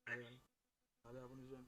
Allez, allez, à vous nous jeunes.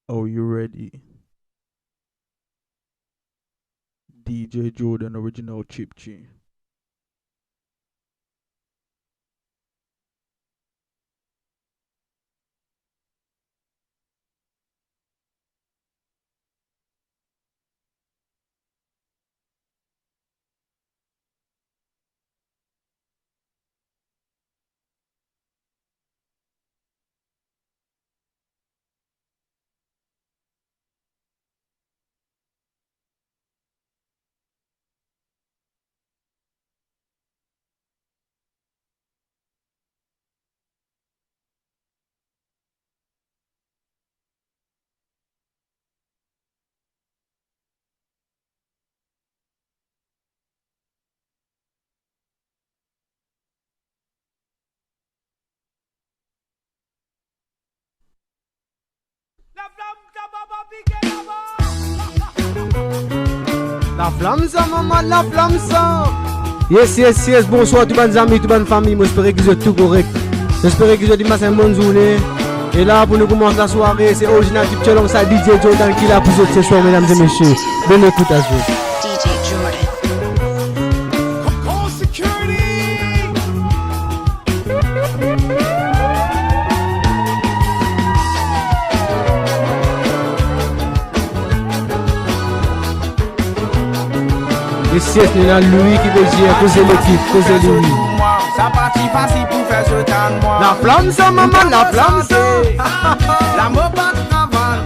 Are you ready? DJ Jordan original Chip G. La flamme ça, maman, la flamme ça. Yes, yes, yes. Bonsoir, tout bonnes amis, tout bonne famille. J'espère que vous êtes tout correct. J'espère que vous avez passé une bonne journée. Et là, pour nous commencer la soirée, c'est Original Tip Challenge, ça DJ Jordan qui l'a pour ce soir, mesdames et messieurs. Bonne écoutation. DJ Jordan. Ici, c'est Louis qui veut dire causer l'équipe, causer Louis. Ça partit facile pour faire ce temps de moi. La flamme ça, maman, la flamme ça. La mot pas de travail.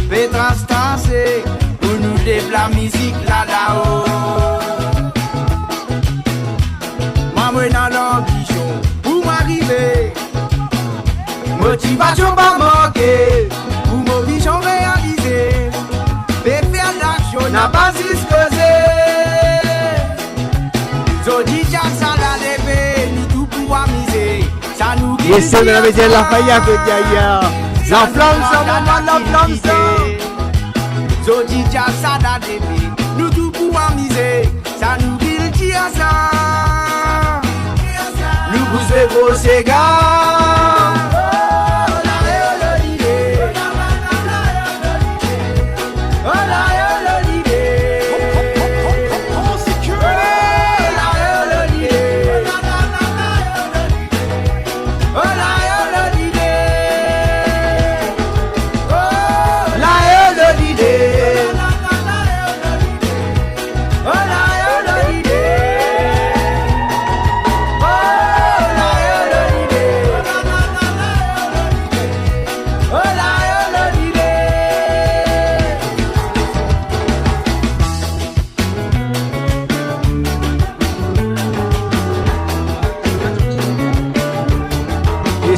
Petra Stansé, pour nous développer la musique là-haut. Moi, dans l'ambition, pour m'arriver. Motivation pas manquer, pour mon vision réalisée. Et faire l'action, n'a pas discuté. Zodi Jackson la leve, ni tout pouvoir miser. Ça nous guide. Yes, on avait dit la faille avec Yaya. La flamme ça, maman, la flamme ça. Zodi Jackson la leve, nous tout pouvoir miser. Ça nous guide à ça. Nous pousser vos ségards.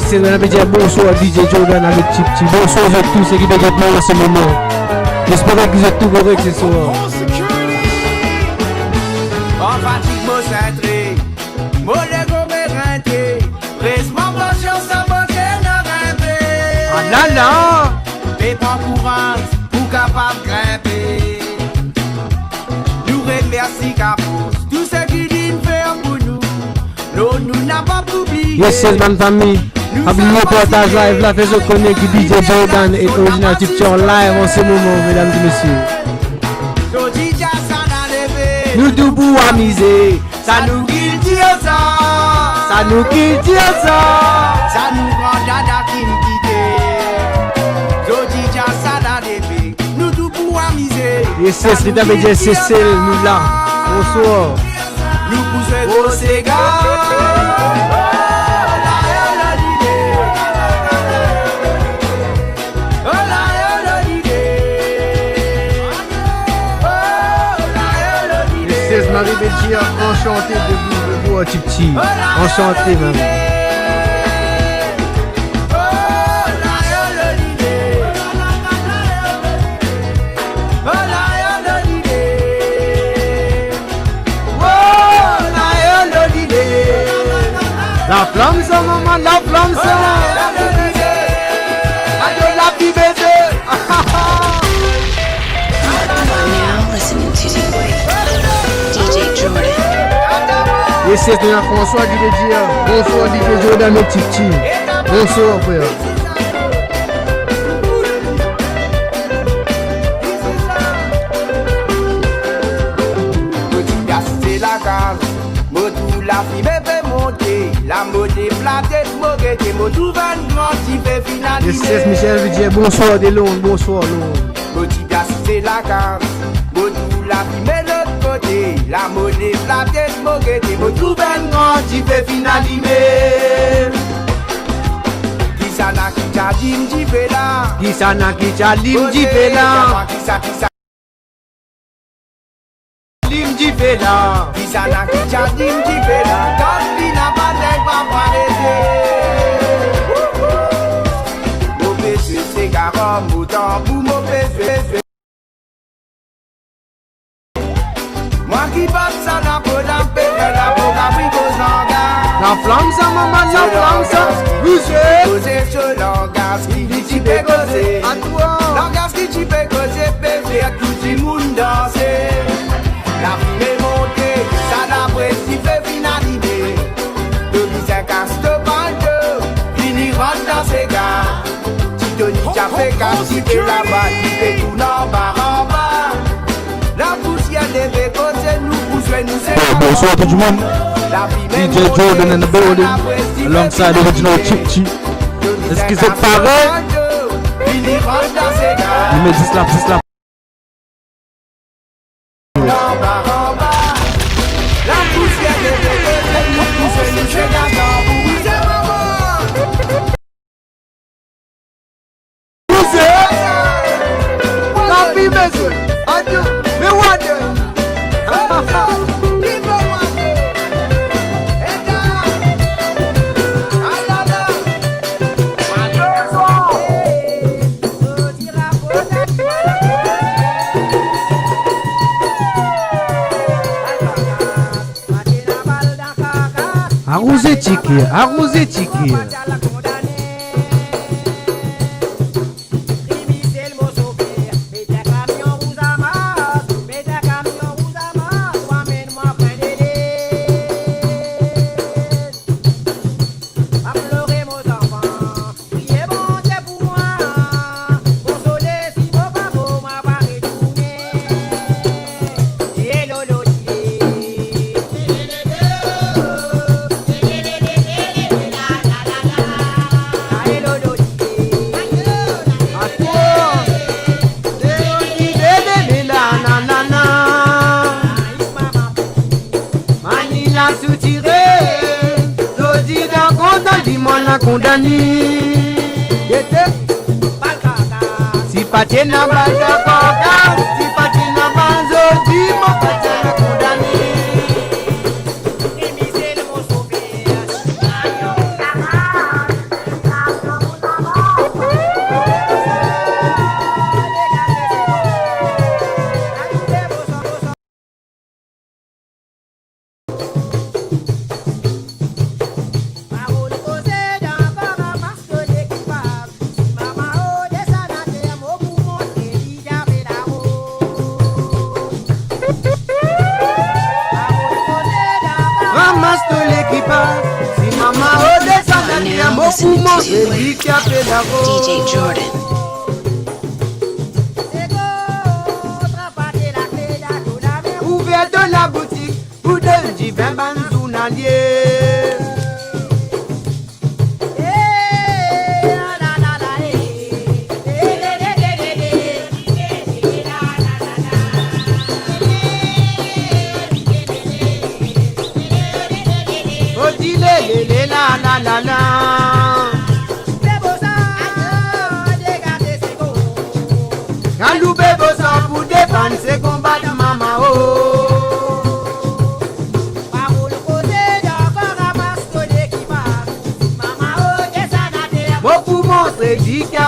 C'est un petit bonsoir DJ Jordan avec Chip Chip. Bonsoir à tous ceux qui veulent être en ce moment. J'espère que vous êtes tout correct ce soir. En fatigue, moi centré, moi l'ego me rentré. Reste ma conscience à monter dans grimper. Ah là là! Mais pas courant pour capable grimper. Nous remercions Capos, tout ce qui dit faire pour nous. Non, nous n'avons pas oublié. Yes, c'est bonne famille. Abonnez-vous, partage live, la faisons connaître DJ Jordan et Original Tip Challenge live en ce moment, mesdames et messieurs. Nous tout pour amuser, ça nous guide ça. ça nous quitte ça. Ça nous rend dada qui nous quitte. Zodi Jassada DP, nous tout pour amuser. Yes, c'est mesdames et messieurs, c'est nous là. Bonsoir. Nous poussons vos ségards. Marie Bédia, enchanté de vous, Tipti. Enchanté, même. La flamme ça, maman, la flamme ça. Allez, la vie baiser. Now listening to DJ Jordan. Et c'est François qui veut dire bonsoir DJ Jordan, mes petits petits. Bonsoir, frère. La fille fait monter, la mode platée, moquette, mon tout vent qui fait finaliser. Yes, Michel veut dire bonsoir de Londres, bonsoir Londres. Motivation la carte, mon tout la fille met l'autre côté, la mode platée, moquette, mon tout vent qui fait finaliser. Qui ça n'a qui t'a dit m'dit fait là? Qui ça n'a qui t'a dit m'dit fait là? Qui ça Limdi Fela. Qui ça n'a qui t'a dit m'dit fait là? Quand il n'a pas d'air pas arrêter. Mon péché c'est garom, autant pour mon péché. Moi qui passe ça n'a pas d'empêcher, la boca bricose langage. La flamme ça maman, la flamme ça. Bouger. Causer sur langage qui dit tu peux causer. À toi. Langage qui tu peux causer peut faire tout le monde danser. La fille est montée, ça n'a pas si fait finaliser. Depuis 5 ans, c'est pas deux, fini rentre dans ses gars. Titoni t'a fait captiver là-bas, il fait tout en bas. La poussière devait causer, nous poussons, nous c'est Bonsoir tout le monde. DJ Jordan in the building, alongside original Chipchi. Est-ce qu'ils sont pareils? Il met 10 laps, 10 laps. La poussière devait causer, nous poussons, nous c'est La vie monsieur. Adieu. Mais what? Arrosé ticket, arrosé ticket. Condamné, si paté n'a pas d'accord, si paté n'a pas zodi, mon paté n'a condamné. DJ Jordan. Ouvert de la boutique, pour de divin banzounalier. Oh, dis les la la la la. Kalou bebo sa pour défendre ses combats de maman oh.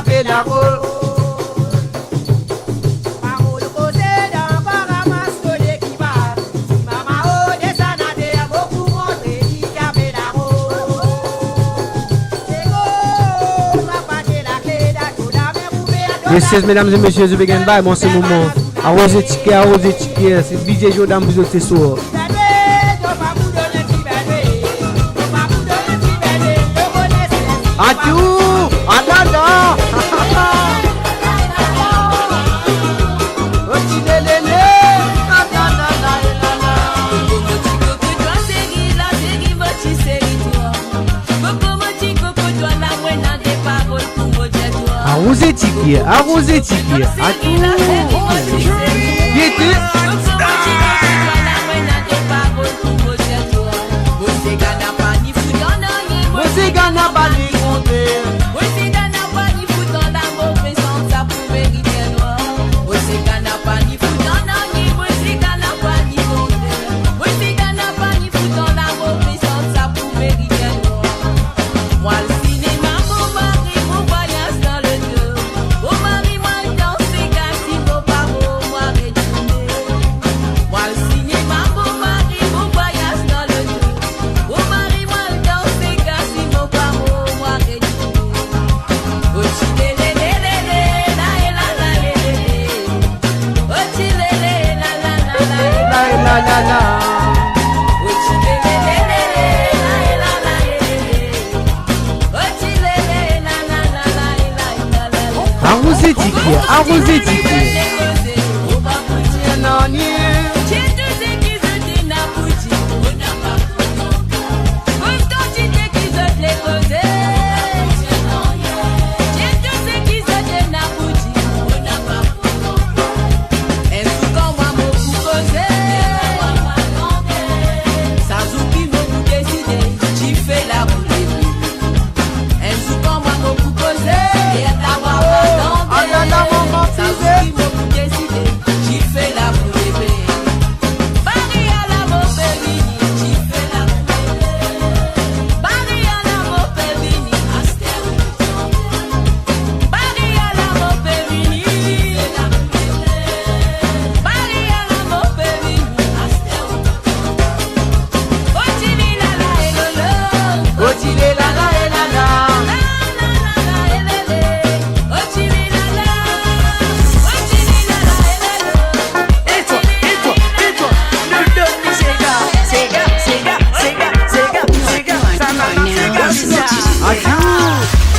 fait la rôle. Yes, mesdames et messieurs, je vais gagner moi ce moment. Arrosé ticket, c'est DJ Jordan vous êtes soir. Adieu, adada. Arrosé ticket. Arrosé ticket.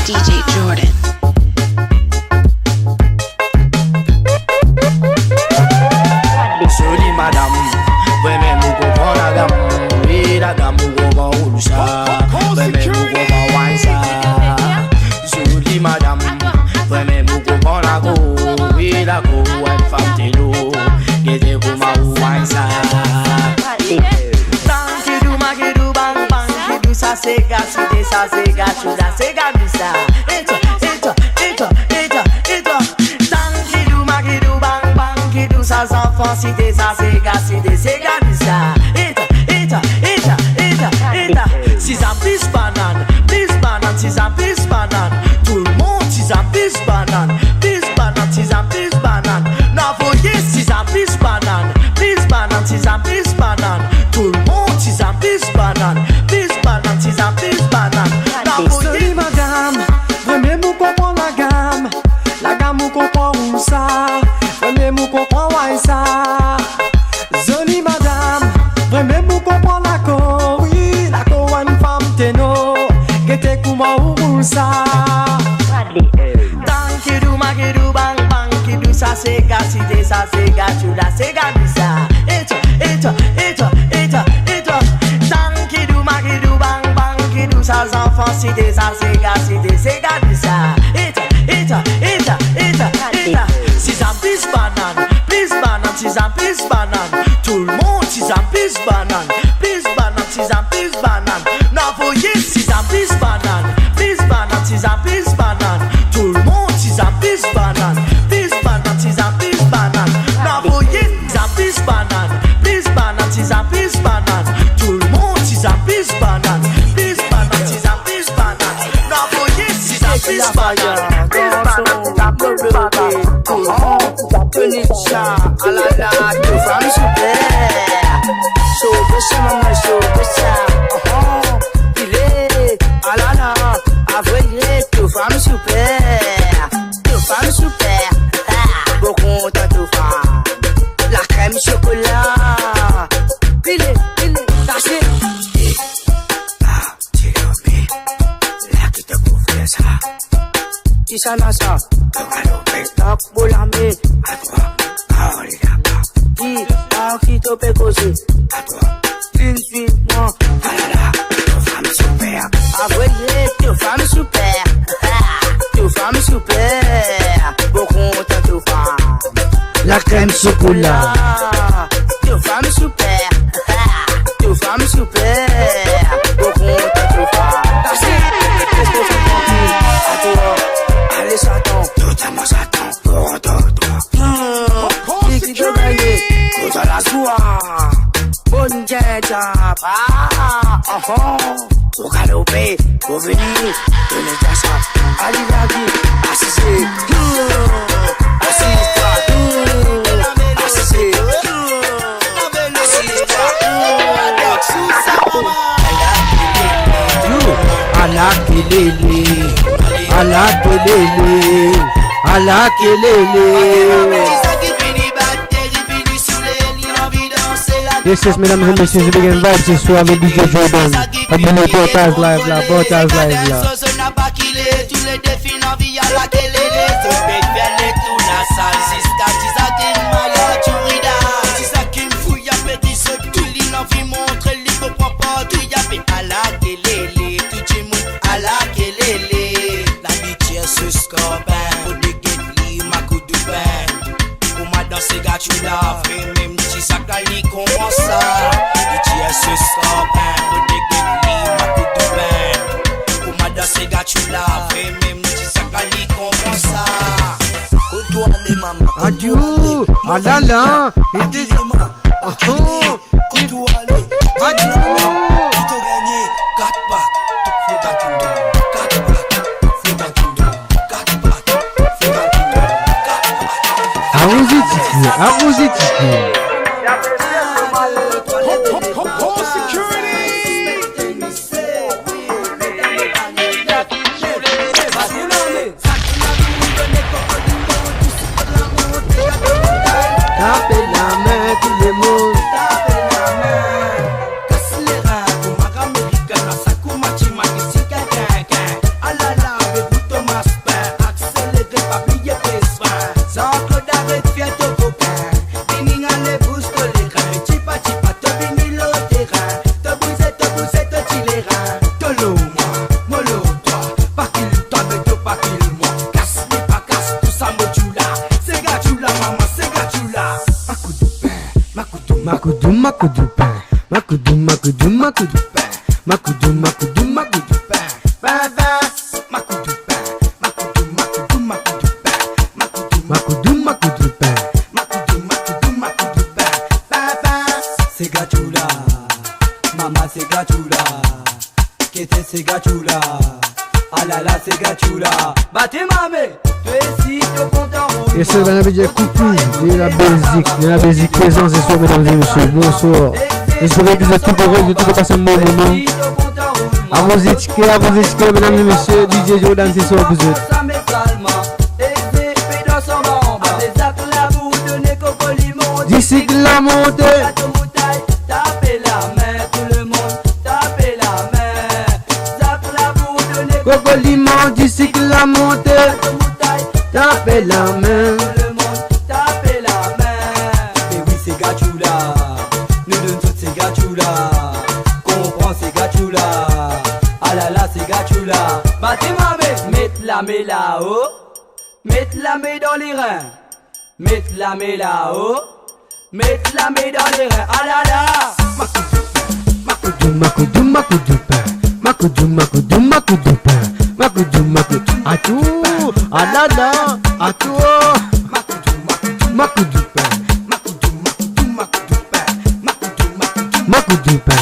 DJ Jordan. Jolie madame, vraiment nous comprend la gamme. Oui, la gamme nous comprend où ça. Vraiment nous comprend wine ça. Jolie madame, vraiment nous comprend la go. Oui, la go, une femme t'es l'eau. Gete kuma wine ça. Tankidu makidu bang bang kidu sa sega site sa sega chula sega bisa. Ito. Tankidu makidu bang bang kidu sa enfants site sa sega bisa. Ito. Six ans plus banane, six ans plus banane. Tout le monde six ans plus banane, six ans plus banane. Non voyez six ans plus banane, six ans plus banane. Tout le monde six ans plus banane, six ans plus banane. Non voyez madame, vraiment vous comprenez la gamme vous comprend où ça, vraiment vous comprend why ça. Jolie madame, vraiment vous comprend la co, oui, la co une femme téno, gete kuma où ça. Tankidu makidu bang bang kidu sa sega site sa sega chula sega bisa. Ito. Tankidu makidu bang bang kidu sa enfants site sa sega bisa. Ito. Six ans plus banane, six ans plus banane. Tout le monde six ans plus banane, six ans plus banane. Non voyez six ans plus banane, six ans plus banane. Tout le monde six ans plus banane, six ans plus banane. Non voyez six ans plus banane, six ans plus banane. Tout le monde six ans plus banane, six ans plus banane. Non voyez six ans plus banane. Furniture, alala, deux femmes super. Sauve ça, maman, sauve ça. Il est, alala, avril, deux femmes super. Deux femmes super. Beaucoup de deux femmes. La crème chocolat. Il est, taché. La qui te couvre ça. Qui ça n'a ça? Tak bolame. À toi, parole là-bas. Qui te fait causer? À toi, suis-moi. Alala, deux femmes super. Avril, deux femmes super. Deux femmes super. Beaucoup de deux femmes. La crème chocolat. Deux femmes super. Deux femmes super. Beaucoup de deux femmes. Qu'est-ce que tu tranquille? À toi. Allez, Satan. Totalement Satan. Pour toi. Qui te gagne? Tout à la soie. Bonne job. Pour galoper, pour venir. Tenez ta ça. Allez, la vie. Assisez. Assise-toi. Assisez. Ala kelele. Yes, yes, mesdames et messieurs, je begin vibe ce soir avec DJ Jordan. Abonnez Portage Live là, Portage Live là. Tous les défis dans vie à la kelele. Tout fait faire tout la salle. Si ça t'es malade, tu rida. Si ça qui me fouille, y'a petit ce tout li n'en vie montre li faut pas tout y'a fait à la kelele. Tout le monde à la kelele. La bitch ce scorbin. Pour des guettes ma coup de pain. Pour ma danser gâchou là. Fait même si ça cali comment ça. Bitch ce scorbin. Pour des guettes ma coup de pain. Pour ma danser gâchou là. Fait même si ça cali comment ça. Adieu, alala, et des arrosé. Tapez la main, tout le monde. Tapez la main. Casse les reins pour ma américaine. Ça coule ma chima qui s'y quelqu'un. Alala, avec vous Thomas Pain. Accéléré, pas plier tes soins. Sans que d'arrêt, fier ton copain. Bining à les boosts, les reins. Chipa, te bini le terrain. Te bousez, te les reins. Tolo, moi, molo, toi. Pas qu'il toi, mais toi, pas qu'il moi. Casse les pas casse, tout ça me tue là. C'est gâchou là, maman, c'est gâchou là. Macoudou pain. C'est gâchou là, maman c'est gâchou là. Qu'est-ce c'est gâchou là? Ah là là c'est gâchou là. Battez mamé, tu es si tu comptes en rouge. Et c'est un DJ Coucou, il y a la Belgique présent ce soir, mesdames et messieurs. Bonsoir. J'espère que vous êtes tout correct, que tout est passé un bon moment. À vos étiquettes, mesdames et messieurs, DJ Jordan, c'est soir, vous êtes. D'ici que la montée. Tapez la main, tout le monde, tapez la main. Zap la boue de nez. Cocoliment, d'ici que la montée. Tapez la main. Tout le monde, tapez la main. Mais oui, c'est gâchou là. Nous donne toutes ces gâchou là. Comprends ces gâchou là. Ah là là, c'est gâchou là. Battez ma main, mettez la main là-haut. Mettez la main dans les reins. Mettez la main là-haut. Mettez la main dans les reins. Ah là là. Macoudou pain. À tout. Ah là là. À tout. Macoudou pain.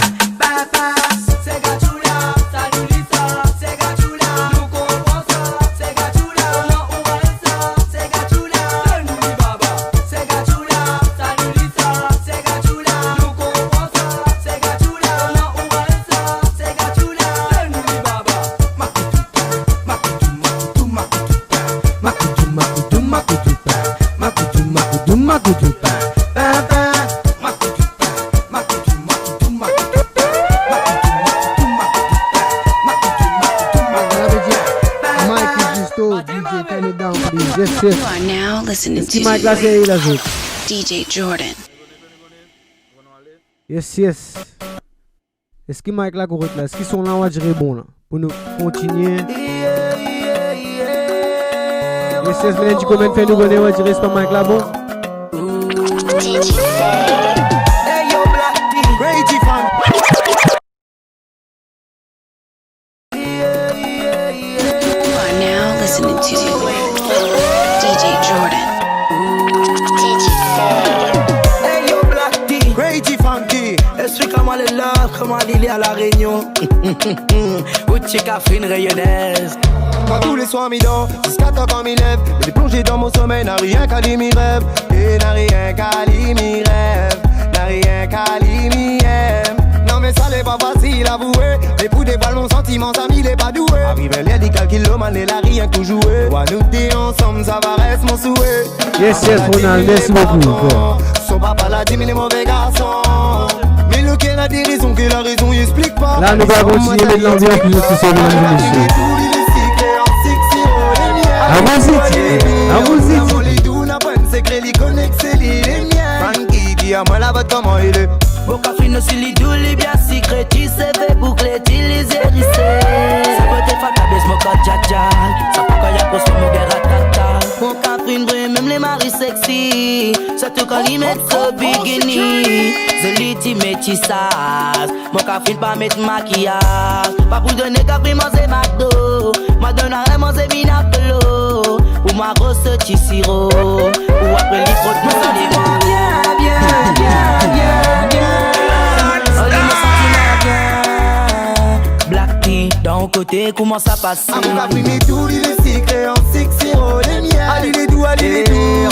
C'est gâchou là. Ça nous dit ça. C'est gâchou là. Nous comprends ça. C'est gâchou là. On va ça. C'est gâchou là. Nous dit baba. Makutupa. DJ, turn it down, please. Yes, You yes. are now listening Est-ce que to Mike là c'est il a joué? DJ Jordan. Yes, yes. Est-ce que Mike là correct là? Est-ce qu'ils sont là on va dire bon là? Pour nous continuer. Yes, yes, mais tu comment faire nous connaître on va dire c'est pas Mike là bon? DJ Hey yo, Black D, Reggie fan. You are now listening to DJ Jordan. Hey yo, Black D, Reggie Funky. Explique comment les love, comment il est à la Réunion. Uchi Catherine rayonnaise. Quand tous les soirs m'y dors, jusqu'à temps quand m'y lève. Il est plongé dans mon sommeil, n'a rien qu'à lui m'y rêve. Et n'a rien qu'à lui m'y rêve. N'a rien qu'à lui m'y aime. Non mais ça n'est pas facile à avouer. Les poules dévoilent mon sentiment, ça m'y est pas doué. Arrive elle dit calcul l'homme, elle a rien qu'à jouer. Wa nous dire ensemble, ça va rester mon souhait. Yes, yes, Ronald, merci beaucoup. Son papa l'a dit, mais les mauvais garçons. Mais lequel a des raisons, que la raison il explique pas. Là, nous allons continuer de l'ambiance plus que ça, mesdames et messieurs. Bocafrino si li dou li bien secret, il se fait boucler, il les hérissés. Ça peut te faire ta baisse, mon code jaja. Ça peut quand y'a cause pour mon guerre à tata. Bocafrino brille, même les maris sexy. Surtout quand ils mettent ce bikini. The litty métissage. Bocafrino pas mettre maquillage. Pas pour donner café, manger McDo. Madonna et manger minapelo. Ou ma grosse sirop. Ou après les trop de monde. Black Tea, d'un côté, comment ça passe? A mon café, mais tout, il est secret, en six zéro, les miens. Allez les doux, en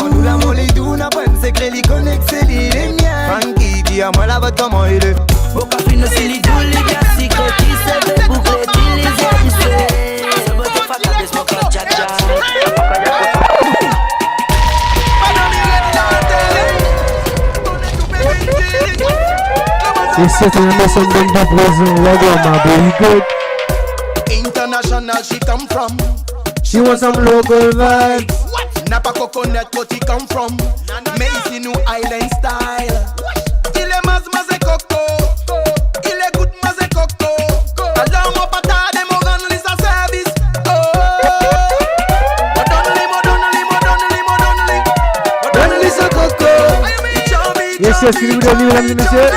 nous l'amour, les doux, n'a pas un secret, les connects, c'est les miens. Frankie, dis à moi là-bas comment il est. Au café, nous, c'est les doux, les bien secrets, il se fait boucler, il les hérissés. Ça va te faire ta baisse, mon code, jaja. Et c'est une maison de présent, my baby good. International she come from. She wants some local vibes. Napa coconut but he come from. Mais ici nous island style. Il est mazé coco. Il est good mazé coco. Alors mon pata de mon rendre les service. Donne-lui ce coco. Yes, yes, s'il vous plaît, mesdames et messieurs.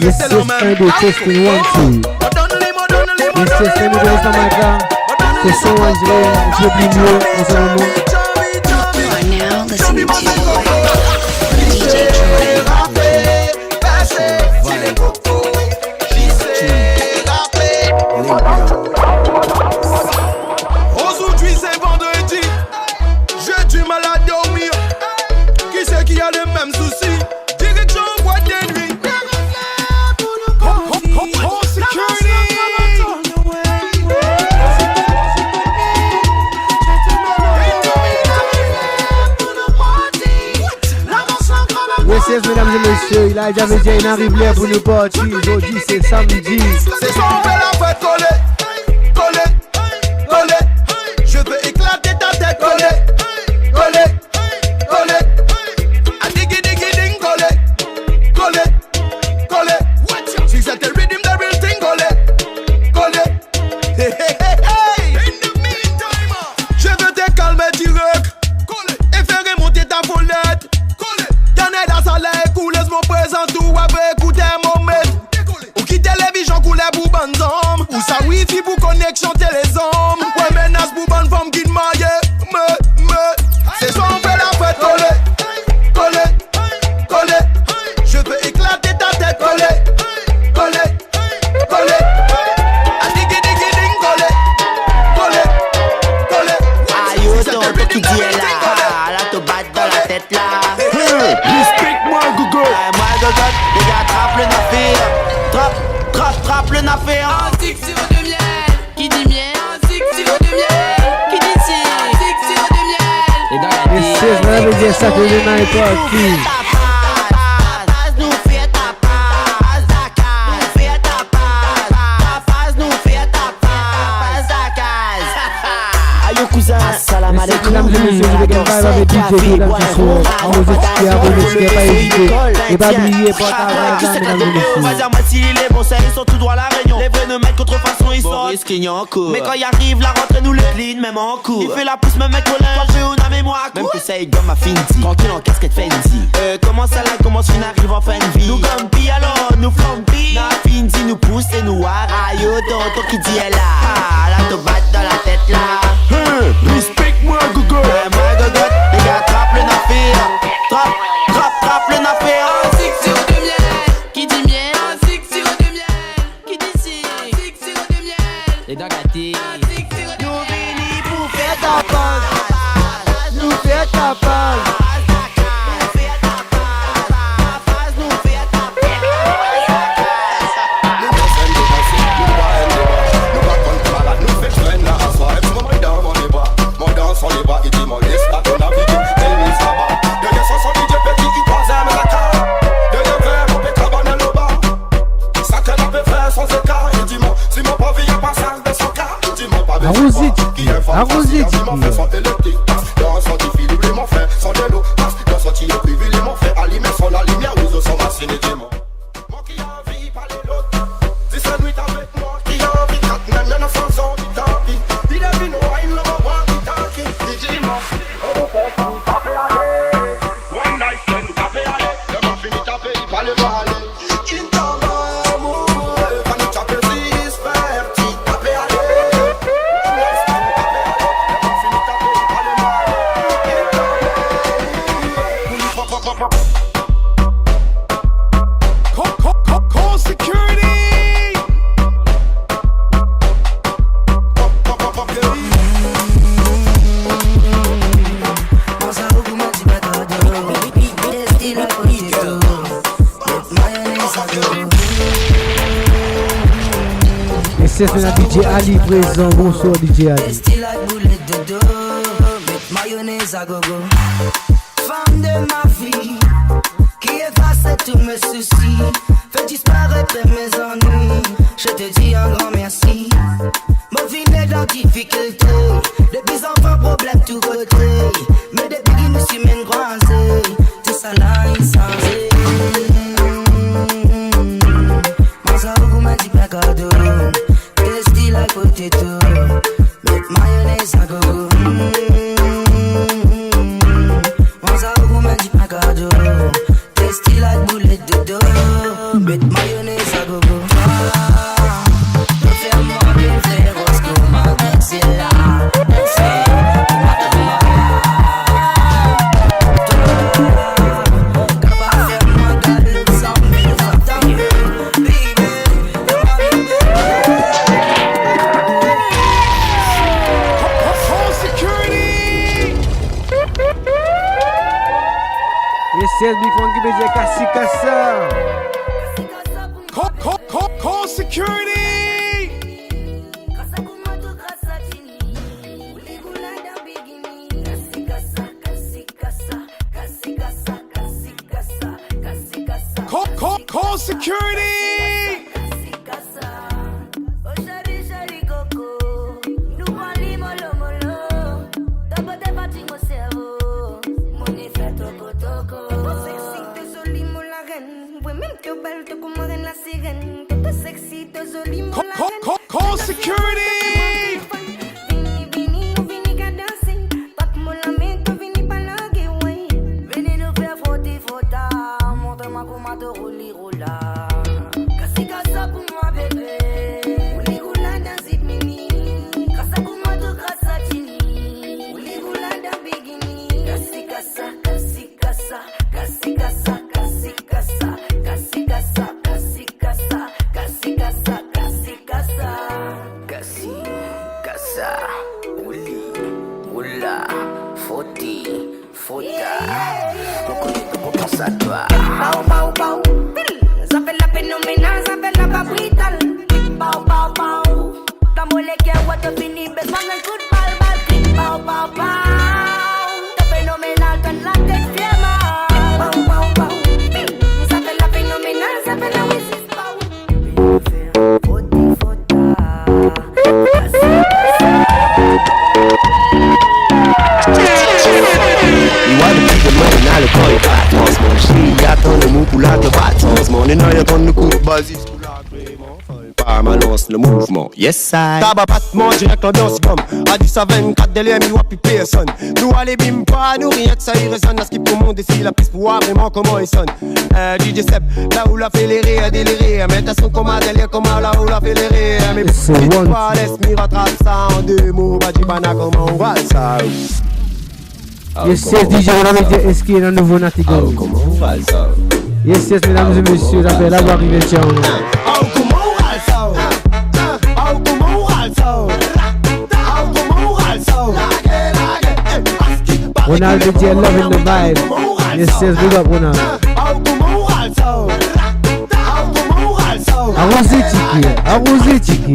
Yes, yes, un des testing one, two. Yes, yes, un des testing mic là. C'est son one, je l'ai plus mieux en ce moment. You are now listening to DJ Jordan. Aujourd'hui c'est vendredi, j'ai du mal à dormir. Qui c'est qui a les mêmes soucis? Direction boîte de nuit. Yes, yes, mesdames et messieurs, il a déjà dit il arrive là pour nous partir. Aujourd'hui c'est samedi. C'est son on fait la fête coller, coller, coller. Je veux éclater ta tête coller, coller, coller. A diggy diggy ding coller, coller, coller. Si c'est le rhythm the real thing coller, coller. Hey hey hey hey. In the meantime, je veux te calmer direct, coller. Et faire remonter ta volette, coller. T'en es dans sa lait, couleuse mon présent tout après écouter mon maître. Ou qui télévision coulait pour bonnes hommes. Ou sa wifi pour connexion les hommes. veut dire Saturday Night Party. Salam alaikum. Mesdames et messieurs, je vais gagner avec DJ Jordan ce soir. On vous explique, on vous explique, pas hésiter. Et pas oublier, porte-à-faux, mesdames et messieurs. Vas-y, moi si les bons ils sont tout droit à la Réunion. Les vrais ne mettent contrefaçon, ils sont risqués en cours. Mais quand il arrive, la rentrée nous les clean, même en cours. Il fait la pousse, même avec Colin, on a mémoire. Même que ça, il gomme à Finti. Tranquille en casquette Fendi. Comment ça là, comment fin arrive en fin de vie. Nous gampi alors, nous flampi. Na Finti nous pousse et nous aïe, tonton qui dit elle là. Ah, la tomate dans la tête là. Respecte-moi, Gogo. Moi, Gogo, les gars, trappe le nafire. Trappe le nafire. Un six sirop de miel, qui dit miel. Un six sirop de miel, qui dit si. Un six sirop de miel, Les dents gâtées. un six sirop de Nous miel. venons pour faire Ta page, nous fait ta page. Arrosé, c'est un DJ Ali présent. Bonsoir DJ Ali. Style like boulet de dos, avec mayonnaise à gogo. Femme de ma vie, qui efface tous mes soucis, fait disparaître mes ennuis. Je te dis un grand merci. Mon vie dans difficulté, depuis enfants problème tout côté. Mais depuis qu'il nous suis même croisé, tout ça là insensé. Manza ou m'a dit pas cadeau. Tasty like potato, with mayonnaise à gogo. Manza ou m'a dit pas cadeau. Tasty like boulet de dos, with mayonnaise à gogo. Fais-moi bien faire rose ma c'est là. Yes, big funky BJ Kassi Kassa. Call security. Call security. Call security. Fenomenal, tan la le mouvement. Yes, I. Tabac pas de manger avec l'ambiance gomme. À 10 à 24 délai, mi wapi personne. Nous allez bim pas, nous rien que ça y résonne. À ce qui pour monde ici, la piste pour voir vraiment comment il sonne. DJ Seb, là où la fait les rires, délire. Mais t'as son comme un délire, comme là où la fait les rires. Mais c'est one. pas laisse-moi rattraper ça en deux mots. Bajibana, comment on va ça? Yes, yes, DJ, on a dit est-ce qu'il y a un nouveau Natigo? Comment on va ça? Yes, yes, mesdames et messieurs, la belle arrivée, tiens. Ronald DJ loving the vibe. Yes, yes, big up Ronald. Arrosé Tiki.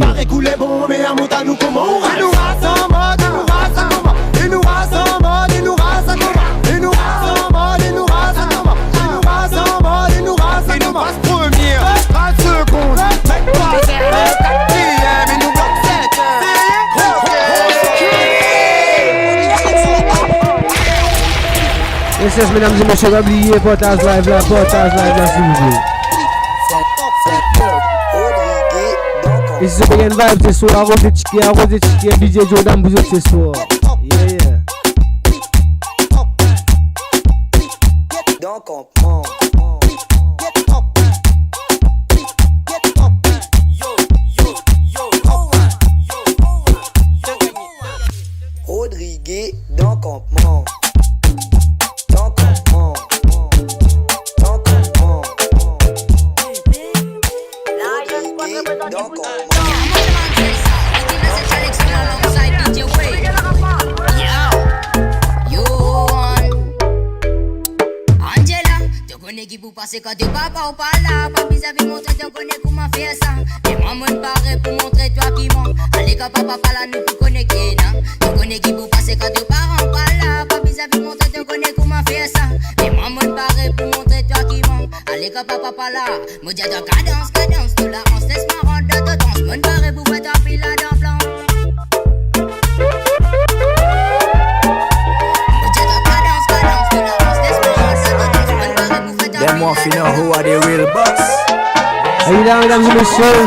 Yes, yes, mesdames et messieurs, oubliez portage live là, s'il vous plaît. Et si c'est bien une vibe ce soir, arrosé Tiki, DJ Jordan, vous autres ce soir. Yeah. Donc on prend. Rodriguez dans campement. Dans campement. Dans campement. Rodriguez dans campement. Qui pour passer quand tu papa ou pas là. Papi ça veut montrer tu connais comment faire ça. Et maman me paraît pour montrer toi qui ment. Allez quand papa pas là nous pour connaître qui non. Tu connais qui pour passer quand tu parents pas là. Papi ça veut montrer tu connais comment faire ça. Et maman me paraît pour montrer toi qui ment. Allez quand papa pas là. Me dis de cadence tout là on se laisse marrant de te danse. Me paraît pour faire ta pile là dans plan. Them want to know who are the real boss. Are you down, mesdames et messieurs?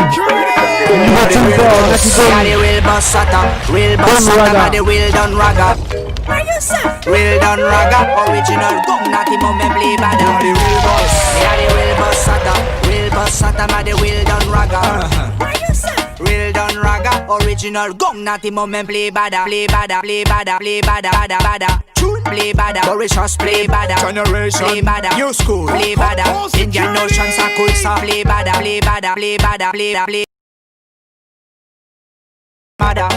The real boss sata, real boss sata, the real done raga. Real done raga, original gung natty moment play bada. The real boss, they are the real boss sata, real boss sata, ma the real done raga. Real done raga, original gung natty moment play bada, play bada, play bada, play bada, bada, bada. Play bada, Mauritius play bada, generation, play bada, new school, play bada, Indian Ocean Sakulsa, play bada, play bada, play bada, play bada, play bada.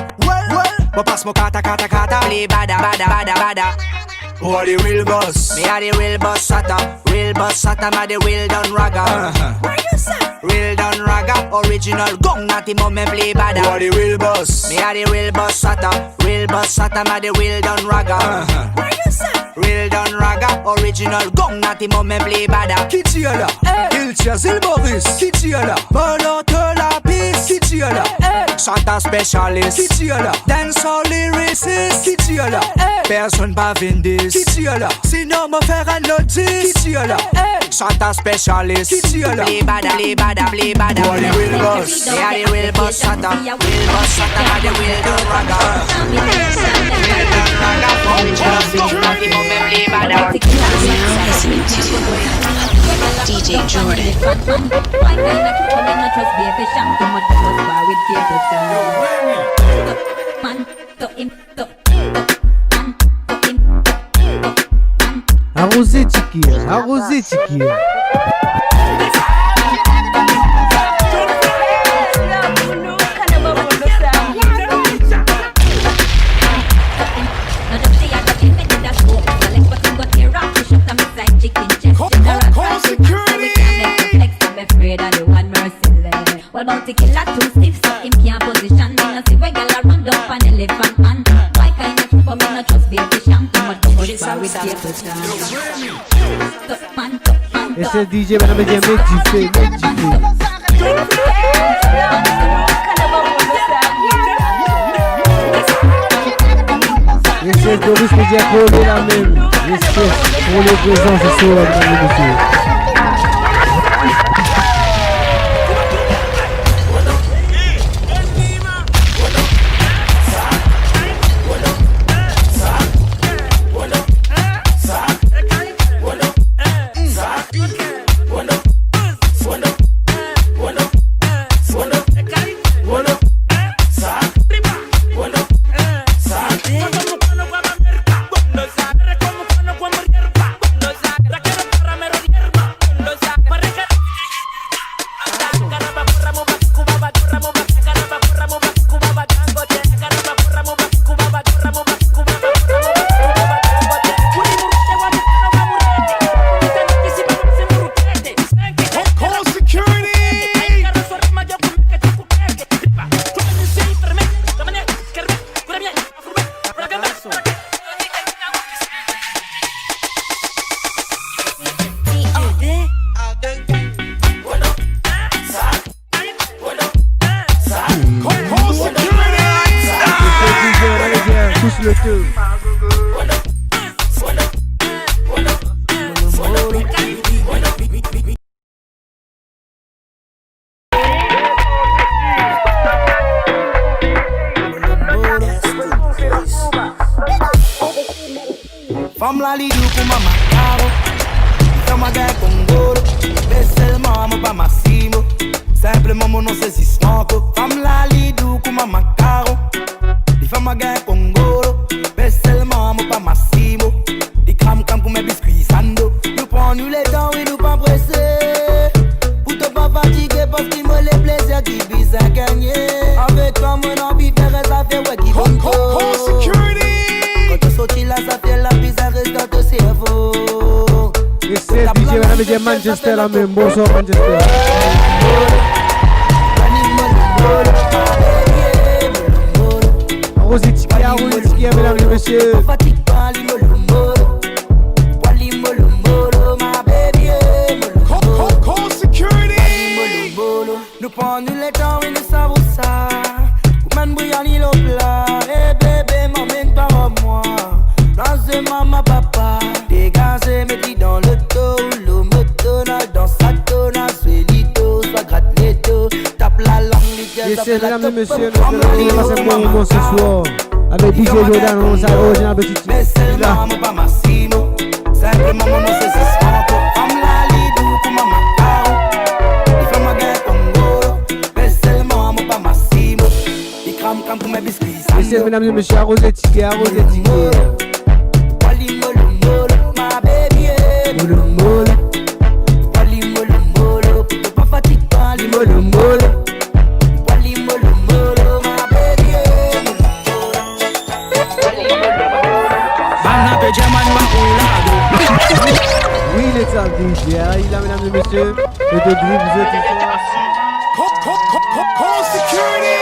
Well, pass mo kata, play bada, bada, bada, bada. Who are the real boss? Me are the real boss sata, ma the real done raga. Real done raga, original gung natty moment play bada. Who are the real boss? Me are the real boss sata, ma the real done raga. Real done raga, original gung natty moment play bada. Kitiala, Ilcha Zilboris, Kitiala, Molote la piste, Kitiala, Chanta specialist, Kitiala, dancehall lyricist, Kitiala, personne pas vindis, Kitiala, sinon me faire un notice, Kitiala, Chanta specialist, Kitiala, play bada, play bada, play bada. Who are the real boss? They are the real boss sata, real boss sata, ma the real done raga. Real done raga, original gung natty moment play bada. Now listening to DJ Jordan. Arrosé Tiki. What about the killer too stiff so him can't position? Me no see where gyal a run up an elephant man. Why kind of people me no trust baby shampoo? But come with bar with tables down. Top man. Et c'est DJ madame et messieurs, make Yes, Doris me dit à coller la même. Yes, pour les présents ce soir, mesdames et messieurs. le tout. Femme la lidou pour ma macaro. Femme à gain congolo. Seulement pas massimo. Simplement mon nom c'est Sismanko. Femme la lidou pour ma macaro. Les femmes à gain congolo. Seulement pas massimo. Des cram pour mes biscuits sando. Nous prenons les temps et nous pas pressés. Pour te pas fatiguer parce qu'il me les plaisirs qui visent à gagner. Avec toi mon envie faire ça fait ouais qui bon. Quand tu sortis là ça fait la bizarre dans ton cerveau. Yes, yes, DJ, when I get Manchester, I'm in Boso, Manchester. Arrositiki, mesdames et messieurs. Nous prenons le temps et nous savons ça. Comment bouillonner le plat. Eh bébé, m'emmène pas à moi. Dans un maman, papa. Dégagez, mettez dans le dos. Le moto, dans sa tona. Suelito, soit gratte les dos. Tape la langue, Yes, mesdames et messieurs, nous allons passer un bon moment ce soir. Avec DJ Jordan, on s'est original petit. Mais seulement, pas Massimo. Simplement, mon nom c'est Sismanko. Femme la lidou pour ma macaro. Il fait ma gueule Congo. Mais seulement, pas Massimo. Il crame pour mes biscuits. Yes, mesdames et messieurs, arrositiki. Wali molo molo, ma baby. Molo molo. Wali molo molo, pour pas fatiguer. Wali molo molo. Wali molo molo, ma baby. Banna pe German Bakulado. Oui, les temps DJ, il a mesdames et messieurs, le de grip, vous êtes ici. Call security.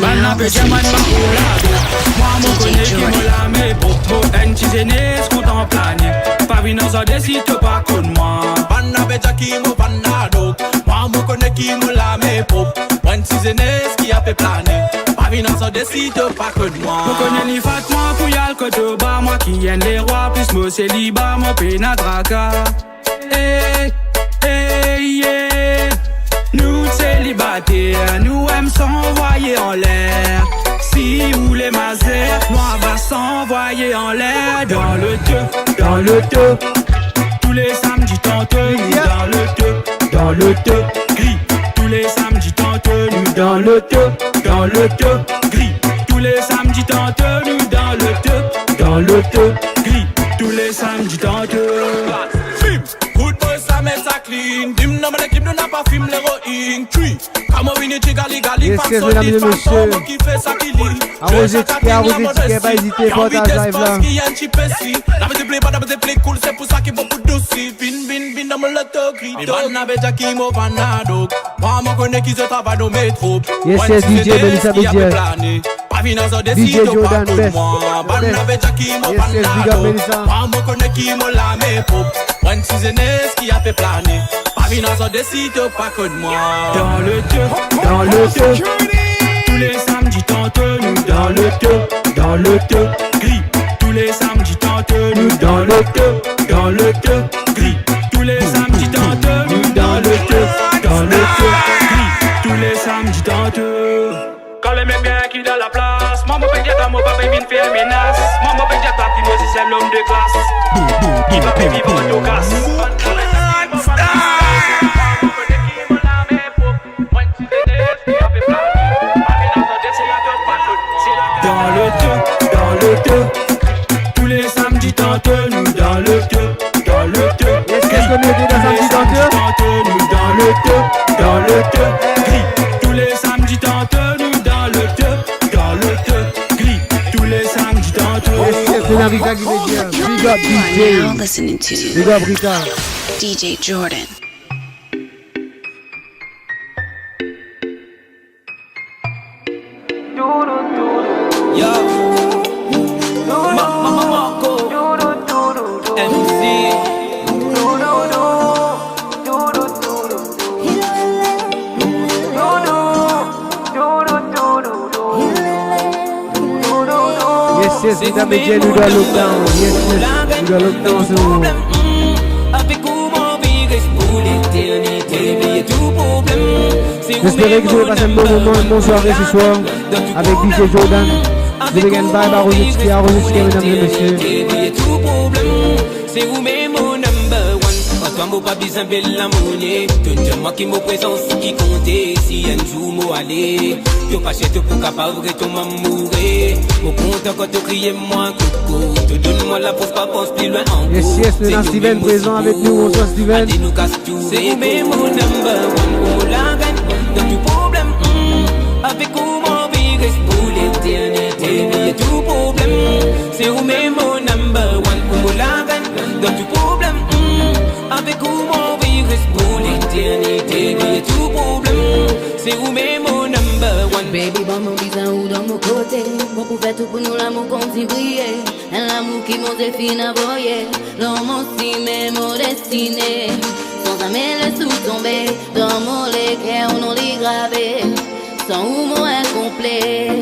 Banna pe German Bakulado. Moi mon connaît qui me la met popo. NTZN scout en plané. Pavina ça décide pas con moi. Banna pe Jackie mo Banado. Moi mon connaît qui me la met popo. NTZN qui a fait planer. Pavina ça décide pas con moi. Mon connaît ni Fatma pour y al côté bas. Moi qui aime les rois plus mo célibat mon pénadraka. Hey, hey, yeah. Nous célibataires, nous aimons s'envoyer en l'air. Si vous les mazères, moi va s'envoyer en l'air. Dans le deux, dans le deux. Tous les samedis tantôt, nous dans le deux, dans le deux. Gris, tous les samedis tantôt, nous dans le deux, dans le deux. Gris, tous les samedis tantôt, nous dans le deux, dans le deux. Gris, tous les samedis tantôt. Good boy, ça met ça clean. Dim non, mais l'équipe n'a pas film l'héroïne. Tui, comme on vient de gali gali. Yes, yes, mesdames et messieurs. Arrositiki, pas hésiter, partage live là. La bête plaît pas, la bête plaît cool, c'est pour ça qu'il y a beaucoup d'oussi. Vin, dans mon loto, gris. Et ban n'a pas qui m'a vanado. Moi, m'en connais qui se travaille au métro. Yes, yes, DJ Melissa Bédier. DJ Jordan Best. Yes, yes, big up Melissa. Moi, m'en connais qui m'a la métro. One season qui a fait planer. Pavina ça décide pas que de moi. Dans le deux, dans le deux. Tous les samedis tantôt nous dans le deux, dans le deux. Gris, tous les samedis tantôt nous dans le deux, dans le deux. Gris, tous les samedis tantôt nous dans le deux, dans le deux. Gris, tous les samedis tantôt. Quand les mecs bien qui dans la place, maman peut dire à mon papa vient faire menace. Maman peut dire à qui moi c'est l'homme de classe. Qui va faire vivre au casse. Dans le deux, tous les samedis tantôt nous dans le deux, dans le deux. Est-ce que nous sommes dans samedi tantôt? Nous dans le deux, dans le deux. Gris, tous les samedis tantôt nous dans le deux, dans le deux. Gris, tous les samedis tantôt. Yes, c'est Rita qui veut dire. Big up DJ. Now listening to Big up Rita. DJ Jordan. Yo, Mama Marco, MC, yes, mesdames et messieurs, nous doit lockdown. Yes, yes, nous doit lockdown sur nous. J'espère que vous avez passé un bon moment, une bonne soirée ce soir avec DJ Jordan. Vous avez gagné bye bye Rosicki, mesdames et messieurs. C'est vous-même mon number one. Toi, moi, pas besoin de la monnaie. Tout moi qui me présence qui comptait. Si un jour, moi, aller. Tu pas chez toi pour capable de ton mourir. Mon compte quand tu cries, moi, coucou. Tu donnes-moi la pause, pas pense plus loin en yes, yes, nous avons Steven présent avec nous. Bonsoir, Steven. C'est vous-même mon number one. On la gagne. Dans du problème. Avec comment vivre pour l'éternité. Il y a tout problème. C'est vous-même mon number one. On la gagne. Dans du problème, avec comment vivre pour l'éternité. Il y a tout problème, c'est vous-même mon number one. Baby, bon, mon bizarre ou dans mon côté. Bon, pour faire tout pour nous, l'amour qu'on s'y briller. Un amour qui m'ont défini à voyer. L'homme aussi, mais mon destiné. Sans jamais le sous-tomber. Dans mon lait, on nous les gravé. Sans ou mon incomplet.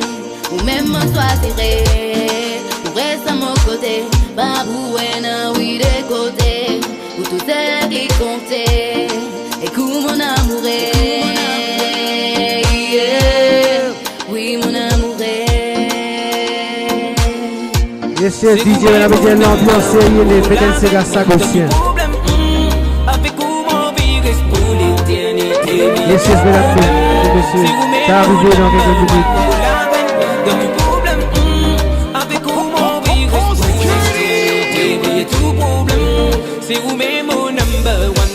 Ou même me choisiré. Pour rester à mon côté. Babou et oui des côtés, où tout est qui comptait, et que mon amour est, yeah. Oui mon amour est. Yes, yes, DJ, on a besoin de l'ambiance, les pédales, c'est la sagossien. Yes, yes, mesdames et messieurs, ça arrive dans quelques minutes. C'est vous-même mon number one.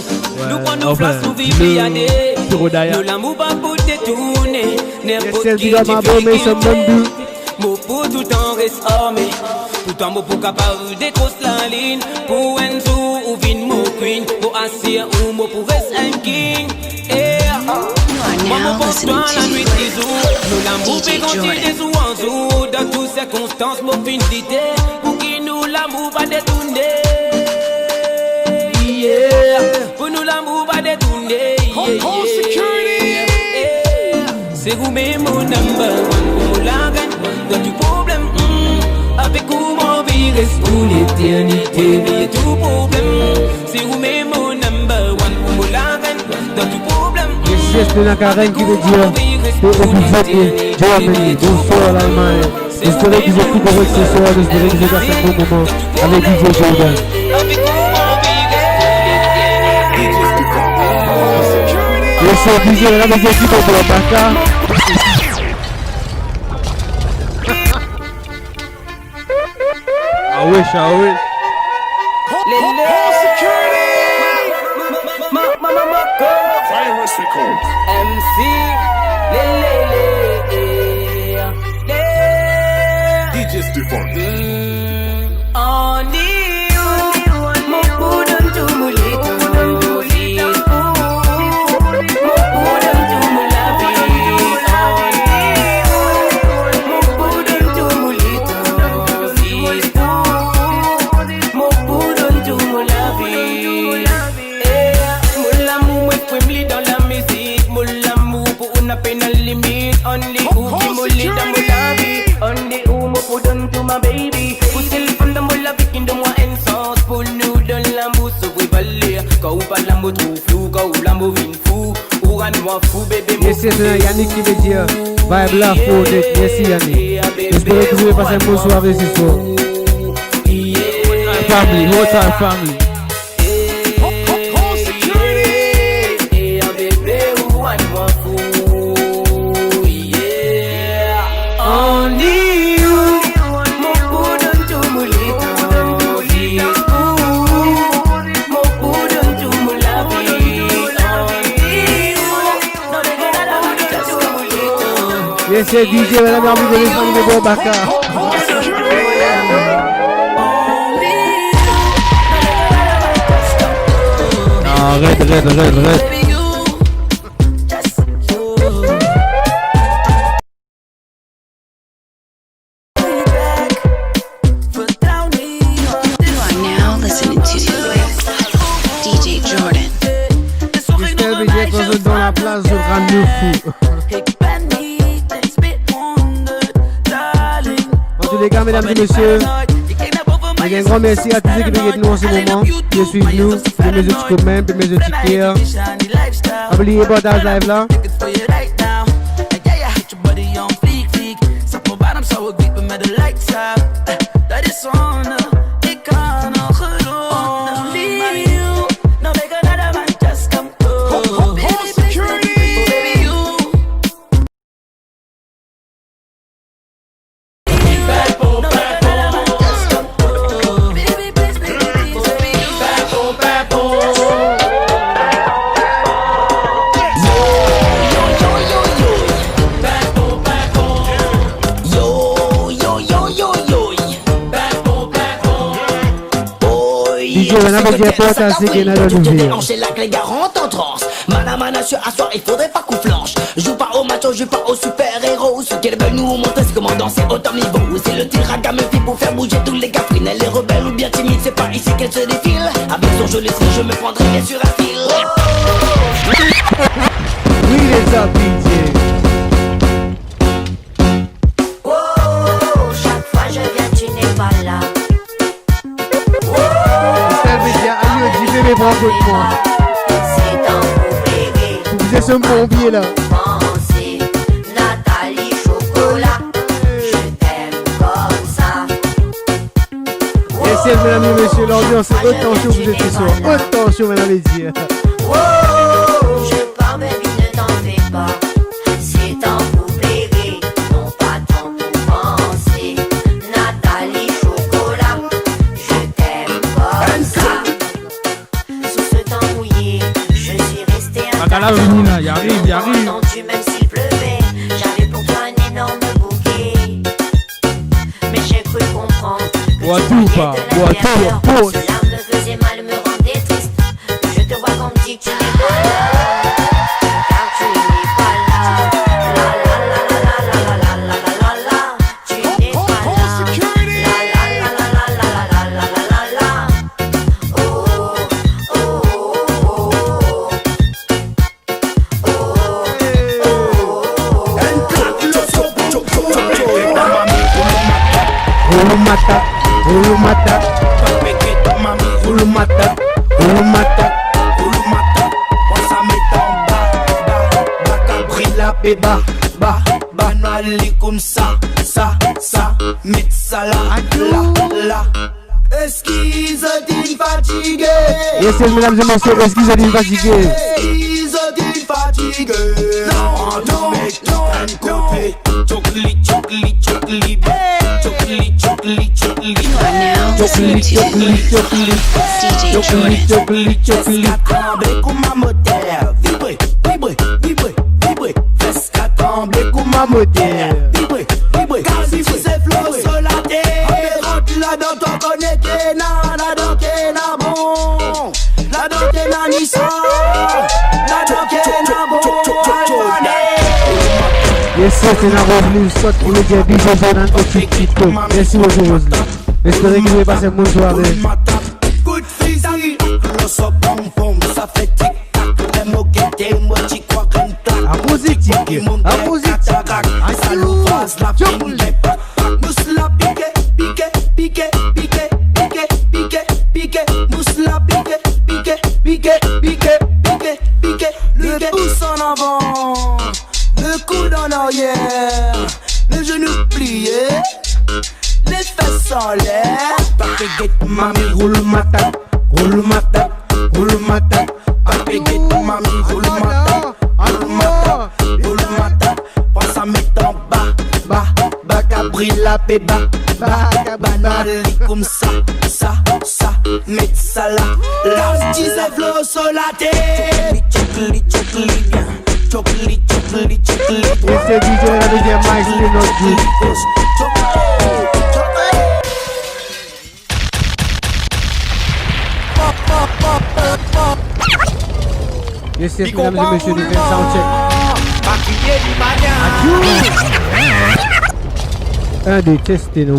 Nous prenons place, nous vivons à des. Nous l'amour pas pour détourner. N'importe qui mon pour tout en reste armé. Tout en mot pour capable d'écouter la ligne. Pour un jour ou vin mon queen. Pour assis ou mot pour rester un king. Maman pense toi la nuit des jours. Nous l'amour fait grandir des jours en jour. Dans toutes circonstances, mon fin d'idée. Pour qui nous l'amour va détourner. Pour nous l'amour va détourner. C'est vous-même mon number one. Pour la gagne dans du problème. Avec comment vivre pour l'éternité. Il y a tout problème. C'est vous-même mon number one. Pour la gagne dans du problème. Yes, c'est la Karen qui veut dire que épisode Germany, bonsoir l'Allemagne. J'espère que vous êtes tout correct ce soir. J'espère que vous avez passé un bon moment avec DJ Jordan. Yes, c'est DJ, on a des équipes pour la Baka. I wish. MC, DJ Stefan. Only who give me lead and me love it. Only who me put on to my baby. Who still from the mola picking the one and sauce. Pull noodle lambo so we ballet. Go pa lambo true flu, go lambo win fou. Ou an moi fou baby. Yes, c'est Yannick qui veut dire vibe la faute. Merci Yannick. J'espère que vous avez passé un bon soirée ce soir. Family, whole time family. Yes, c'est DJ, madame, envie de les familles de Baka. Arrête. DJ Jordan. Christelle Bézier, quand je dans la place, je rends le fou. En tous les cas, mesdames et messieurs. Un grand merci à tous ceux qui viennent nous en ce moment, qui suivent nous, de mes autres communs, de mes autres tickets. N'oubliez pas dans live là. Hancher la clé garante en transe. Mana sur asseoir, il faudrait pas qu'on flanche. Joue pas au macho, joue pas au super-héros. Ceux qui veulent nous montrer c'est comment danser au top niveau. C'est le tir à me fait pour faire bouger tous les caprines. Elle est rebelle ou bien timide, c'est pas ici qu'elle se défile. Avec son joli style, je me prendrai bien sur un fil. Oui les habitués. Oh, chaque fois je viens, tu n'es pas là. Mais prends de moi. Vous êtes un bombier là. Nathalie Chocolat, je t'aime comme ça. Et c'est mesdames et messieurs, l'ambiance est haute tension, vous êtes ce soir. Haute tension, mesdames et messieurs. Oh, je pars, baby, ne t'en fais pas. C'est temps pour plaider, non pas tant pour penser. Nathalie Chocolat, je t'aime comme ça. Il arrive. Même s'il pleuvait, j'avais pour toi un énorme bouquet. Mais j'ai cru comprendre que tu voyais de l'intérieur. Cela me faisait mal, me rendait triste. Je te vois qu'on me dit que tu n'es pas là. Car tu n'es pas là. La la la la la la la la la la la. Tu n'es pas là. La la la la la la la la la la. Oh oh oh oh. Ulumata, on s'en met en bas, brilla péba, banali comme ça, met ça là. Esquisse d'une fatiguée. Yes, mesdames et messieurs, esquisse d'une fatiguée. Esquisse d'une fatiguée. Non, chocli. You are now listening to DJ Jordan. Trembler comme ma moteur, vibrer comme ma moteur, vibrer. Car si vous êtes flow sur la terre, rentre là-dedans, t'en connais là-dedans t'es na bon, là-dedans t'es na Nissan, là-dedans t'es na bon. Yes, c'est un revenu, soit pour le dire DJ Jordan au TikTok. Merci beaucoup. J'espère que vous avez passé une bonne soirée. Coup de fusil, close up, pom, ça fait tic-tac. Les mots guettés, moi j'y crois qu'un tac. À musique, ça l'ouvre, la fine des pacs. Nous la piqué, nous la piqué. Le pouce en avant, le coude en arrière, les genoux pliés, les fesses en l'air. Papé mami, roule ma tête. Papé mami, roule ma tête. Pense à mettre en bas, Gabriela péba, banali comme ça, mettre ça là. La disait flow sur la tête. Chocli, bien. Chocli. Et c'est DJ la deuxième mic, c'est notre groupe. Yes, mesdames et messieurs, nous faisons soundcheck. Un, deux, testing, 1,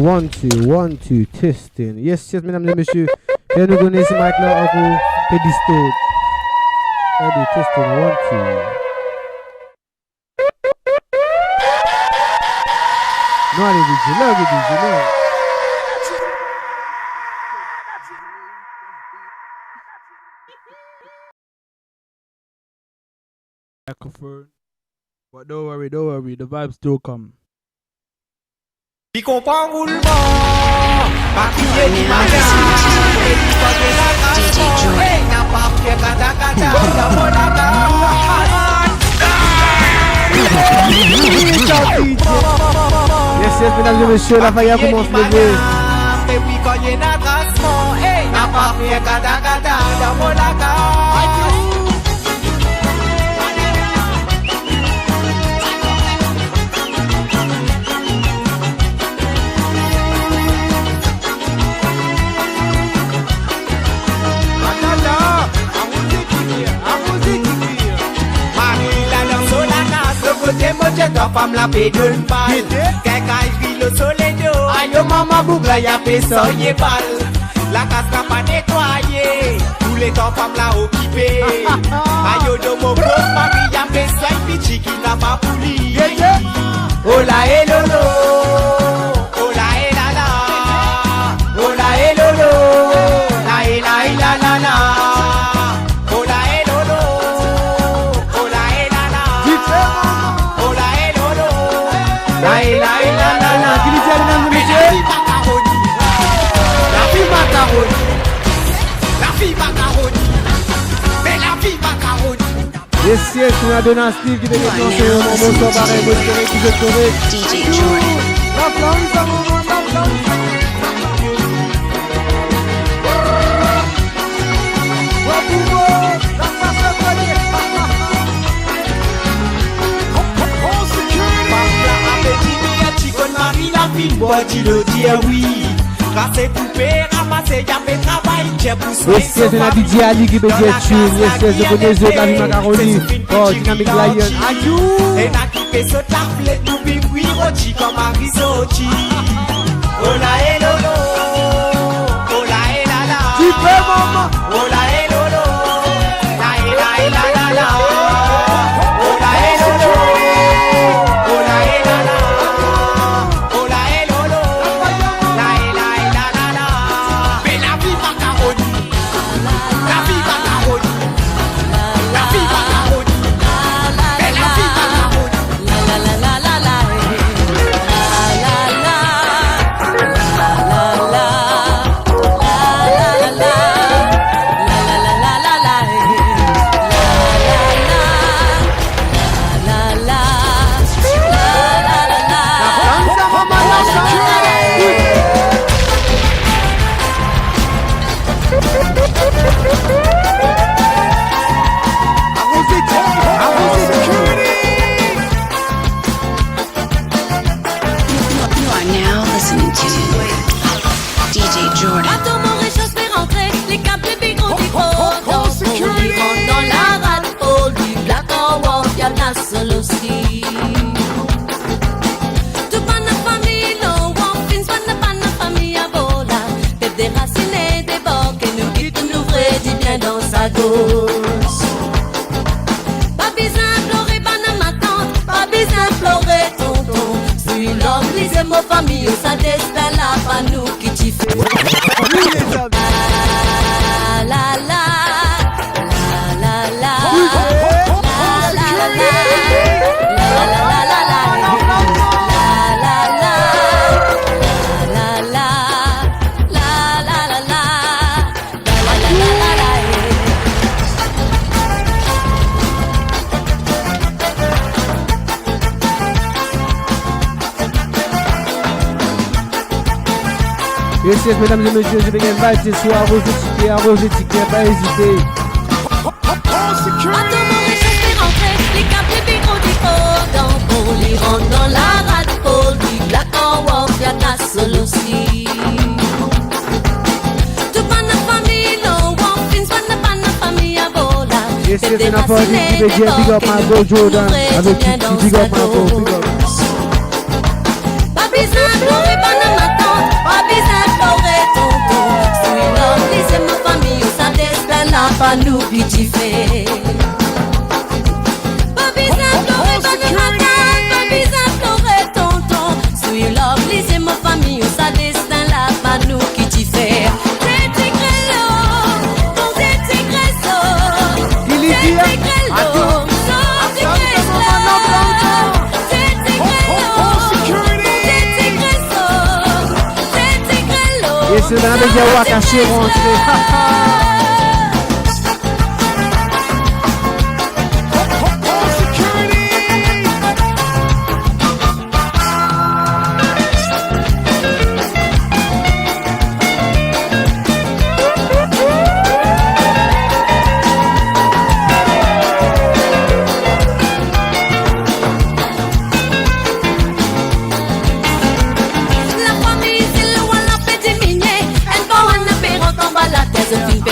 2, testing. Yes, mesdames et messieurs, et nous donnons ce mic là pour pédistot. Un, deux, testing, 1, 2. Non, allez, DJ, là, DJ, là. But don't worry, the vibes still come. Puis comprend roulement, pas crier ni matin. DJ Joy. N'a pas fait kata kata, dans mon Yes, mesdames et messieurs, la faille commence à lever. Et puis quand il y a un tracement, n'a pas fait kata kata, dans mon ta femme la paix de balle. Quelqu'un écrit le soleil d'eau. Aïe, maman bougla, y'a fait soigner balle. La casse n'a pas nettoyé. Tous les temps, femmes la occupé. Aïe, de mon gros mari, y'a fait soigner pichi qui n'a pas pouli. Oh la et lolo. Oh la et la la. Oh la et lolo. La et la et la la la. Yes, yes, on a donné un Steve qui devait lancer un bonsoir pareil, vous espérez que vous êtes correct. DJ Jordan. La flamme, ça remonte, la flamme. Tu le dis oui, raser poupée, ramasser, y'a fait travail, j'ai poussé. Yes, yes, on a DJ Ali qui peut dire tune. Yes, yes, je connais les autres, la macaroni. Oh, Dynamic Lion. Adieu. Et n'a qui fait ce tablette, nous bibouille, roti comme un risotto. Oh la et lolo, oh la et la la. Tu peux, maman. Oh la et lolo, la et la et la la la. Oh la et lolo, oh la et la la. Pas besoin de pleurer, banane ma tante. Pas besoin de pleurer, tonton. Suis l'homme, lisez ma famille. Ça destin là, pas nous qui t'y fait. La la la. La la la. La la la. Yes, yes, mesdames et messieurs, je vais inviter ce soir à vos étiquettes, pas hésiter. Les câbles et gros du cordon pour les rendre dans la rade pour du black and wolf, y'a ta seul aussi. Tout pas na famille, no one things, pas na famille à vola. Yes, yes, c'est n'importe qui veut dire big up my bro Jordan. Avec qui big up my bro, big up. Pas besoin de pleurer, pas na ma tante. Pas besoin de pleurer, tonton. Suis l'homme, lisez ma famille, ça destin là, pas nous qui t'y fait. Lisez ma famille, ça destin là, pas nous qui t'y fait. C'est écrit. gentlemen, avec des rois cachés rentrés.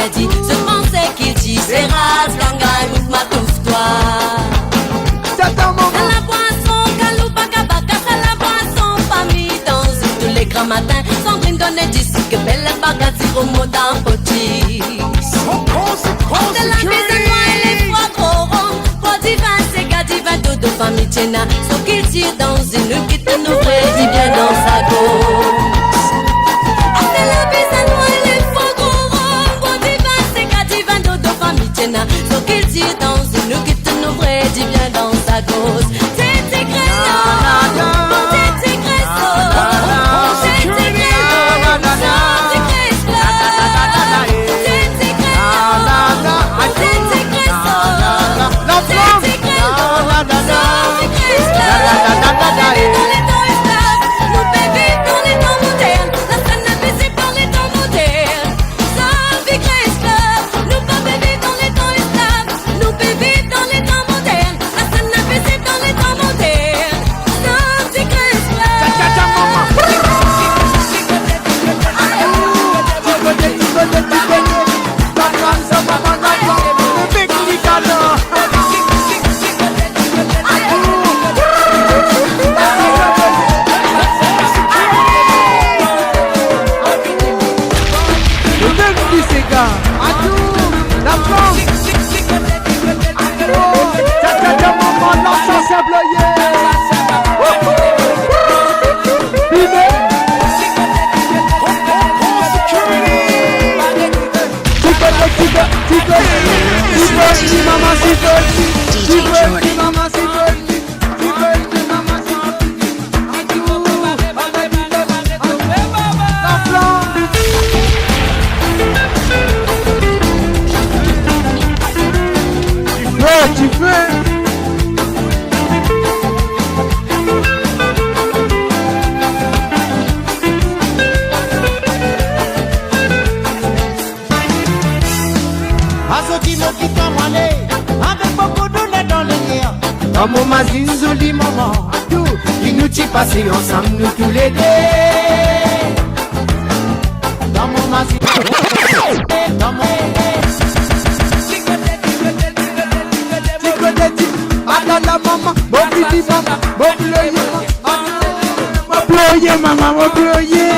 Ce français qui dit c'est race, gangaï, ouf ma touffe-toi. La boisson, caloupa, cabaka, la boisson, famille dans tous les grands matins. Sandrine donnait d'ici que belle bagatine au mot d'un potis. C'est la mise à noix et les froids trop ronds. Pour divin, c'est gars divin, dodo, famille tiena. Sauf qu'il tire dans une qui te nous dit bien dans sa gauche. C'est la mise à noix et les froids trop ronds. Pour divin, c'est gars divin, dodo, famille tiena. Sauf qu'il tire dans une qui te nous dit bien dans sa gauche. C'est Grelo, c'est Grelo, c'est Mon mazine, joli maman, qui nous t'y passé ensemble, nous tous les deux. Dans mon mazine, dans mon la maman, bon petit maman, bon ployer maman, bon ployer.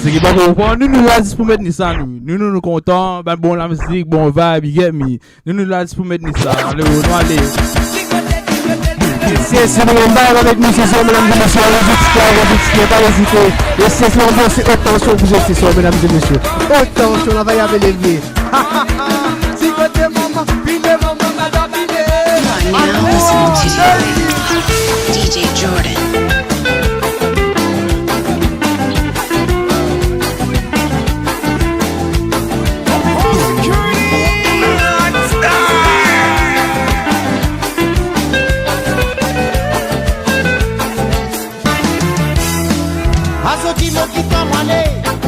C'est qui pas comprendre. Nous là pour mettre ça nous contents, ben bon la musique, bon vibe, you get me. Nous là pour mettre ça. Allez, on va aller. C'est le bail avec nous, c'est ça, mesdames et messieurs. On va pas hésiter. Et c'est l'ambiance, c'est attention, vous êtes, c'est ça, mesdames et messieurs. Attention, on va y aller les vieux. Si côté maman, puis de maman, madame, You are now listening to DJ Jordan.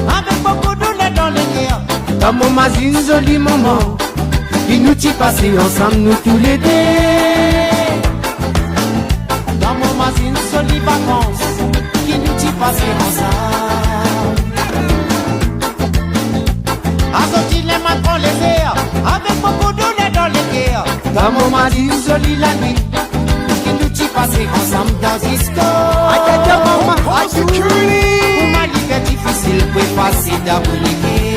Avec beaucoup de lait dans les nerfs. Dans mon mazine, joli maman, qui nous t'y passé ensemble, nous tous les deux. Dans mon mazine, joli vacances, qui nous t'y passé ensemble. Assorti les mains dans les airs, avec beaucoup de lait dans les nerfs. Dans mon mazine, joli la nuit, qui nous t'y passé ensemble dans disco. Difficile pour passer d'abouliquer.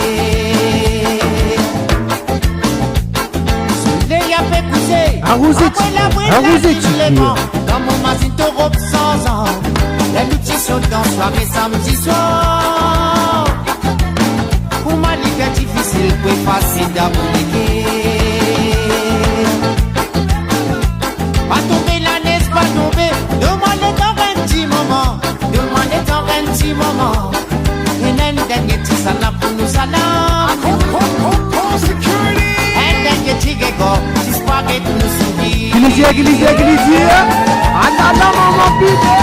Soleil a fait pousser. Dans mon mazine d'Europe sans ans. Les outils sont dans soirée samedi soir. Pour ma ligue difficile pour passer d'abouliquer. Pas tomber la neige, pas tomber. De moi petit moment. And then you tis a lap pour nous salam. And then you tig go, tis pocket nous soubi. Glizia. Anana maman pide.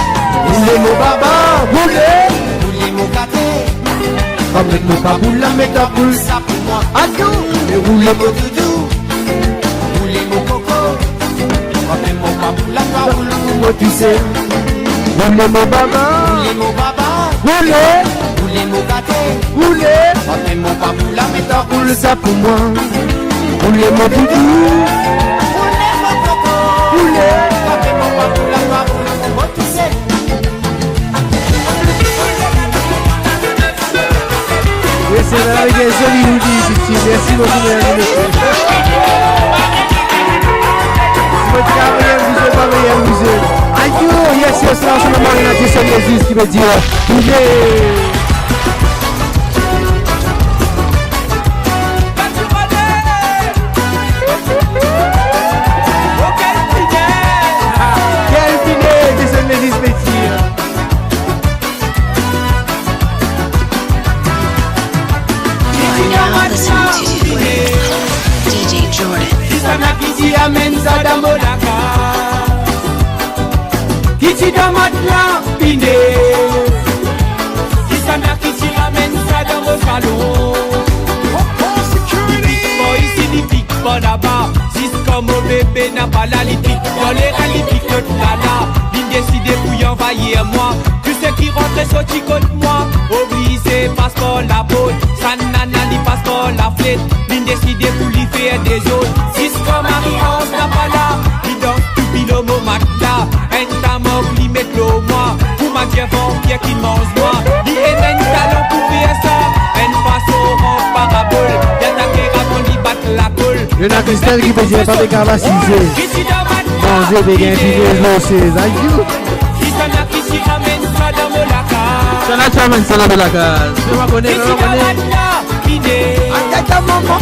Roulez mon baba, roulez mon gâté. Avec mon baboula, mais ta boule. Ça pour moi. Adieu. Et roulez mon doudou. Roulez mon coco. Avec mon baboula, toi roule pour moi, tu sais. Roulez mon baba. Roulez mon baba. Roulez mon gâté. Avec mon baboula, mais ta boule. Ça pour moi. Roulez mon doudou. Roulez mon coco. Avec mon baboula, toi roule pour moi, tu sais. Et c'est là avec un joli hoodie ici. Merci beaucoup, mesdames et messieurs. Si votre carrière vous est. Adieu, yes, là, en ce moment, il y a des choses qui veut dire bougez. DJ Jordan. Sana kiti amen sada molaka. Kiti damat la pinde. Sana kiti amen sada mosalo. Big boy ici ni big boy là-bas. Sis comme au bébé n'a pas la lipique. Dans les ralipiques de là. Il décide pour envahir moi. Tout ce qui rentre sorti contre moi. Oublie c'est passeport la botte. Ça nana li passeport la flette. Il décide pour lui faire des autres. Sis comme Marie-Rose n'a pas là. Il danse tout pilomo matla. Un tamok li met l'eau moi. Pour ma guerre vampire qui mange moi. Il est un talent pour faire ça. Un façon en parabole. Y'a ta guerre avant d'y battre la colle. Il y en a Christelle qui peut dire pas de capacités. Manger des gains de l'osseuse. Adieu. Ça ramène ça dans la case. Je me connais, Aïe, maman,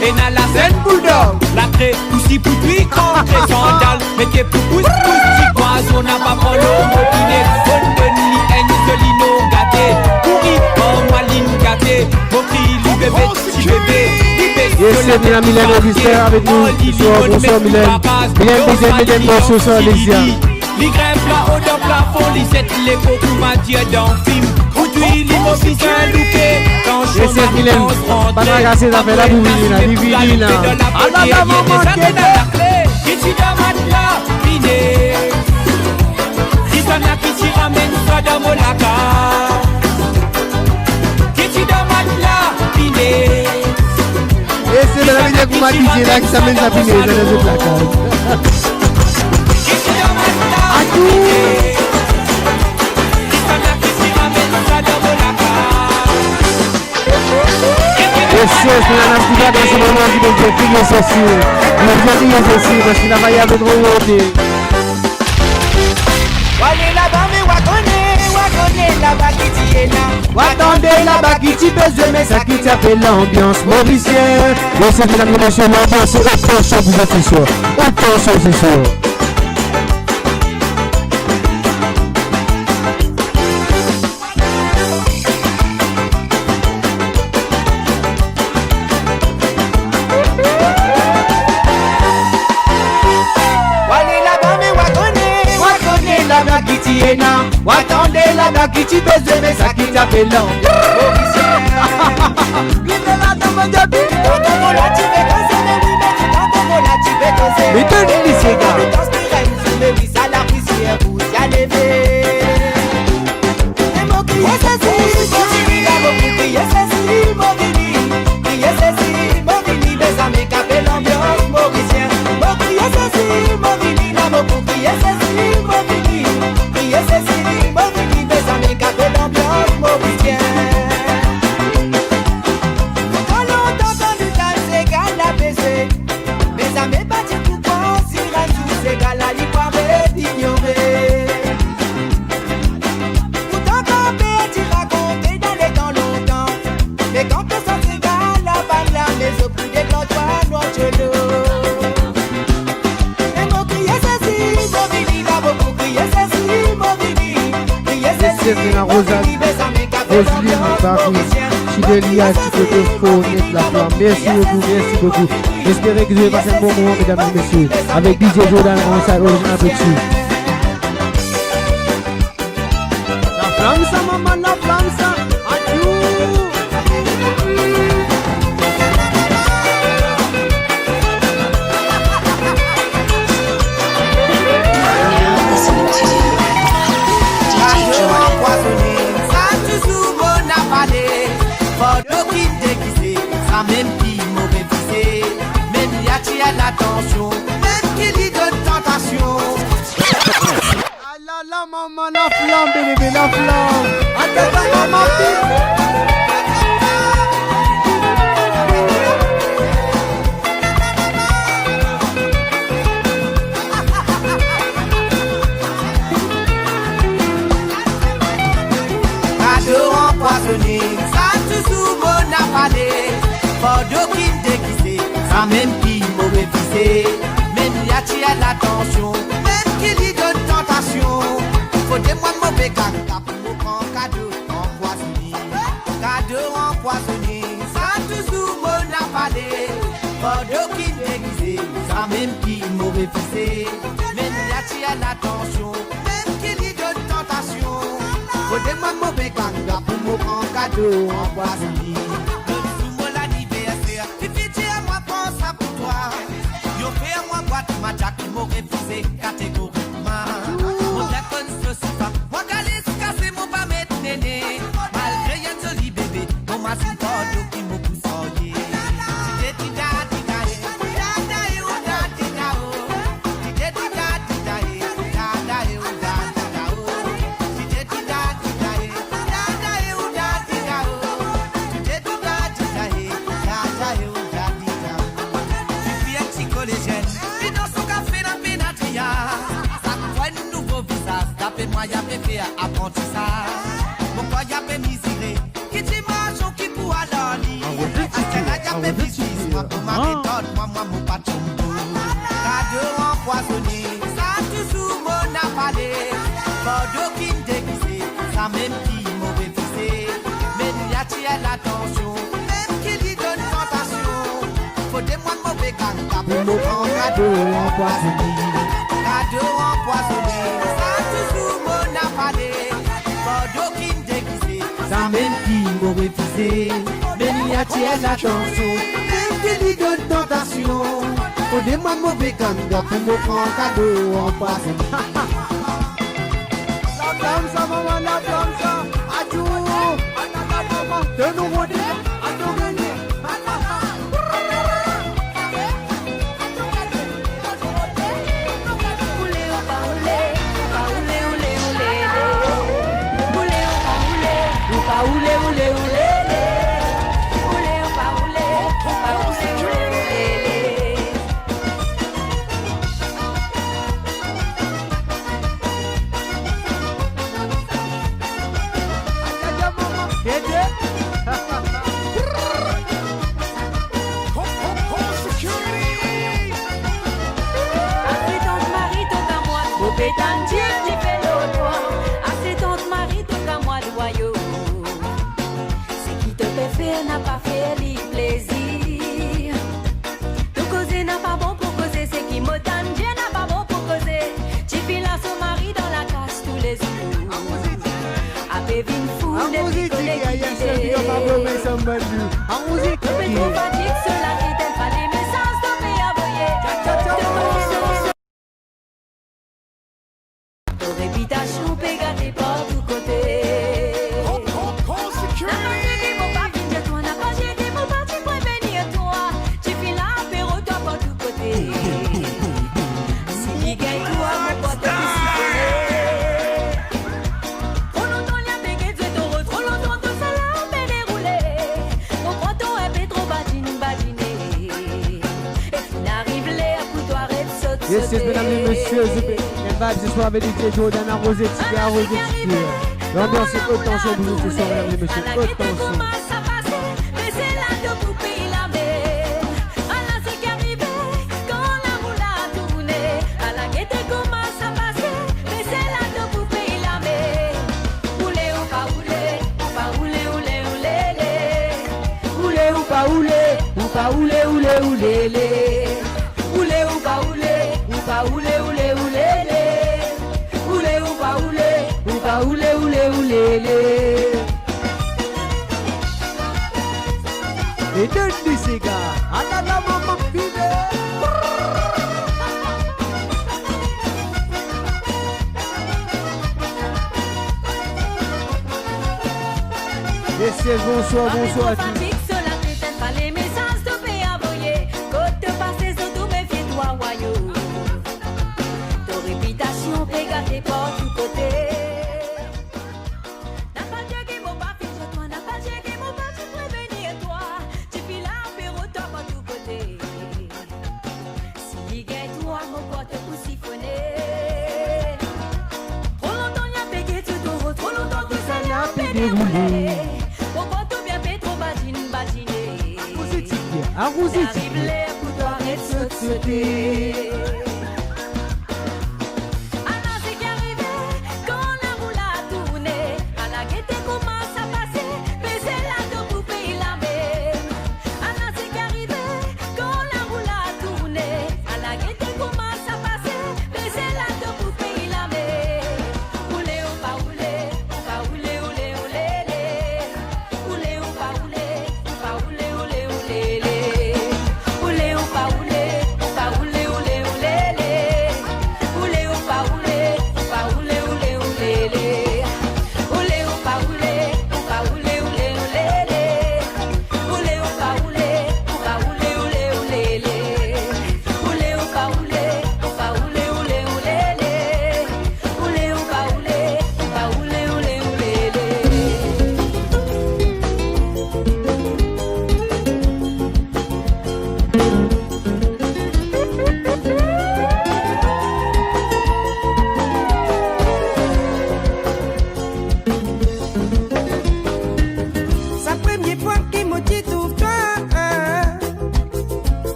et na la scène bulldog. La crée aussi pour lui quand très sandal. Mais t'es pour pousse si quoi on n'a pas pour l'homme opiné. On donne li haine solino gâté. Pourri en maline gâté. Mon cri li bébé si bébé. Yes, c'est Mylène Augustin avec nous. Bonsoir Mylène. Mylène, bonsoir sur Alésia. Li grève là haut dans plafond, li set les beaucoup matière dans film. Aujourd'hui, li m'officiel loupé. Quand je suis en Mylène, pas de ragasser la la bouvine, li vini là. Ah là, maman, qui t'y damate là, miné. Qui t'en a qui t'y ramène ça dans mon laca. Qui t'y damate là, miné. Et c'est de la vidéo qu'on m'a dit là qui s'amène sa pinée dans les autres placards. Yes, mais on a un petit peu dans ce moment qui peut dire qu'il est ceci. Il a bien dit ceci parce qu'il a failli avec Rowoté. Wale là-bas, mais wakone là-bas qui t'y est là. Watande là-bas qui t'y pèse, mais ça qui t'appelle l'ambiance mauricienne. Yes, c'est mesdames et messieurs, l'ambiance est attention, vous êtes sûr. Attention, c'est sûr. Watande là-bas qui t'y pèse, mais ça qui t'appelle l'ambiance. Vive la dame de vie. Quand on voit la t'y fait danser, mais oui, mais quand on voit la t'y fait danser. Mais tenez les gars. Mais oui, ça la poussière, vous y allez. Et mon cri, c'est si, mon cri, c'est si, mon vini. Crier c'est si, mon vini, mais ça m'écape l'ambiance mauricienne. Mon cri, c'est si, mon vini, là, mon cri, c'est si, mon vini. Crier c'est si, mon vini, mais ça m'écape l'ambiance mauricienne. Quand l'on t'entend du temps, c'est qu'à la baisser. Mais ça m'est pas dit pourquoi, si Stéphane Rosane, Roselyne, Paris, Chidelia, Tito, Net, La Flamme. Merci beaucoup. J'espère que vous avez passé un bon moment, mesdames et messieurs, avec DJ Jordan, on s'est original avec dessus. La flamme, ça, maman, la flamme, ça. Adieu. Même qui m'aurait visé, même il attire l'attention, même qu'il y donne tentation. Ah là là, maman, la flamme, bébé, la flamme. Attends, maman, Cadeau empoisonné, ça toujours mon appalé. Bordeaux qui déguisé, ça même qui m'aurait visé, même il attire l'attention, même qu'il y donne tentation. Faut des mois mauvais caca pour me prendre cadeau empoisonné. Cadeau empoisonné, ça toujours mon appalé. Bordeaux qui déguisé, ça même qui m'aurait visé, même il attire l'attention, même qu'il y donne tentation. Faut des mois mauvais caca pour me prendre cadeau empoisonné. M'aurait refusé catégoriquement. Mon d'accord ne se pas. Moi, Galis, cassé mon pas mettre néné. Malgré un joli bébé, mon massin Bordeaux qui m'a poussé. Moi y'a fait apprentissage, pourquoi y'a fait miséré, qui t'image ou qui pour aller lit, à y'a fait business, moi pour ma méthode, moi mon patron. Cadeau empoisonné, ça toujours mon appalé, Bordeaux qui me déguisé, ça même qui m'aurait visé, mais il attire l'attention, même qui lui donne tentation, faut des mois de mauvais caca pour me prendre cadeau empoisonné, cadeau empoisonné, ça toujours mon appalé, Bordeaux qui me déguisé, ça même qui m'aurait visé, mais il attire l'attention, même qui lui donne tentation, faut des mois de mauvais caca pour me prendre cadeau empoisonné. La flamme, ça, maman, la flamme, ça. Adieu. Maman, de nouveau, adieu. N'a pas fait les plaisirs. Tout causer n'a pas bon pour causer. C'est qui m'autant Dieu n'a pas bon pour causer. Tu files à son mari dans la casse tous les jours. A Pévin fou des picolés qui en musique. Trop fatigue, cela qui t'aime pas les messages de paix à voyer. Ton réputation peut gâter par tous côtés. Yes, mesdames et messieurs, ce soir avec DJ Jordan arrosé, arrosé. L'ambiance est haute tension pour vous ce soir, mesdames et messieurs, haute tension. Poulet pas oulé, oulé, oulé, lé. Oulé ou pas oulé, oulé, oulé, oulé, lé. Et donne du cigare. Atala maman fille. Yes, yes, bonsoir, bonsoir à tous. Cela t'éteint pas les messages de paix envoyés. Côte passée sur tout méfie-toi, voyou. Ton réputation t'est gâtée par tous côtés. N'a pas Dieu qui m'a pas fait toi, n'a pas Dieu qui m'a pas fait prévenir toi. Tu files là, apéro toi par tous côtés. Si gagne toi, mon pote pour siphonner. Trop longtemps y'a pégué tout ton route, trop longtemps que ça n'a pas déroulé. Arrosé, arrive l'air pour toi et sauter. Alors c'est qui arrivait quand la roue a tourné. À la gaieté commence à passer, mais c'est là de poupée il a même. Alors c'est qui arrivait quand la roue a tourné. À la gaieté commence à passer, mais c'est là de poupée il a même. Oulé ou pas oulé, oulé, oulé, oulé, lé. Oulé ou pas oulé, oulé, oulé, oulé, lé.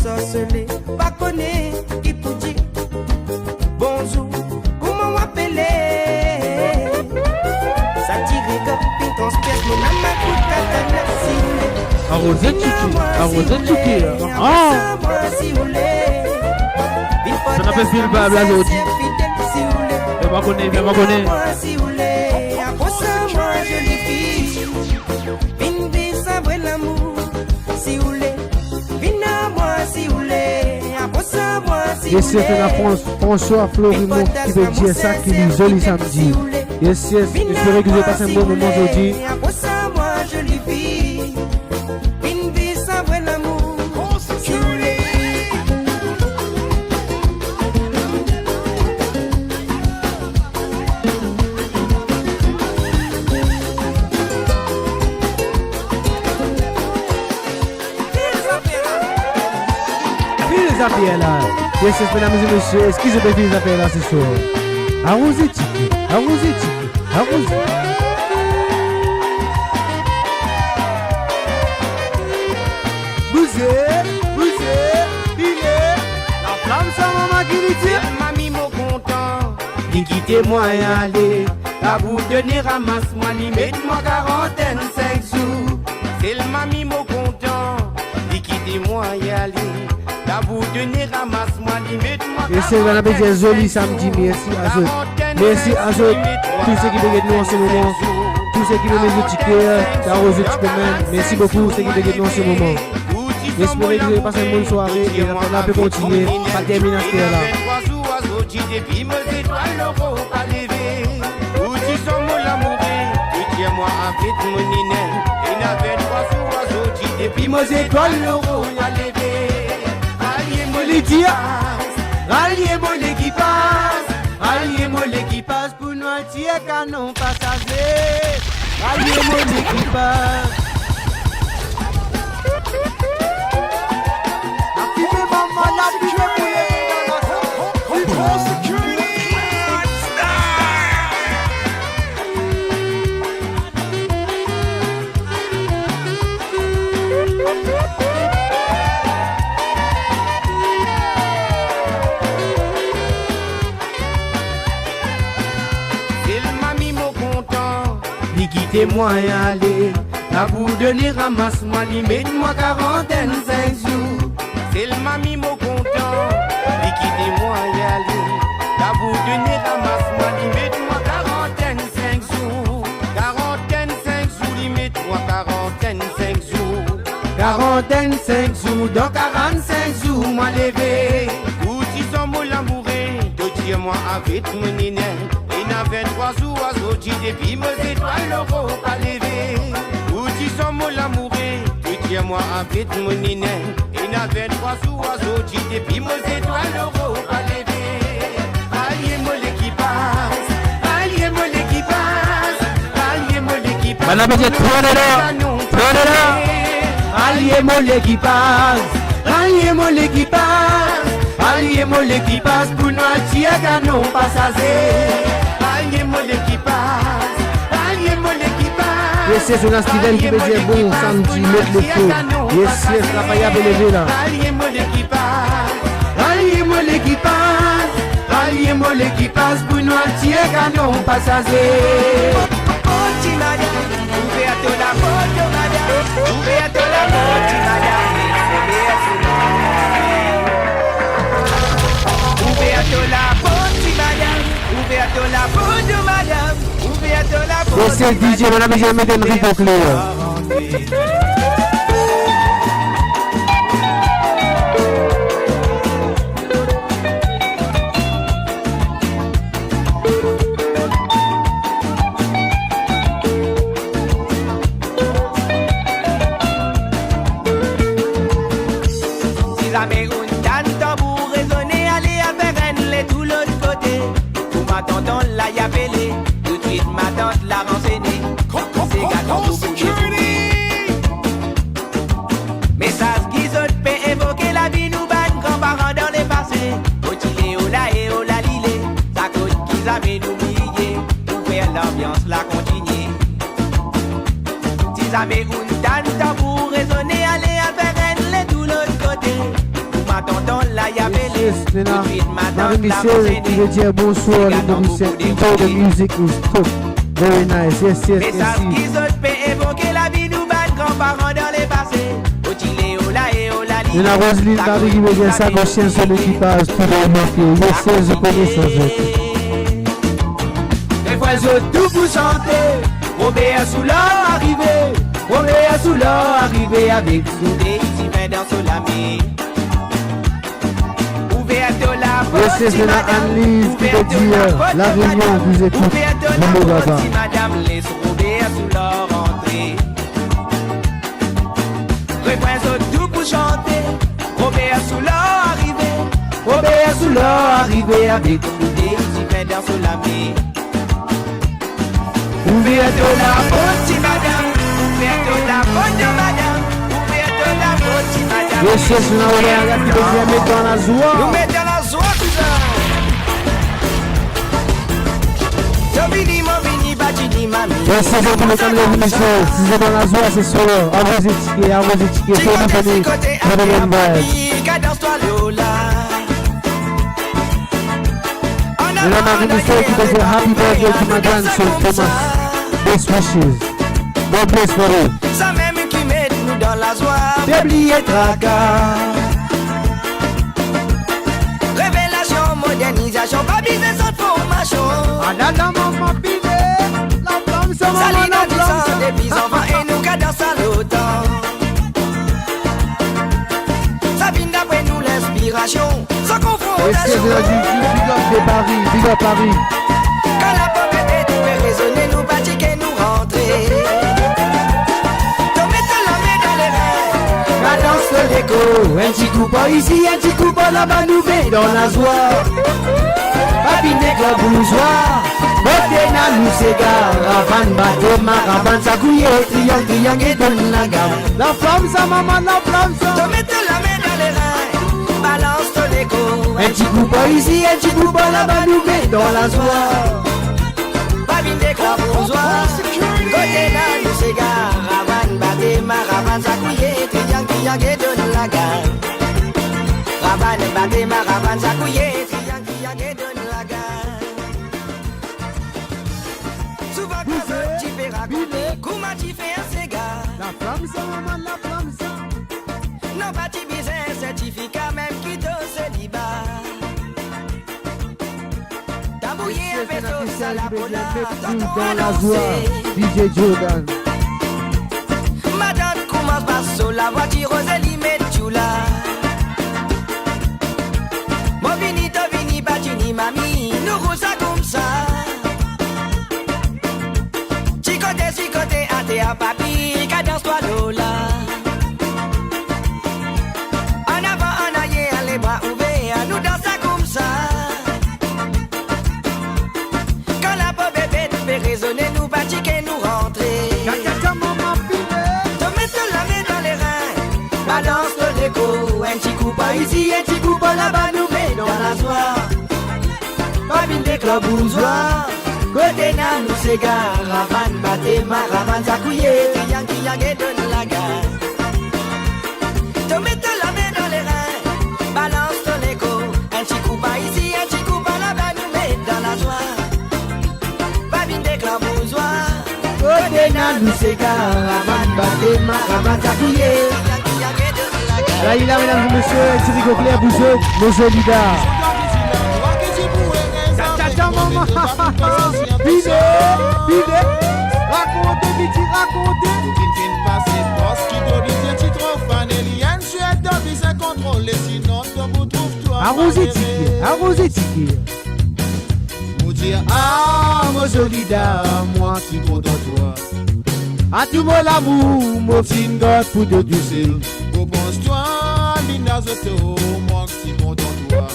Sorcelé, pas connaît qui peut dire bonjour, comment m'appeler? Ça tire puis transpire mon âme à tout katana si vous voulez. Arrosé tiki. Ah! Ça n'appelle pas le blabla aujourd'hui. Je vais connaître. Si vous voulez, après ça, moi jolie fille, une vie ça vaut l'amour. Si vous voulez. Yes, yes, la François Florimo qui veut dire ça, qui dit joli samedi. Yes, yes, j'espère que vous avez passé un bon moment aujourd'hui. Là. Yes, mesdames et messieurs, excusez-moi de les appeler là ce soir. Arrosé tiki. Bouzé, il est la flamme sans maman qui lui dit. Mamie mon content, ni quittez-moi et allez. La boue de nez ramasse-moi, ni mette-moi 45 jours. C'est le mamie mon content, ni quittez-moi et allez. Et c'est la belle joli samedi, merci à eux. Merci à eux, tous ceux qui veulent nous en ce moment. Tous ceux qui veulent nous tickets, merci beaucoup ceux qui veulent nous en ce moment. J'espère que vous avez passé une bonne soirée et la peut continuer, pas terminer ce là. Ralliez-moi l'équipage pour nous attirer canon passager. Ralliez-moi l'équipage. La fille maman, la fille quittez-moi et allez. La bout de nez ramasse-moi, limite-moi 45 jours. C'est le mamie mon content, quittez-moi et allez. La bout de nez ramasse-moi, limite-moi 45 jours. 45 jours, limite-moi 45 jours. 45 jours, dans 45 jours, moi levé. Où tu sens mon l'amouré, de Dieu moi avec mon néné. Il n'a 23 jours, oiseau, tu depuis mes étoiles, l'euro pas levé. Où tu sens mon l'amouré, de Dieu moi avec mon néné. Il n'a 23 jours, oiseau, tu depuis mes étoiles, l'euro pas levé. Alliez-moi l'équipage, alliez-moi l'équipage, alliez-moi l'équipage. Madame, vous êtes turn it up. Alliez-moi l'équipage, alliez-moi l'équipage, alliez-moi l'équipage pour nous attirer canon passager. Alliez-moi l'équipage, alliez-moi l'équipage. Yes, yes, on a Steven qui veut dire bon samedi, mettre le feu. Yes, yes, la paille à lever là. Alliez-moi l'équipage, alliez-moi l'équipage, alliez-moi l'équipage pour nous attirer canon passager. Petit madame, ouverture la porte madame, ouverture la porte madame, ouverture la porte madame, ouverture la porte madame, ouverture la porte. Yes, yes, DJ, madame, j'ai mis une rive claire. La continuer. Si jamais une tante pour raisonner, aller à Beren, tout l'autre côté. Ma tonton la y a belé. Marie-Michel qui veut dire bonsoir, Marie-Michel. Enjoy the music is top. Very nice, yes, yes, mais ça qui saute peut évoquer la vie nous bat grands-parents dans les passés. Au Chile, au la et au la li. La Roselyne Marie qui veut dire ça, vos chiens sur l'équipage, tout le monde. Yes, yes, je connais ça. Tout pour chanter, Robert sous l'or arrivé, Robert sous l'or arrivé avec soudé, ici fait dans Solamé. Ouverte la porte, yes, c'est la Anne-Lise qui veut dire la réunion, vous écoute, madame laisse Robert sous l'or entrer. Refrain tout pour chanter, Robert sous l'or arrivé, Robert sous l'or arrivé avec soudé, ici fait dans Solamé. Ouverture la porte, madame. Ouverture la porte, madame. Ouverture la porte, madame. Yes, yes, nous allons mettre dans la joie. Nous mettons dans la joie, tout ça. Jovini, movini, batini, mami. Yes, yes, on met dans l'émission. Si c'est dans la joie, c'est solo. À vos étiquettes, à vos étiquettes. Faut nous donner la même vibe. Cadence-toi, Lola. Et la Marie-Michel qui veut dire happy birthday to my grandson, Thomas. Best wishes. God bless for you. Ça même qui met nous dans la joie. Faibli et tracas. Révélation, modernisation, pas besoin de formation. Adana maman bidé, la flamme ça maman la flamme. Des petits enfants et nous cadence à l'automne. Ça vient d'après nous l'inspiration, sans confrontation. Est-ce que c'est big up de Paris, big up Paris. Quand la pomme était tout fait résonner, nous pratiquer, nous rentrer. Donc mettez la main dans les reins. Cadence de l'écho, un petit coup pas ici, un petit coup pas là-bas, nous met dans la joie. Papi nègre bourgeois, beauté n'a nous s'égare. Ravan bateau, maravan sa couille, triangle, triangle et donne la gamme. La flamme ça maman, la flamme ça. Donc mettez la main dans les reins, balance ton écho. Un petit coup pas ici, un petit coup pas là-bas, nous met dans la joie. Papi nègre bourgeois, beauté n'a nous s'égare. Ravan bateau, maravan sa couille, triangle, triangle et donne la gamme. Ravan bateau, maravan sa couille, triangle, triangle et donne la gamme. Souvent quand tu verras Comment tu fais un cigare? La flamme ça, maman, la flamme ça. Non, pas tu besoin un certificat, même qui te célibat. T'as bouillé un vaisseau, ça la pola, dans la joie, DJ Jordan. Madame commence par sur la voiture, Rosalie met tout là. Mon vini, to vini, batini, mami, nous roule ça comme ça. Chicoté, à papi, cadence-toi Lola. En avant, en arrière, les bras ouverts, nous dansons comme ça. Quand la pauvre bébé fait résonner, nous pratiquer, nous rentrer. Te mettre la main dans les reins, balance le déco. Un petit coup pas ici, un petit coup pas là-bas, nous met dans la joie. Pas vine des clubs bourgeois. Côté nan nous s'égare, ravan batte ma ravan zakouye, triang qui a gué de la gare. Te mette la main dans les reins, balance ton écho. Un petit coup pas ici, un petit coup pas là-bas, nous met dans la joie. Babine des clans bourgeois. Côté nan nous s'égare, ravan batte ma ravan zakouye, triang qui a gué de la gare. Là il a mesdames et messieurs, Thierry Goclair, Bouzeux, nos solidaires. Maman, bide, racontez, Biti, racontez. Qui ne passe pas, qui doit dire tu trop fan, Eliane, je suis à t'envie sans contrôle, sinon tu vous trouves toi. Arrosez ticket. Vous dire, ah, mon soldat, moi qui trop dans toi. À tout mon l'amour, mon fin God pour te doucer. Vous pense-toi, Lina Zoto, moi qui trop dans toi.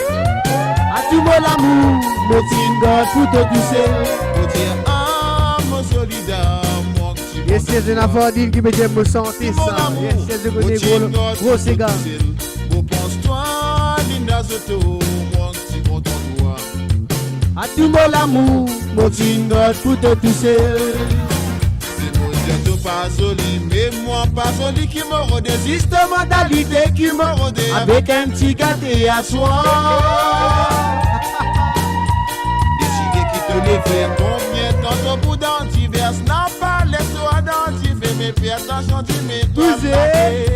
À tout mon l'amour, mon fin God pour te doucer. Vous dire, ah, mon soldat, moi qui trop dans toi. Yes, c'est une affaire qui me dit me sentir ça. Yes, c'est de connaître gros cigare. Vous pense-toi, Lina Zoto, moi qui trop dans toi. À tout mon l'amour, mon fin God pour te doucer. C'est pas joli, mais moi pas joli qui me redésiste mentalité qui me rodé avec un petit gâté à soi. Décidé qui te les fait combien de temps au bout d'un divers n'a pas les soins d'antifer mes pièces dans chantier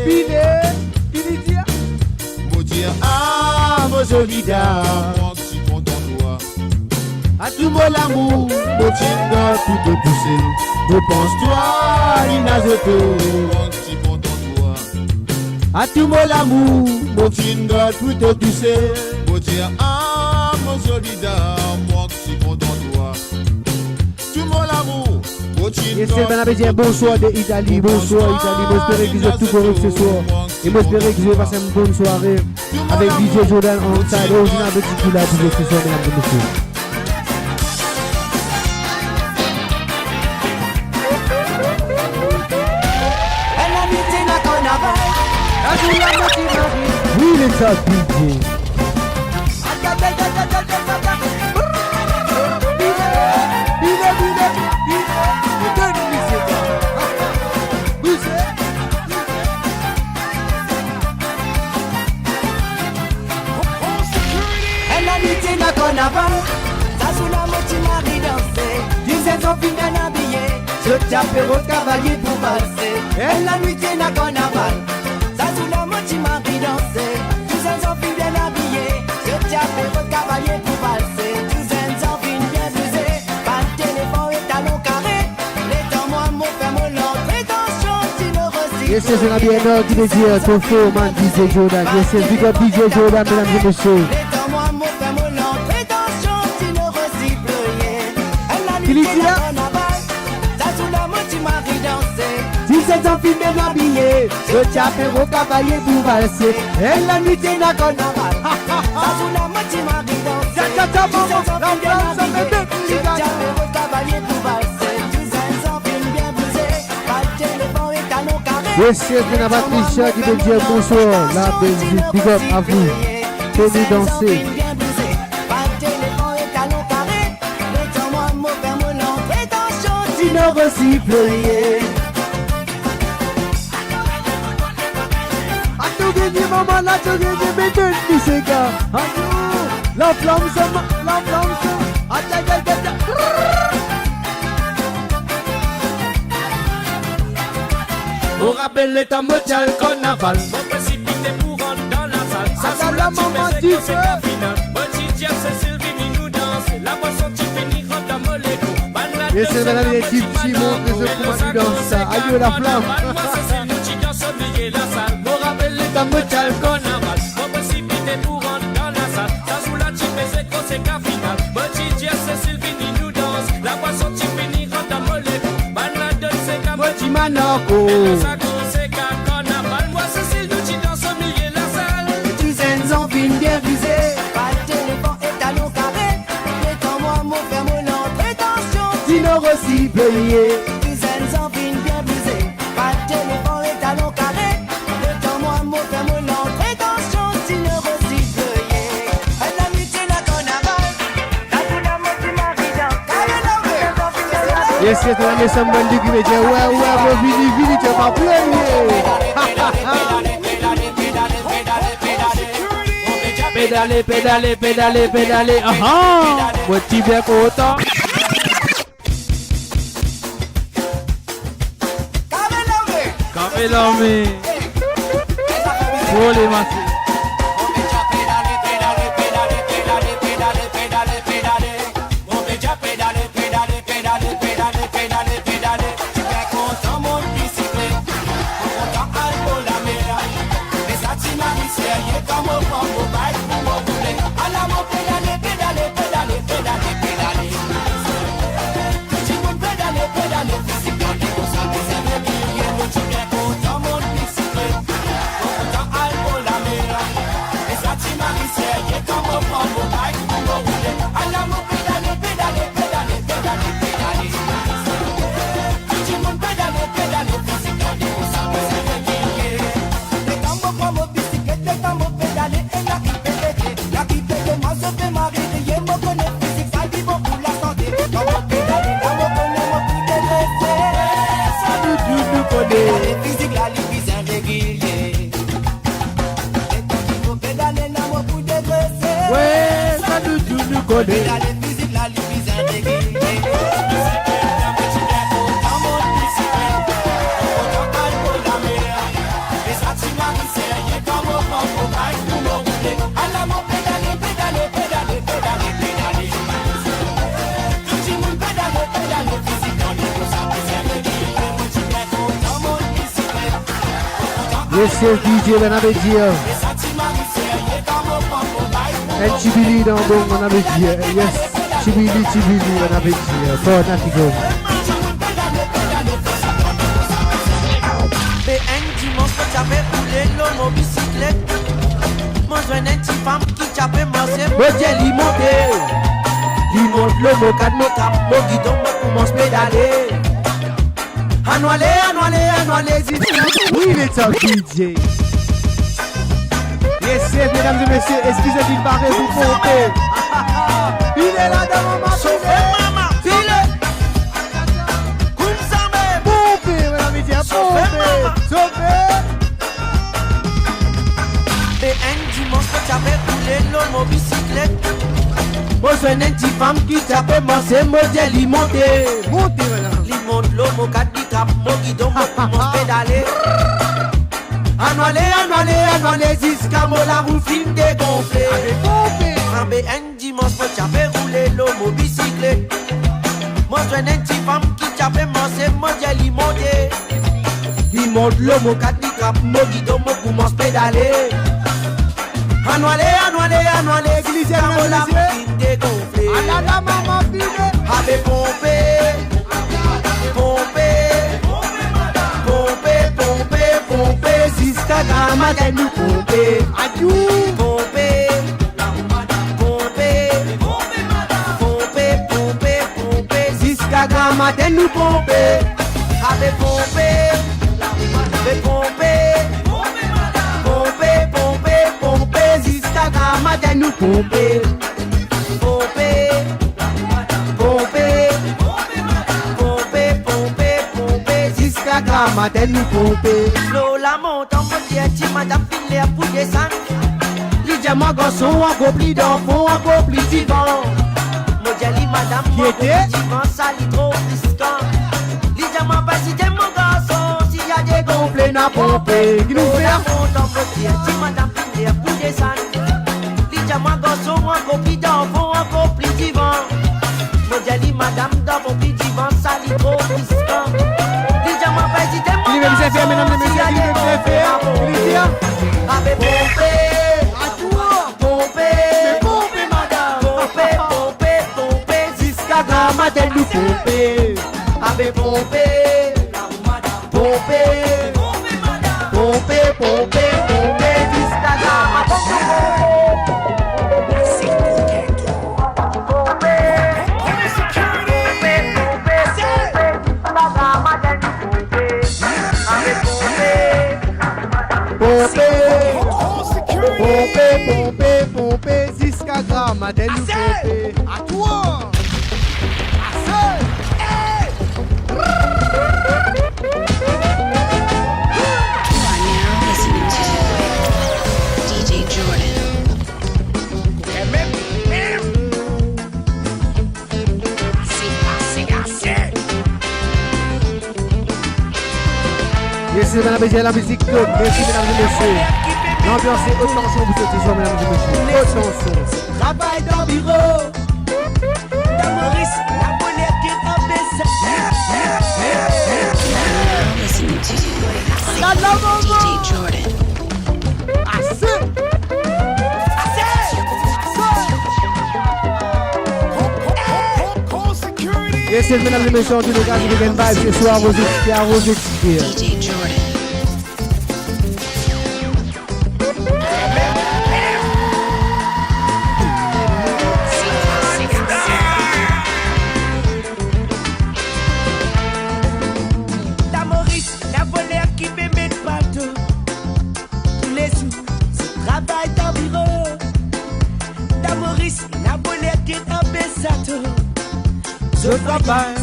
Pile, dire ah mon soldat, moi qui content toi. À tout mon l'amour, mon tinga tout te pousser. Je pense toi, Lina Zoto, moi qui content toi. À tout mon l'amour, mon tinga tout te pousser. Pour dire ah mon soldat, moi qui content toi. Tout mon amour. Et c'est bien apprécié, bonsoir de Italie, bonsoir Italie, j'espère que vous êtes tout correct ce soir. Et j'espère que vous avez passé une bonne soirée avec DJ Jordan en side, original avec tout là pour ce soir, mesdames et messieurs. Oui, les ça, DJ. Ça sous la moitié Marie danser. Disais son fin d'un habillé. Je t'appelle au cavalier pour valser. Et la nuit t'es na carnaval. Ça sous la moitié Marie danser. Disais son fin d'un habillé. Je t'appelle au cavalier pour valser. Disais son fin bien brisé. Pas de téléphone et talon carré. Les temps moi mon fait mon l'entrée dans chantier le recycle. Yes, c'est un bien heure qui me dit ton faux man DJ Jordan. Yes, c'est big up DJ Jordan, mesdames et messieurs. Si c'est un film bien habillé, je t'appelle au cavalier pour valser. Et la nuit t'es na carnaval. Ça sous la moitié Marie danser. Si c'est un film bien habillé, je t'appelle au cavalier pour valser. Si c'est un film bien brisé, pas de téléphone et talon carré. Yes, c'est une Patricia qui me dit bonsoir. La Belgique, big up à vous. Tenez danser. Recycler. A tout gagné, maman, là, tout gagné, mais deux ces gars. La flamme, ça, la flamme, ça. On rappelle les temps mondial carnaval. Mon précipité pour rentrer dans la salle. Ça dans la maman du feu. C'est la finale. Mon DJ Cécile Vini nous danse. La boisson tu finis rentre dans mon Lego. Et c'est dans les types qui montrent ce comment tu danses ça. Adieu la flamme. Moi Cécile nous tu danses au milieu de la salle. On rappelle les temps mondial carnaval. Mon précipité pour rentrer dans la salle. Ça joue la type et c'est c'est la finale. Mon DJ Cécile Vini nous danse. La boisson tu finis rentre dans mon Lego. Banade c'est la Petit Manaco. Bien visé, pas de téléphone et talon carré. Et quand moi, mon frère, mon entrée, tension. Dino Rossi payé. Dizaines en fin bien visé, pas de téléphone et talon carré. Et quand moi, mon frère, mon entrée, tension. Dino Rossi payé. Elle a mis la carnaval. La couleur, moi, tu m'as vu dans carnaval. Yes, yes, on a mis some bandit qui me dit ouais, mon Vini, tu vas pas pleurer. Pédaler, aha! Moi, tu bien content. Camelame. Pour les masses. Yes, yes, DJ, on avait dit. And Chibili dans bon, on avait dit. Yes, Chibili, on avait dit. Bon, Natigo. Mais un dimanche, quand j'avais roulé l'homme bicyclette, moi je une petite femme qui t'avait massé. Moi j'ai limonté. Limonte le mot, 4 mots, mon guidon, moi commence à pédaler. Annualé, oui, il est un DJ. Yes, mesdames et messieurs, excusez-moi de parler, vous comptez. Il est là dans mon marché. Maman, file. Comme ça même. Pompé, mesdames et messieurs, pompé. Sauvé. Et un dimanche, quand j'avais roulé l'homme bicyclette, moi je une petite femme qui t'avait massé, moi j'ai limonté. Montez, madame. Limonte l'homme, 4 litres, mon guidon, moi commence à pédaler. Annualé, jusqu'à mon la roue film dégonflé. Un dimanche, moi j'avais roulé l'homme bicyclette. Moi je une petite femme qui t'avait massé, moi j'ai limonté. Limonte l'homme, 4 litres, mon guidon, moi commence à pédaler. Annualé, Glissez, jusqu'à mon la roue monsieur. film dégonflé. La maman filée. Avec pompé, jusqu'à Grammatin nous pomper. Adieu. Pomper, jusqu'à Grammatin nous pomper. Avec pomper, jusqu'à Grammatin nous pomper. Jusqu'à Grammatin nous pomper. L'eau la monte en mode ti madame file pour descendre. Lydia ma garçon, encore plus d'enfants, encore plus d'ivants. Modèle madame Qui était? divan, ça lit trop risquant. Lydia ma pas si t'es mon garçon, s'il y a des gonflés. n'a pompé. Qui nous fait à fond dans votre pied, si madame Pinder pour descendre. Lidja moi garçon, encore plus d'enfant, encore plus divan. Modèle madame dans mon petit divan, ça lit trop piscant. Lidja moi président, il va me faire, mesdames et messieurs, il va me faire. Il est bien. Avec pompé, à toi, pompé, madame. Pompé, jusqu'à Gramadel nous pompé. Avec pompé, pompé, jusqu'à Pompé, jusqu'à Gramadel nous pompé. À toi. DJ Jordan. Merci mesdames et messieurs, la musique top. Merci mesdames et messieurs. L'ambiance est haute tension pour ce soir, mesdames et messieurs. Haute tension. Travail dans le bureau. Dans Maurice, la bolette qui est en baisse. Listening to DJ Jordan. Yes, mesdames et messieurs, tous les gars qui viennent vibe ce soir, Rosé DJ Jordan. Dans Maurice, la bolette qui fait mettre partout. Tous les jours, je travaille dans le bureau. Dans Maurice, la bolette qui est en baisse. Je travaille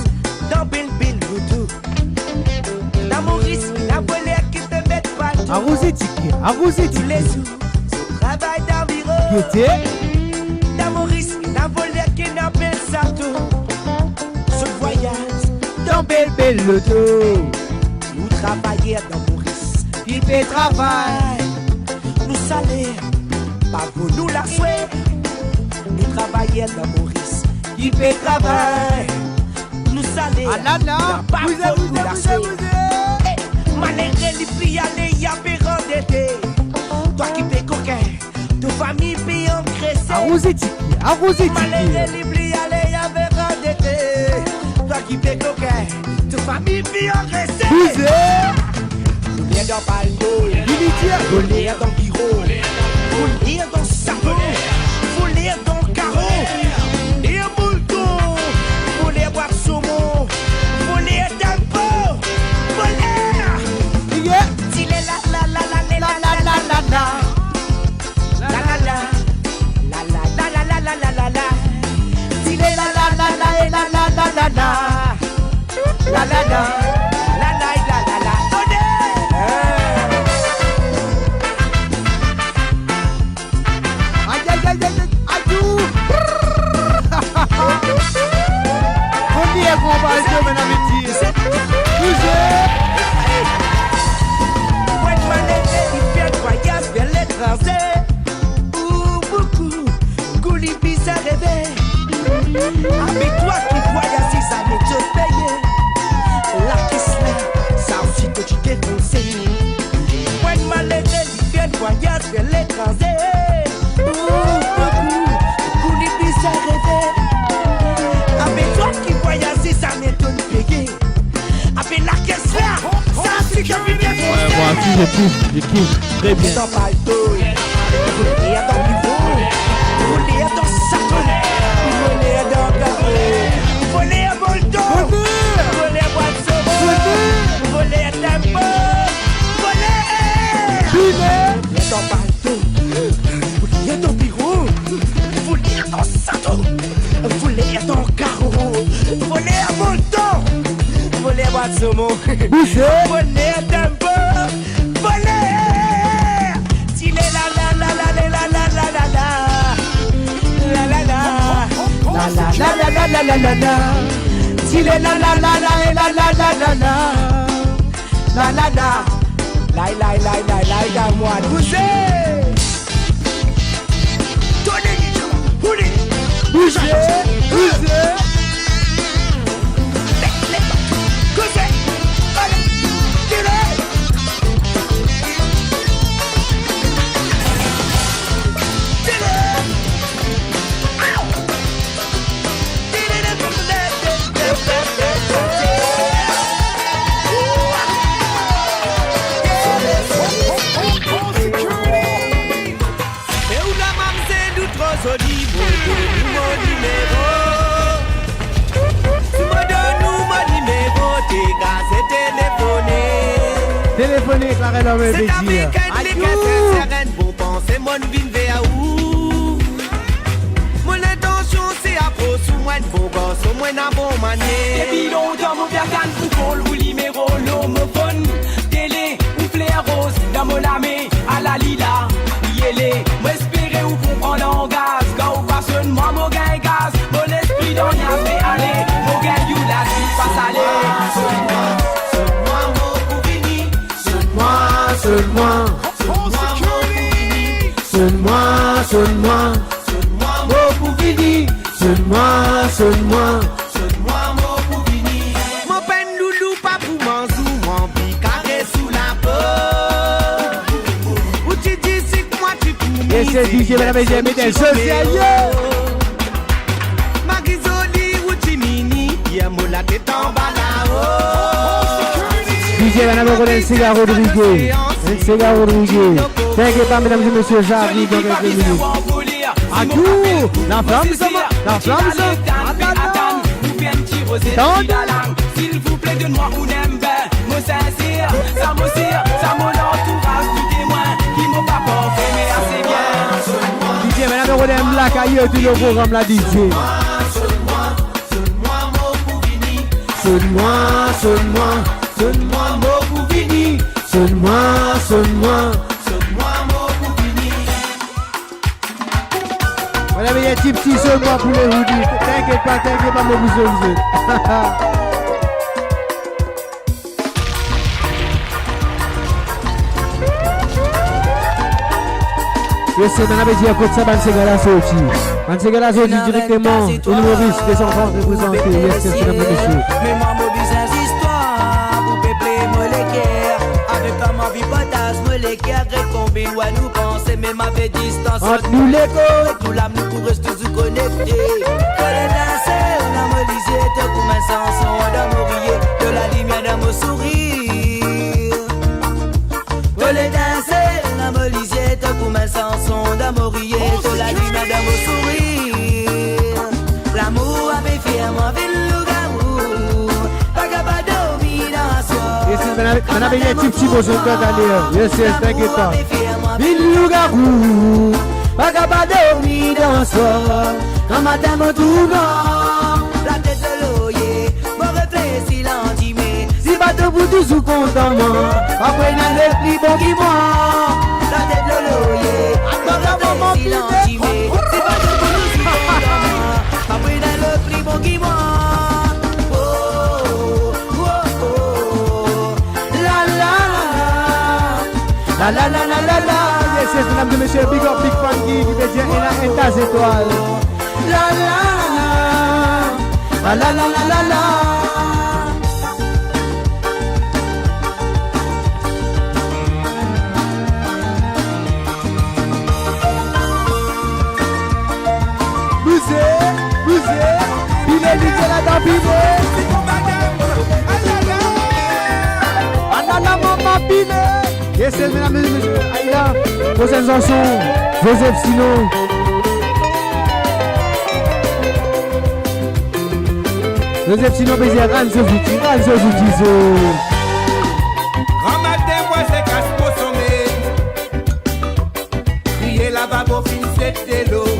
dans Bill Retour. Dans Maurice, la bolette qui te met partout. Arrosé tous les jours, je travaille dans le bureau. Dans Maurice, la bolette qui n'appelle ça tout. Je voyage dans Belle le dos. Nous travaillons dans Maurice. Il fait travail. Nous salaires, pas pour nous la souhait. Nous travaillons dans Maurice. Il fait travail. Nous salaires. Ah là là. Vous êtes. Malgré les filles, allez, y'a périn d'été. Toi qui fais coquin, ta famille paye engraissée. Arrosé Malgré les filles, allez, y'a périn d'été. Toi qui fais coquin, ta famille paye engraissée. Vous êtes dans Paldo, vous êtes dans Biro, vous êtes dans Sapon, vous êtes dans Caro, et Moulton, vous êtes boire saumon, vous êtes dans Pau, vous êtes. Si les avec toi qui voyage si ça ne te paye. La caisse là, ça aussi que tu t'es conseillé. Moi de malheureux, il vient de voyage vers l'étranger. Gouli bis à rêver. Avec toi qui voyage si ça ne te paye. Avec la caisse là, ça aussi que tu t'es conseillé. Ouais, moi aussi j'ai tout, très bien. Dans Palto, vous êtes dans Pivot, vous êtes dans Saton. Voler dans Caro, voler à Bolton, voler à Boisson, voler à Tempo, voler dans Palto, voler dans Bureau, voler dans Sato, voler dans Caro, voler à Bolton, voler à Boisson, voler à Tempo, voler. S'il est là, là, là, là, là, là, là, là, là. La la la la la la la la. Si la la la la la la la la la la la la la moi bougez. Téléphonez, Clarel, on veut dire. Bon pensez, mon vin vers où? Mon intention, c'est à pro sous moi de bon gosse, au moins d'un bon manier. Et puis dans mon bergan, vous call, ou numéro, l'homophone, télé, ou flair rose, dans mon lamé, à la lila, yélé, m'espérer ou comprendre en gaz, quand ou pas seulement mon gain gaz, mon esprit dans y'a fait aller, mon gain you la vie pas salé. Sonne-moi, mot pour fini. Sonne-moi, mot pour fini. Mon peine loulou, pas pour m'enjou, mon bicarré sous la peau. Où tu dis c'est que moi tu peux. Et c'est DJ Madame des social. Ma grisoli, où tu mini, y'a mon la tête en bas là-haut. DJ Madame Rodriguez, Cigare Rodriguez. T'inquiète pas, mesdames et messieurs, j'arrive dans quelques minutes. Adou, la flamme ça. S'il vous plaît, donne-moi un embe, mon sincère, ça m'assire, ça mon entourage, du témoin, qui m'ont pas porté, mais assez bien. DJ, madame Rodem Black, ailleurs, tout le programme, la DJ. Sonne-moi, mot pour fini. Sonne-moi, mot pour fini. Voilà, mais il y a un petit sonne-moi pour les hoodies. T'inquiète pas, mon vous. Je sais, maintenant, je vais dire que ça va se sorti directement. Une humoriste des enfants représentés. Yes, c'est mesdames et messieurs. Mais moi, mon business histoire, vous peupler moi l'équerre. Avec comme ma vie potasse, moi l'équerre, combien loin nous penser, mais ma fait distance. Entre nous les corps, et tout l'âme nous pour rester tous connectés. Que les danseurs, on a mon lisier, te comme un sanson, dans mon rier, de la lumière dans mon sourire. Que les danseurs, on a mon lisier, te comme un sanson, dans mon rier, de la lumière dans mon sourire. L'amour a fait fier, moi, ville loup-garou. Yes, madame, il y a un petit besoin de d'ailleurs. Yes, t'inquiète pas. Ville loup-garou, pas dormir dans soir. Quand madame tourne, la tête de l'oyer, mon reflet silenti, mais si pas de bout tout sous contentement. Après, il y a le plus bon qui moi. La tête de l'oyer, mon reflet silenti, mais si pas de bout tout sous contentement. Après, il y a le plus bon qui moi. La yes, mesdames et messieurs, big up, big funky, qui veut dire il a un tas étoiles. La Bouzé, il est dit là dans Bibo. Maman Bibo. Yes, mesdames et messieurs, Aïda, prochaine chanson, Joseph Sino. Joseph Sino, baiser, Ranzo-Zouti. Grand matin, moi c'est casse pour sommer. Crier la babo fin c'est de l'eau.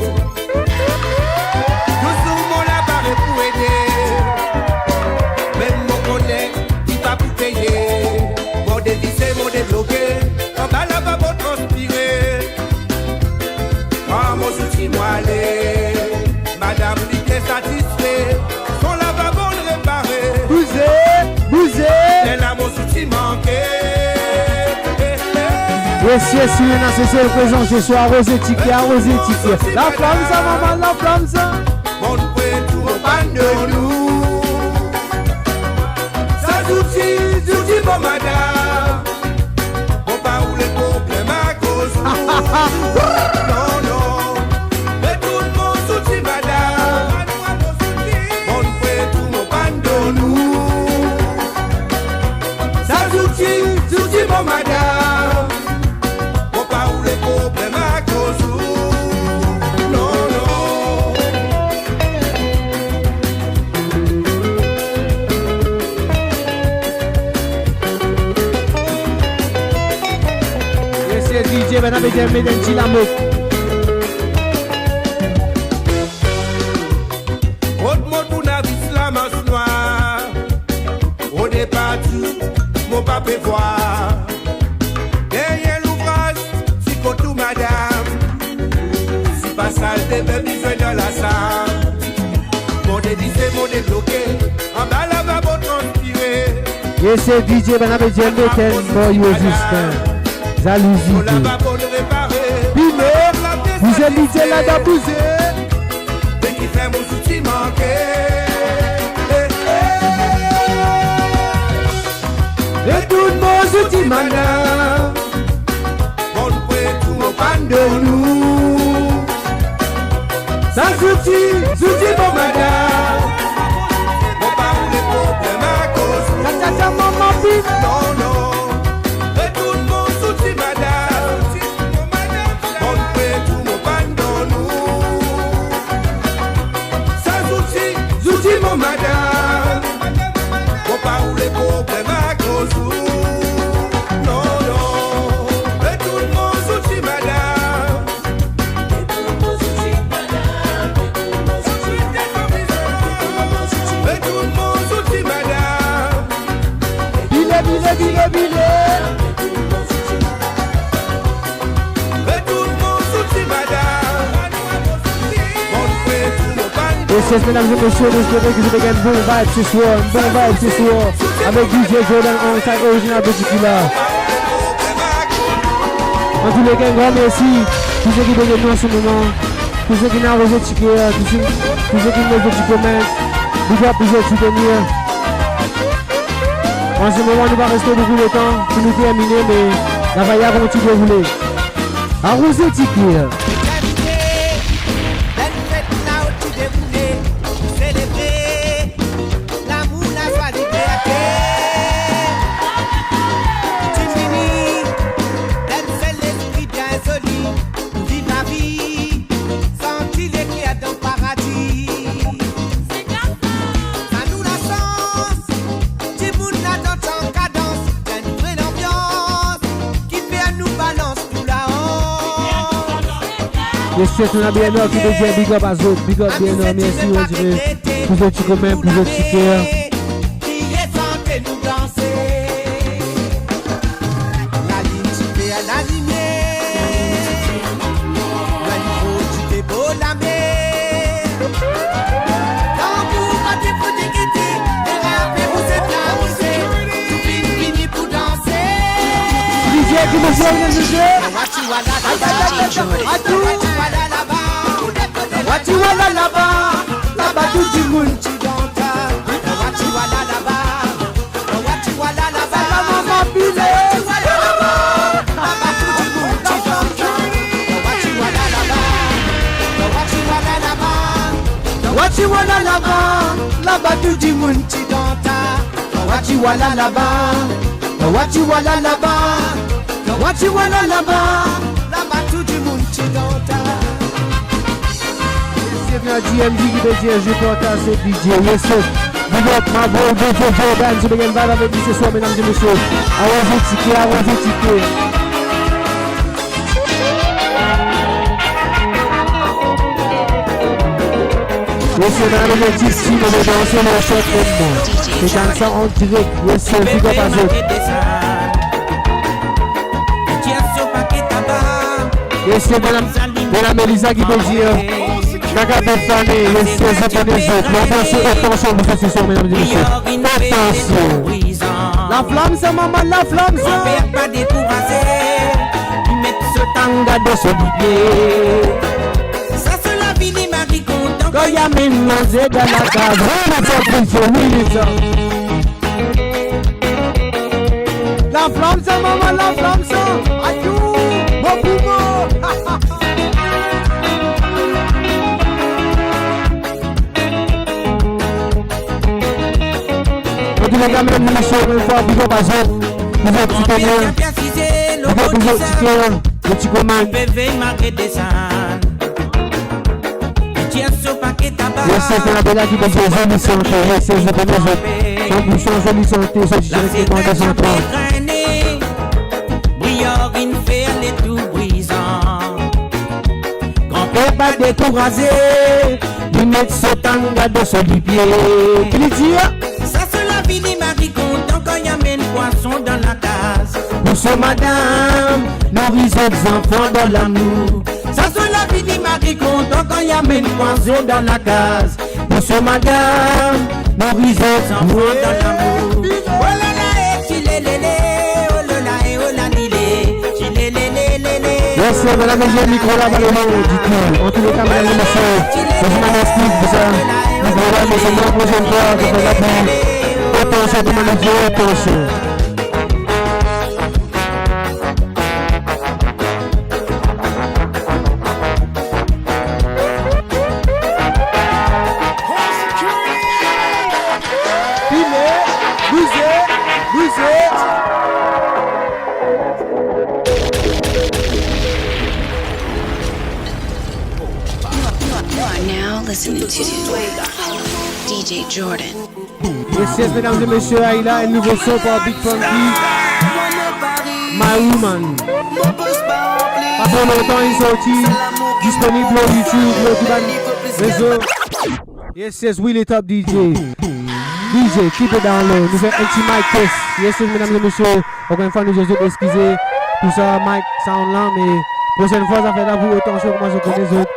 Toujours mon appareil pour aider. Même mon collègue, il va pour payer. Mon dévissé, mon débloqué. Quand bas la babo transpirer. Quand mon souci moi aller. Madame dit satisfait. Son lavabo le réparer. Bouzé. Elle a Yes, c'est le présent ce soir, arrosé ticket. La flamme ça, maman, la flamme ça. Bon, tout le pan de nous. Ça zouti, bon madame. On pas où les problèmes à cause. Non. Mais tout le monde zouti, madame. Bon, tout le pan de nous. Ça zouti, bon madame. On pas où les problèmes à cause. Non. DJ ben avec un petit l'amour. Autre mot pour n'avis la masse noire. Au départ, mon papa voir. Derrière l'ouvrage, si tout madame. Si pas sale, des besoin dans la salle. Mon dédicé, mon débloqué. En bas là, va vous transpirer. Et c'est DJ ben avec un petit boy résistant. Jalousie. Bimé, vous êtes DJ là d'abouser. Dès qu'il fait mon soutien manqué. Et tout le monde soutient madame. Bon, tout mon pan de nous. Ça soutient bon madame. On parle des problèmes à cause. La maman bimé. Non. Et tout le monde soutient madame. Bon, tout mon pan de nous. Ça soutient mon madame. On parle des problèmes à cause. Non. Et tout le monde soutient madame. Et tout le monde soutient madame. Bile. Et tout le monde soutient madame. Et c'est mesdames et messieurs, j'espère que vous avez un bon vibe ce soir, avec DJ Jordan en sac original particulier. En tous les cas, un grand merci tous ceux qui veulent nous en ce moment, tous ceux qui n'ont pas reçu ticket, tous ceux qui n'ont pas reçu comment, vous avez plusieurs souvenirs. En ce moment, nous va rester beaucoup de temps pour nous terminer, mais la vaillade continue de rouler. Arrosé ticket. Yes, on a bien qui veut dire big up à Zot, big up bien merci, on dirait, pour le petit commun, pour le petit cœur. Qui me fait là-bas, tout du monde qui là-bas, tout du monde qui c'est bien DMD qui veut dire je partage ce DJ. Yes, big up ma boy DJ Jordan. Je vais gagner avec lui ce soir, mesdames et messieurs. Arrosé ticket. Yes, mesdames et messieurs, ici, nous allons danser le shot maintenant. C'est dans ça en direct. Yes, big up à Zot. Yes, madame Elisa qui veut dire Naga Befane, yes, c'est les autres. Attention, vous faites ce soir, mesdames et messieurs. Attention. La flamme, ça, maman, la flamme, ça. On perd pas découragé. tanga de son pied. Ça c'est la vie des maris contents. Quand y a même mangé dans la cave. La flamme ça maman, la flamme ça. Adieu, beaucoup mot. On dit les gars même nous sommes une fois plus passer. Nous avons petit peu le petit commande. Yes, c'est la belle qui va faire une santé. Yes, c'est la belle santé. Santé, c'est recommandation 30. Brillant, une faire les tout brisants. Grand-père pas découragé. Il met son tanga de son pied. Qu'il dit? Ça c'est la vie des maris contents quand y a même poisson dans la case. Nous sommes madame, nourris les enfants dans l'amour. Ça c'est la vie des maris contents quand y a même poisson dans la case. Nous sommes madame, nourris les enfants dans l'amour. Oh là là, chilélélé, oh là là, oh là lilé, chilélélélé. Yes, madame, j'ai le micro là, madame, dites-nous. En tous les cas, madame, monsieur, je vous remercie pour ça. Nous voilà, mais c'est la prochaine fois que vous avez attention, madame, attention. Listening to DJ Jordan. Yes, mesdames et messieurs, il a un nouveau son par Big Funky. My Woman. Pas trop longtemps, il est sorti. Disponible sur YouTube, le réseau. Yes, Will It Up DJ. DJ, keep it down low. Nous faisons un petit mic test. Yes, mesdames et messieurs, encore une fois, nous devons excuser pour ça, mic sound là, mais prochaine fois, ça fait là pour autant chaud comment je connais les autres.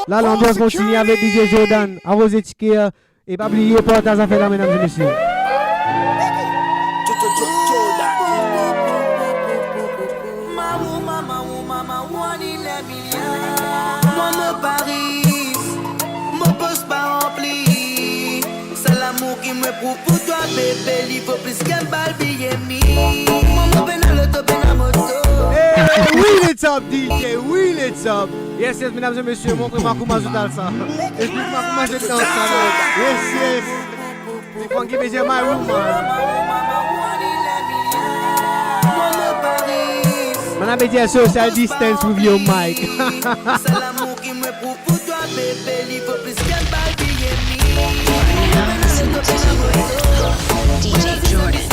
Là, l'ambiance continue avec DJ Jordan. À vos étiquettes. Et pas oublier, partage à faire là, mesdames et messieurs. Moi, mon Paris, mon poste pas rempli. C'est l'amour qui me prouve pour toi, bébé. Il faut plus qu'un balle billet mi. Moi, mon pénal, l'auto, pénal, moto. Wheel it up, DJ, wheel it up. Yes, mesdames et messieurs, montrez-moi comment je danse ça. Explique-moi comment je danse ça. Yes. Big Funky, mais j'ai My Woman. Madame Bédia, social distance with your mic. C'est l'amour qui me prouve pour toi, bébé. Il faut plus qu'un balle billet mi. DJ Jordan.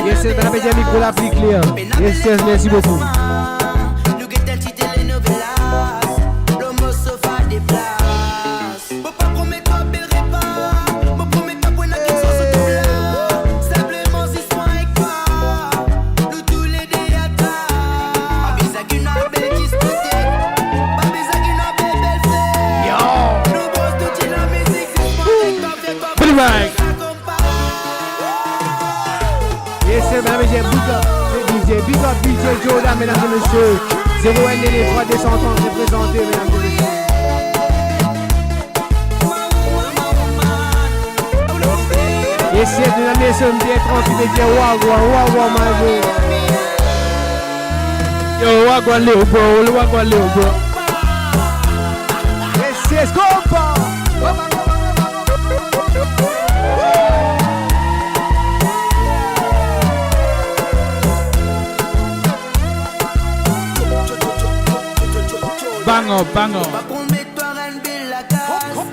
Yes, madame Bédia, micro la plus clair. Yes, merci beaucoup. Big up DJ Jordan, mesdames et messieurs. 0 ND, 3 descendants représentés, mesdames et messieurs. Yes, mesdames et messieurs, bien tranquille et dire wagwan, my bro. Yo, wagwan, little bro. Yes, compa. Bang on.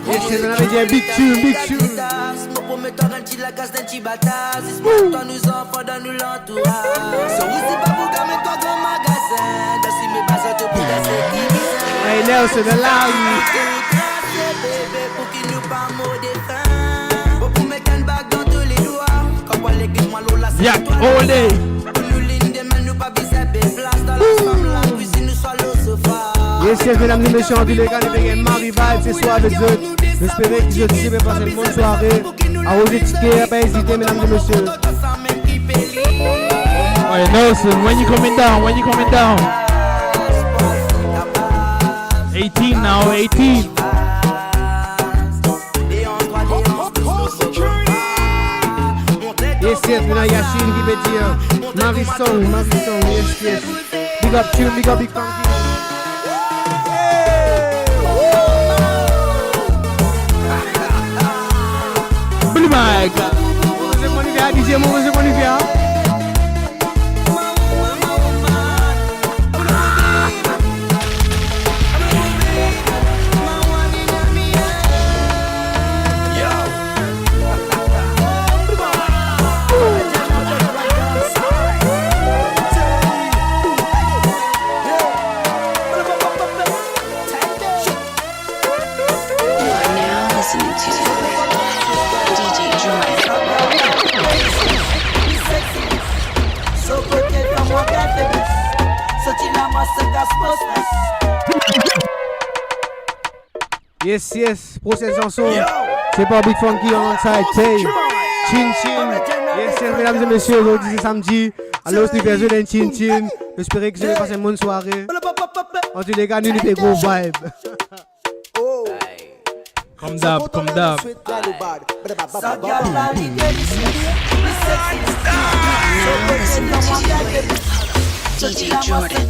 Yes, c'est un big tune. Hey Nelson, allow you. Yak, all day. Yes, mesdames et messieurs, en tous les cas, les Marie Vibe, c'est soir avec eux. J'espère que vous avez passé une bonne soirée. À vos étiquettes, pas hésiter, mesdames et messieurs. Ouais, Nelson, when you coming down? 18 now, 18. Yes, maintenant Yachine qui veut dire Marisson, yes. Big up tune, big funky. Blue Mike. C'est qu'on y vient, DJ Mo, c'est qu'on y vient. Yes, prochaine chanson. C'est pas Big Funky alongside Tay. Chin. Yes, mesdames et messieurs, aujourd'hui c'est samedi. Alors, c'est perdu d'un Chin. J'espère que vous allez passer une bonne soirée. En tous les cas, nous fait gros vibe. Comme d'hab. DJ Jordan.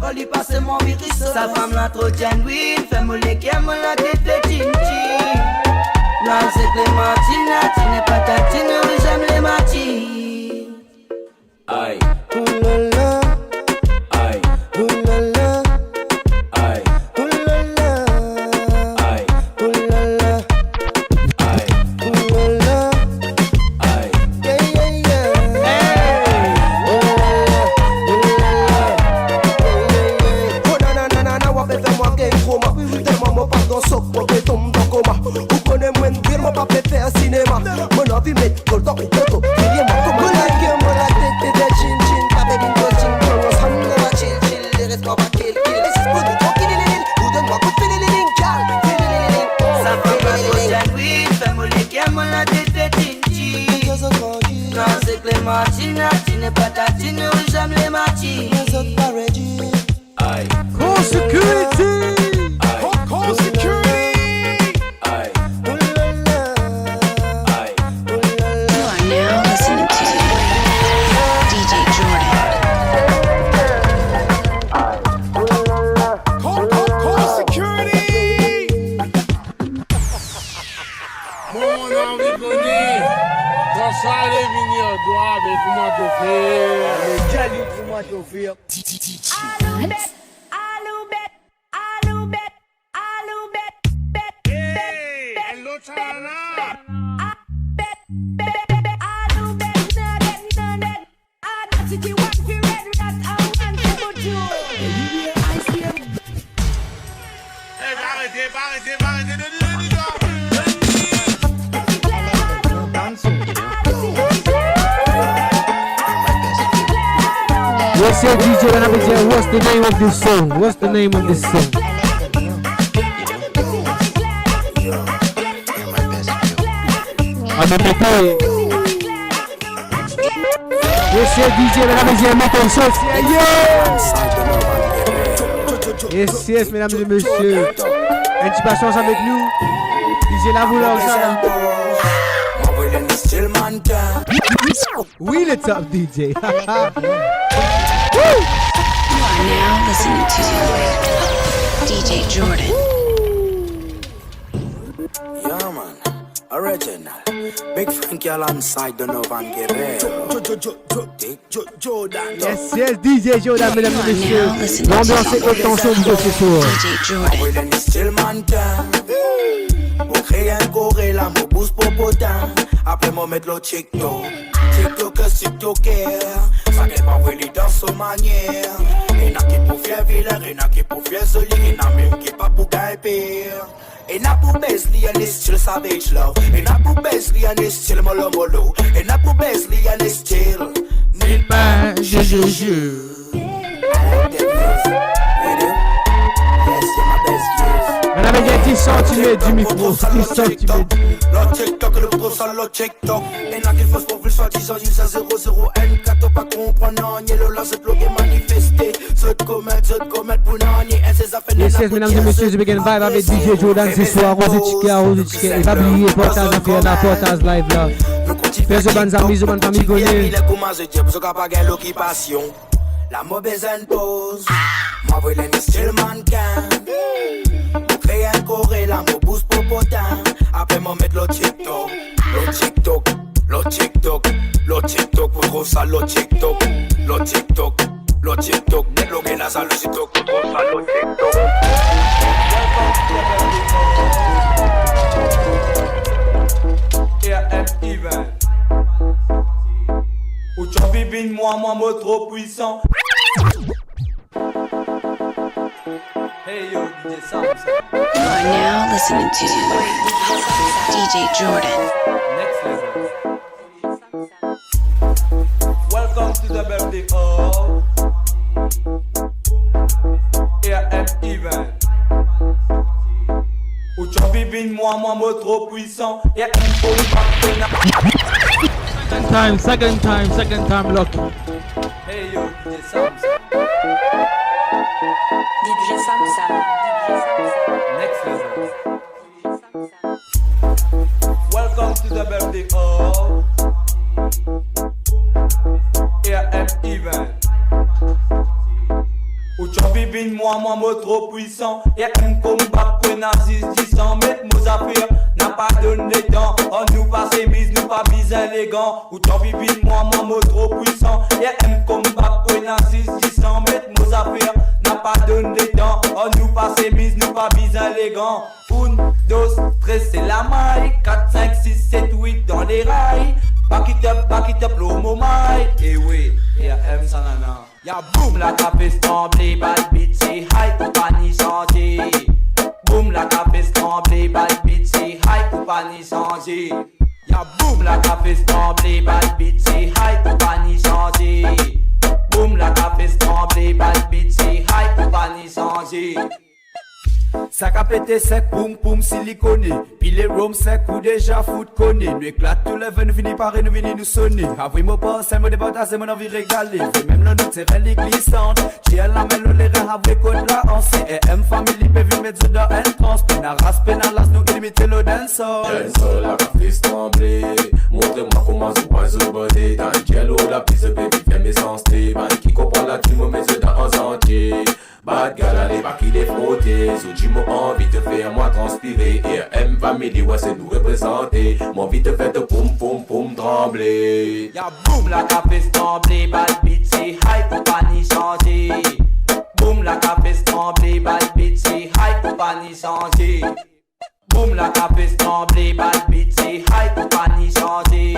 Oli passe mon virus. Sa femme la trop genuine. Fais-moi les guerres, moi la tête de chin-chin. Là c'est Clémentine, tu n'es pas tatine, j'aime les matines. Aïe. Oulala. Aïe. Oulala. Aïe. Oulala. Aïe. Oulala. Aïe. Oulala. Aïe. Yeah. Oh nanana, wapé fais-moi qu'un chroma. Tellement mon pardon soc, mon béton dans coma. Vous connaissez moins de dire, mon papa faire cinéma. Mon envie met gold dans les photos. Criez-moi comme un like, moi la tête de chin. T'avais une coaching, on s'en va chill. Les restes pas kill. Les six bouts de tranquille, vous donne-moi coup de fil, cal. Ça fait pas trop genuine, fais-moi les guerres, moi la tête de chin. Non, c'est Clémentine, tu n'es pas tatine, j'aime les matines. Les autres pas ready. Aïe. Call security. Call security. Aïe. Aïe. You are now listening to DJ Jordan. Call security. Mon envie connaît. Quand ça allait venir, doigt, mais comment t'offrir? Le jali pour moi t'offrir. Yes, DJ, and I'm saying, what's the name of this song? I'm gonna play it. Yes, DJ, and I'm saying, make them shots. Yes, mesdames et messieurs. Un petit patience avec nous. DJ La Bouleur, ça là. Oui, le top DJ. You are now listening to DJ Jordan. Yeah, man. Original. Big Frankie alongside Donovan Guerrero. Jordan. Yes, DJ Jordan, mesdames et messieurs. L'ambiance est haute tension du ce soir. DJ Jordan. Pour créer un gorille, là, mon boost pour potin. Après, moi, mettre le TikTok. TikToker, ça n'est pas vraiment dans son manière. Et n'a qui pour faire vilain, et n'a qui pour faire solide, et n'a même qui pas pour gagner. Et n'a pour baisse, li a style savage love. Et n'a pour baisse, li a style molo molo. Et n'a pour baisse, li a style nil pas, je. I like that music. Yes, you're my best years. avait dit 10 cm du micro, 10 cm. Le TikTok, le gros sale, le TikTok. Et là qu'il faut pour plus soi-disant, il s'est 00 N4, pas comprendre, n'y est là, c'est bloqué, manifesté. Zot comète, pour n'en y est, c'est ça fait. Yes, mesdames et messieurs, je begin vibe avec DJ Jordan ce soir, Rose Chica. Et pas oublier, portage à faire la portage live là. Fais ce ban amis, ce ban famille connaît. La mauvaise impose, moi voulais un style mannequin. Pour créer un coré, la mot boost popotin. Après m'en mettre le TikTok, le TikTok, le TikTok, le TikTok, pour trop ça, le TikTok, le TikTok, le TikTok, bloquer la salle, le TikTok, pour trop ça, le TikTok. Event. Ou tu bibine moi trop puissant. Hey yo, DJ Sam. You are now listening to DJ Jordan. Next level. Welcome to the birthday of AM Event. Ou tu bibine moi trop puissant. Yeah, Second time, lock. Hey yo, DJ Sam. DJ Sam. Next level. Welcome to the birthday of AM Event. Ou tu bibine moi trop puissant. Et un combat pour nazis 10 ans, mettre nos affaires. N'a pas donné temps, on nous passe mise, nous pas bis élégant. Ou tu bibine moi trop puissant. Et un combat pour nazis 10 ans, mettre nos affaires. N'a pas donné temps, on nous passe mise, nous pas bis élégant. 1, 2, 3, c'est la maille. 4, 5, 6, 7, 8 dans les rails. Back it up, l'homo maille. Et oui, et M sanana. Y'a boum la café tremblé, bad beat c'est high pour pas ni changer. Boum la café tremblé, bad beat c'est high pour pas ni changer. Y'a boum la café tremblé, bad beat c'est high pour pas ni changer. Boum la café tremblé, bad beat c'est high pour pas ni changer. Sac à péter sec, poum poum siliconé. Puis les rhum sec ou déjà foot conné. Nous éclate tout le vin, nous finit par nous venir nous sonner. Après mon poste, c'est mon débattage, c'est mon envie régalée. Même le note, c'est relique glissante. J'ai la main, les reins, avec côte là, on sait. Et M family, peut vivre mettre dans un trans. Pena raspe, na las, nous limiter le dancehall. Dancehall, la café tremblé. Montrez-moi comment vous passez au body. Dans quel eau la piste, baby, fais mes sens. Man qui comprend la team, mais c'est dans un entier. Bad gal, allez, pas qu'il est frotté. So j'ai envie de faire moi transpirer. Et M family, ouais, c'est nous représenter. Mon envie de faire de poum poum poum trembler. Y'a boum la café tremblé, bad beat c'est high pour pas ni changer. Boum la café tremblé, bad beat c'est high pour pas ni changer. Boum la café tremblé, bad beat c'est high pour pas ni changer.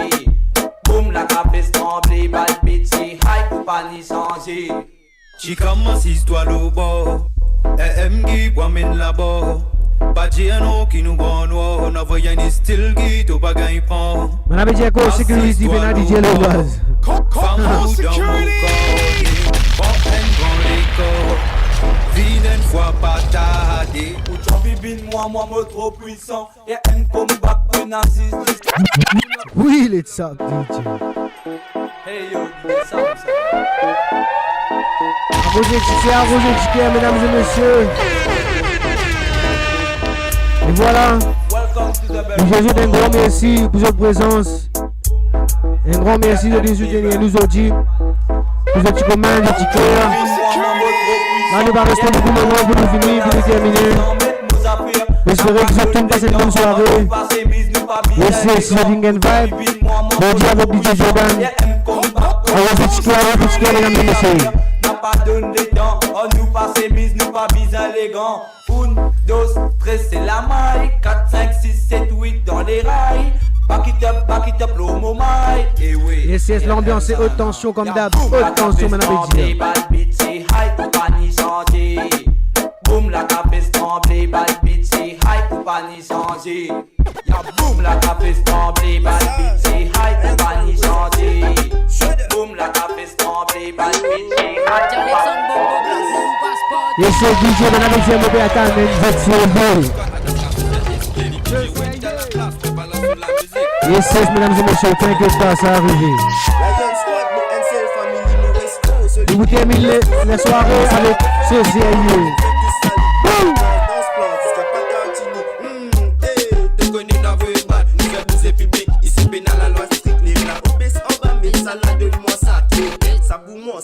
Boum la café tremblé, bad beat c'est high pour pas ni changer. Chica m'assise-toi le bord. M qui promène là-bas. Pas dire non qui nous prend noir. On a voyé un style qui t'as pas gagné prend. On avait dit à quoi sécurité, ben à DJ le base. Femme dans mon corps. Bon and grand les corps. Vilaine fois pas tardé. Ou tu bibine moi trop puissant. Et un combat pour nazis. Oui, let's up, DJ. Hey yo, DJ Sam. Arrosé Chica, mesdames et messieurs. Et voilà. Je vous souhaite un grand merci pour votre présence. Un grand merci de nous soutenir nous aujourd'hui. Pour votre commande, votre cœur. Là, nous allons rester beaucoup de moments pour nous finir, pour nous terminer. J'espère que vous avez tout passé une bonne soirée. Yes, c'est le Ding and Vibe. Bonjour à votre DJ Jordan. Arrosé Chica, mesdames et messieurs. N'a pas donné temps, on nous passe mise, nous pas bis élégant. 1, 2, 3, c'est la maille. 4, 5, 6, 7, 8 dans les rails. Back it up, l'homo maille. Et oui. Yes, l'ambiance est haute tension comme d'hab. Haute tension, madame Bédia. Bad beat, c'est high pour pas ni changer. Boum, la café tremblé, bad beat, c'est high pour pas ni changer. Y'a boum, la café tremblé, bad beat, c'est high pour pas ni changer. Boum, la café tremblé, bad beat, c'est high pour pas ni changer. Yes, DJ, madame Bédia, mauvais attendre, mais vous êtes sur le Yes, mesdames et messieurs, t'inquiète pas, ça arrive. Et vous terminez la soirée avec ce ZIE.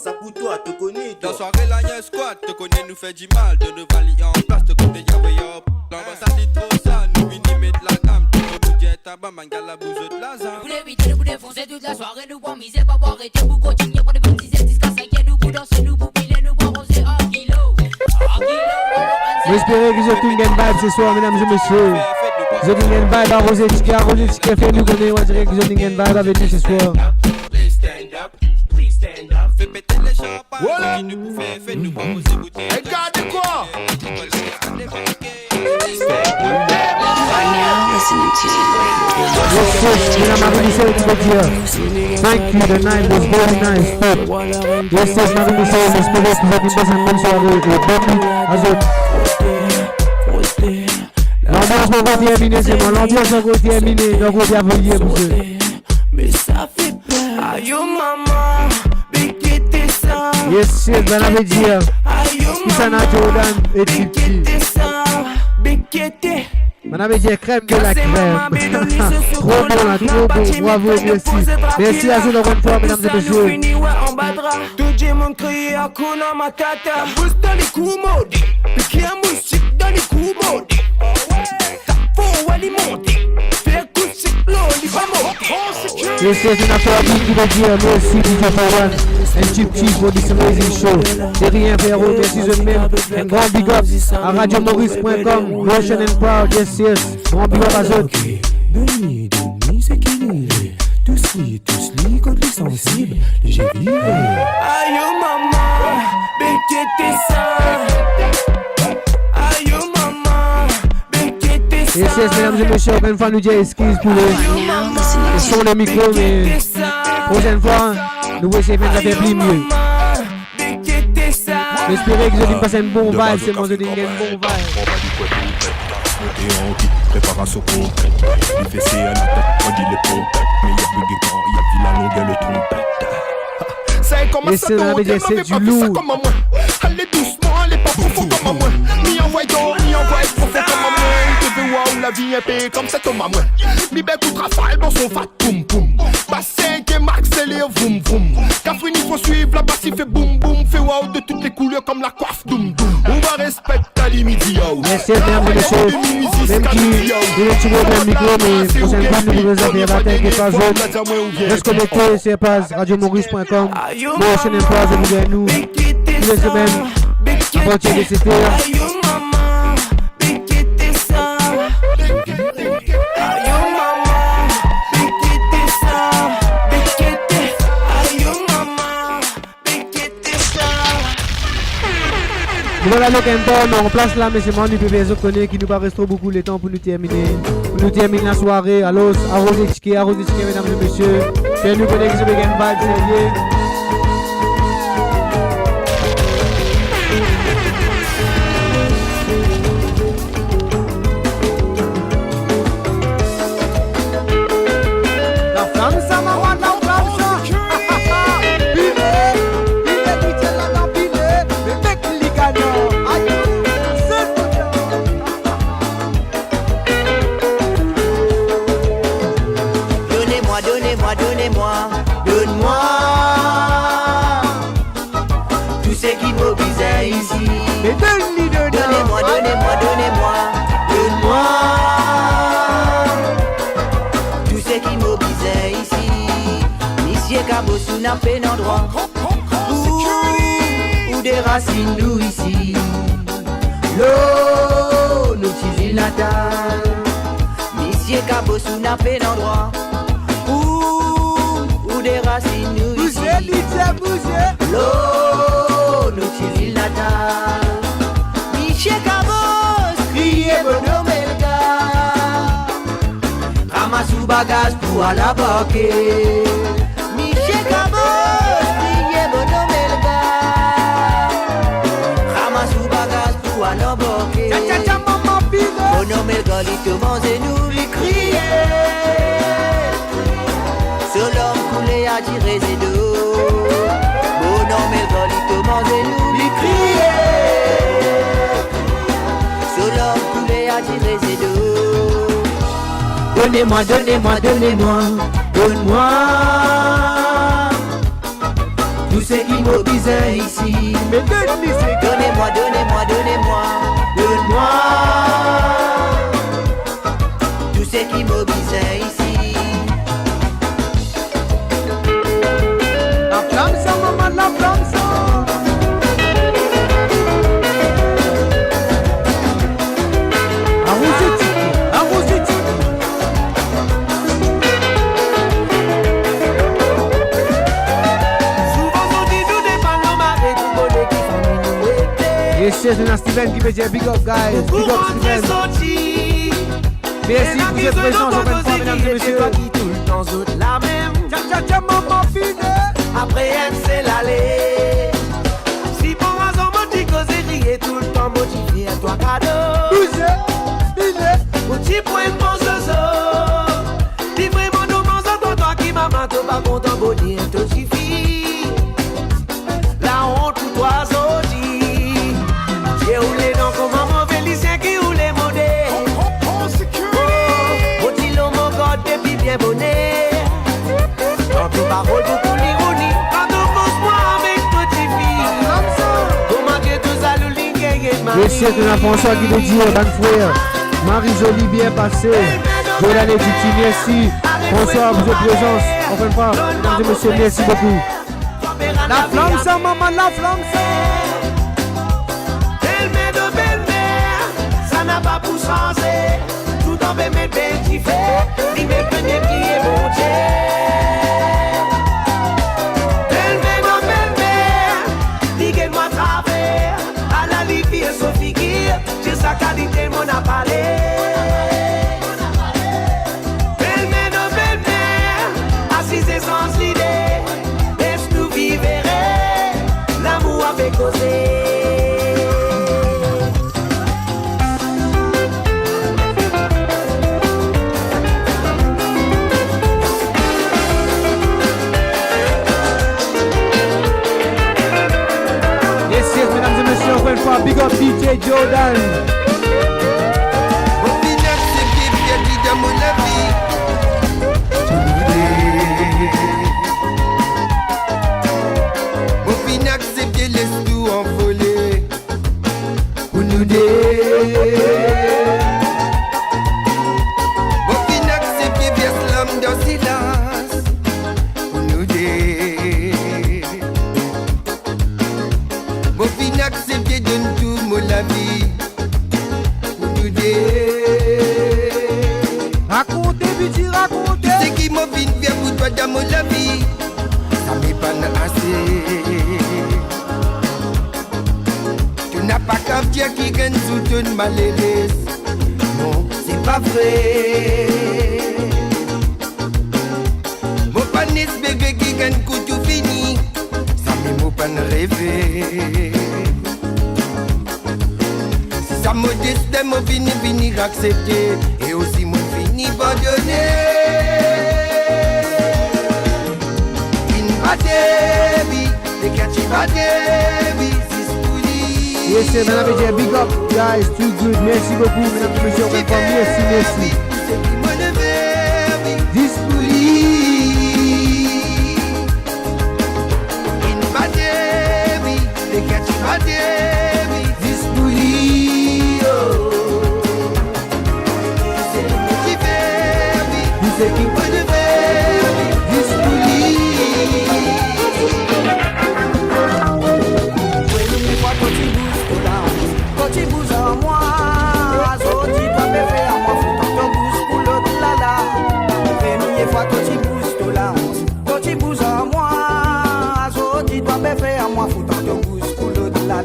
Ça pour toi, te connais. Dans soirée, la Yen Squad, te connais, nous fait du mal. De nos valiers en place, te connais, y'a y'a. L'ambassade dit trop ça, nous venons mettre la gamme. Tout le monde est tabac, manga la bouse de la zame. Nous voulons éviter, nous voulons foncer toute la soirée. Nous pour miser, pas boire, arrêter, pour continuer. Pour des petits aides, jusqu'à 5 nous pour danser, nous pour piler, nous pour roser en kilo. J'espère que vous avez une vibe ce soir, mesdames et messieurs. Vous avez une vibe, arrosé, ticket, fait nous connaître, on dirait que vous avez une vibe avec nous ce soir. Fais péter les champagnes, continue pour faire nous pour vous écouter. Et gardez quoi? Thank you, the night was very nice. Yes, yes, madame Michel, j'espère que vous avez passé une bonne soirée. L'ambiance va terminer, c'est moi. L'ambiance va terminer. Donc, on va venir, monsieur. Mais ça fait peur. Aïe, maman, béquette ça. Yes, yes, ben la veut dire. Kisana Jordan et Tipti. Béquette. Madame dit crème de la crème. Trop bon là, trop bon. Bravo, merci. Merci à vous encore une fois, mesdames et messieurs. Tout le monde crie à Kuna Matata. Boost dans les coups maudits. Piqué un moustique dans les coups maudits. Faut aller monter. Faire coup de cyclo, il va monter. Yes, yes, une affaire qui veut dire merci DJ Pawan. Un Tipti pour this amazing show. C'est rien, frérot, merci de même. Un grand big up à radiomaurice.com. Russian and proud, yes, yes. Grand big up à eux. Denis, demi-équilibré. Tous les contre les sensibles. J'ai vivé. Aïe, maman, béquette ça. Aïe, maman, béquette ça. Yes, yes, mesdames et messieurs, encore une fois, nous disons excuse pour le son des micros, mais prochaine fois, nous allons essayer de faire plus mieux. J'espère que vous avez passé un bon vibe, c'est moi, vous avez un bon vibe. Préparation complète, les fessiers à la tête, on dit les pompettes. Mais y'a plus de gants, y'a plus la longueur, le trompette. C'est comme ça, c'est du lourd. Allez doucement, allez pas profond comme moi. Ni envoie d'or, ni envoie profond comme moi. Tu veux voir où la vie est payée comme ça comme moi. Mi ben coup de rafale dans son fat boum boum. Bassin qui accélère vroom vroom. Cafrine il faut suivre la basse il fait boum boum. Fait wow de toutes les couleurs comme la coiffe doum doum. On va respecter l'imidi yo. Merci mesdames et messieurs. Même qui il est toujours dans le micro, mais prochaine fois nous vous avez raté que pas autres. Reste connecté, c'est pas radiomaurice.com. Prochaine fois je vous dis à nous. Tous les semaines, à partir de cette heure. Nous allons aller on place là, mais c'est moi, nous pouvons qui nous va rester beaucoup de temps pour nous terminer. Pour nous terminer la soirée. Alors, arrosez ticket, mesdames et messieurs. Faites nous connaître que vous avez une vibe, c'est Donne-moi tout ce qui m'oblige ici. Mais donnez-moi, donne-moi tout ce qui m'oblige ici. Monsieur Cabosou n'a pas d'endroit où des racines nous ici. L'eau nous tise la table. Monsieur Cabosou n'a pas d'endroit des racines nous ici. L'eau nous tire la table. Michel Cabos, criez bonhomme le gars. Ramasse ou bagage pour aller la banque. Michel Cabos, criez bonhomme le gars. Ramasse ou bagage pour aller la banque. Bonhomme le gars, il te mange et nous lui crier. tirer ses dos. Oh non, mais le golito mangez-nous, lui crier. Solo poulet à tirer ses dos. Donnez-moi, donnez-moi, donnez-moi, donne-moi tout ce qui m'obisait ici. Mais donnez-moi, donnez-moi, donnez-moi, donne-moi tout ce qui m'obisait ici. La flamme ça, maman, la flamme ça. Arrosez-tu, arrosez-tu. Yes, yes, c'est Steven qui veut dire big up, guys. Big up, Steven. Merci pour cette présence, encore une fois, mesdames et messieurs. Tout le temps, autres la même. Tcha, maman, fine. Après elle, c'est l'aller. Si pour raison, moi, tu causes rire tout le temps, motivé à toi, cadeau. Au petit point de mon zozo. Dis vraiment, nous, mon zozo, toi qui maman, t'as pas content, bonnet, tout suffit. La honte pour toi, Zodi. J'ai roulé dans comme un mauvais lycéen qui roule les monnaies. Oh, dit l'homme, mon god, depuis bien bonnet. Dans tout parole, beaucoup l'ironie. Quand on pose moi avec petit fille. Comment Dieu tout ça, le link et ma vie. Yes, c'est la François qui veut dire, ban frère. Marie-Jolie bien passé. Jolan et Titi, merci. Bonsoir pour votre présence. Encore une fois, mesdames et messieurs, merci beaucoup. La flamme ça, maman, la flamme ça. Belle-mère de belle-mère, ça n'a pas pour changer. Tout en veut mettre belle qui fait, il me connaît qui est bon Dieu. Belle-mère de belle-mère, dis-moi travers. À la Libye et Sophie Guire, j'ai sa qualité, mon appareil. Belle-mère de belle-mère, assise sans l'idée. Laisse-nous vivre l'amour avec causé. Yes, mesdames et messieurs, encore une fois, big up DJ Jordan. Laisse tout envoler pour nous deux. Bon, fin accepter bien l'âme dans silence pour nous deux. Bon, fin accepter donne tout mon la vie pour nous deux. Racontez, petit, racontez. Tu sais qui m'a vu bien pour toi dans mon la vie. Ça m'épanne assez. N'a pas qu'à dire qui gagne sous une malheureuse. Non, c'est pas vrai. Mon pan espérer qui gagne coup tout fini. Ça me mon pan rêver. Si ça me destin mon fini accepter. Et aussi mon fini abandonner. Une baterie, les catchy baterie. Yes, mesdames et messieurs, big up, guys, too good. Merci beaucoup, mesdames et messieurs, encore une fois, merci. Quand tu bouges en moi, Zodi, toi, bébé, à moi, faut ton bouge pour l'autre là. Première fois que tu bouges, tout là. Quand tu bouges en moi, Zodi, toi, bébé, à moi, faut ton bouge pour l'autre là.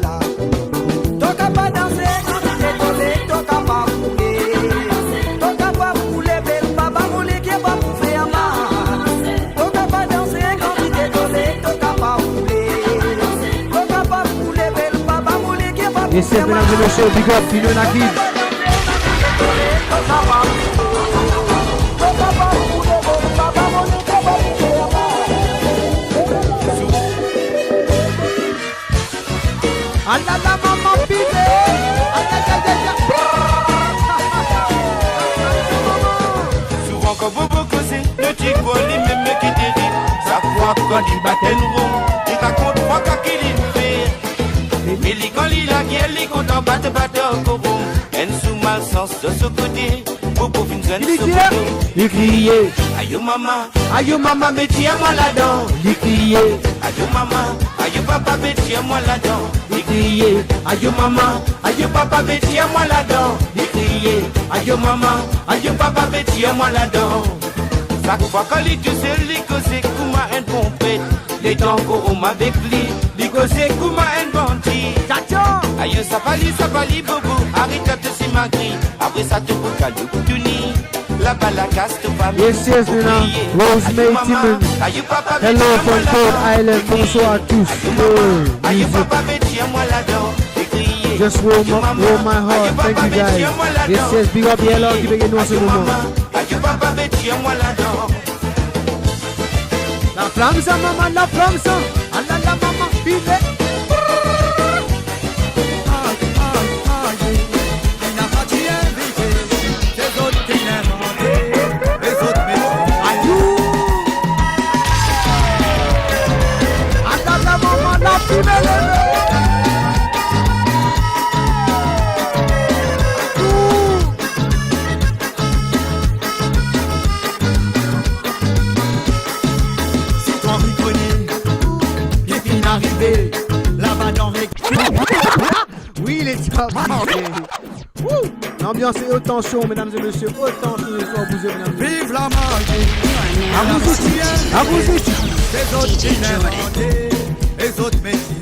T'as pas danser, t'as pas rouler. T'as pas rouler, belle, papa, rouler, qui est pas pour faire mal. T'as pas danser, quand tu t'es collé, t'as pas rouler. T'as pas rouler, belle, papa, rouler, qui est pas pour faire mal. Yes, mesdames et messieurs, big up, Pino Nakid. Allah la maman pile. Souvent quand Bobo causait, le chico lui-même qui dérive. Ça croit quand il battait nous, il raconte trois cas qu'il fait. Mais les quand il a guerre, les comptes en batte au coron. En sous mal sens de ce côté, Bobo Vincent se photo. Il criait, aïe maman, mais tiens-moi là-dedans. il criait, aïe papa, mais tiens-moi là-dedans. il criait, Aïe papa, mais tiens-moi là-dedans. Il criait, aïe papa, mais tiens-moi là-dedans. Chaque fois que les deux les causes comme un pompette. Les tangos on avec lui, les causes comme un bandit. Aïe ça pali bobo, arrête de se magri. Après ça te bouca le boutuni. La balacasse te va. Yes, Nina. Rosemary Timon. Hello from Port Island. Bonsoir à tous. Aïe papa, mais tiens-moi là-dedans. Just roll my heart. Thank you guys. Yes, big up Yellow. Keep it ce moment. La flamme ça maman, la flamme ça. Allah la maman, file. Allah la maman, la file. Là-bas dans oui, les top. L'ambiance est autant chaud, mesdames et messieurs. Autant chaud ce soir, vous mesdames et messieurs. vive la magie. À vous ici. Les autres qui n'inventent, les autres métiers.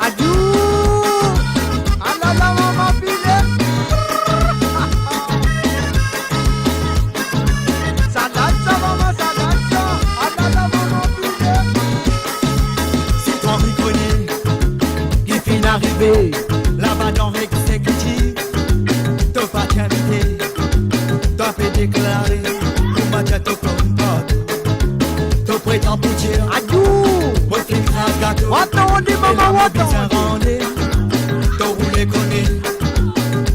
Adieu. Allah la maman file. Ça danse, maman, ça danse. Allah la maman file. C'est toi qui connais, qui finit d'arriver. Là-bas dans l'exécutif, t'as pas t'inviter, t'as fait déclarer, pour ma tête au compote, t'as prétend pour dire, adieu. moi qui crasse gâteau, Attends, on dit maman, attends. T'as roulé connaît,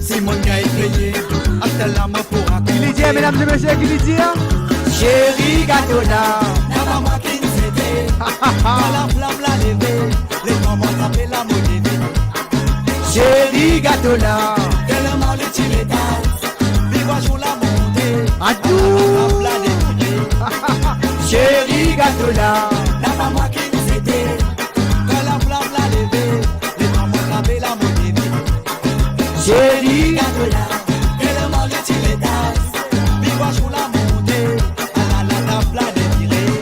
si mon gars est payé, appelle la main pour raconter. Qui lui dit, mesdames et messieurs, qui lui dit, chérie gâteau là, la maman qui nous aidait, quand la flamme l'a levée, les mamans t'appellent la monnaie. Chérie gâteau là, tellement le tiré d'as, viva sur la montée, adieu. Chérie gâteau là, la maman qui nous aidait, quand la flamme l'a levée, les mamans t'appellent la monnaie. Chérie gâteau là, tellement le tiré d'as, viva sur la montée, à la table là dévirée.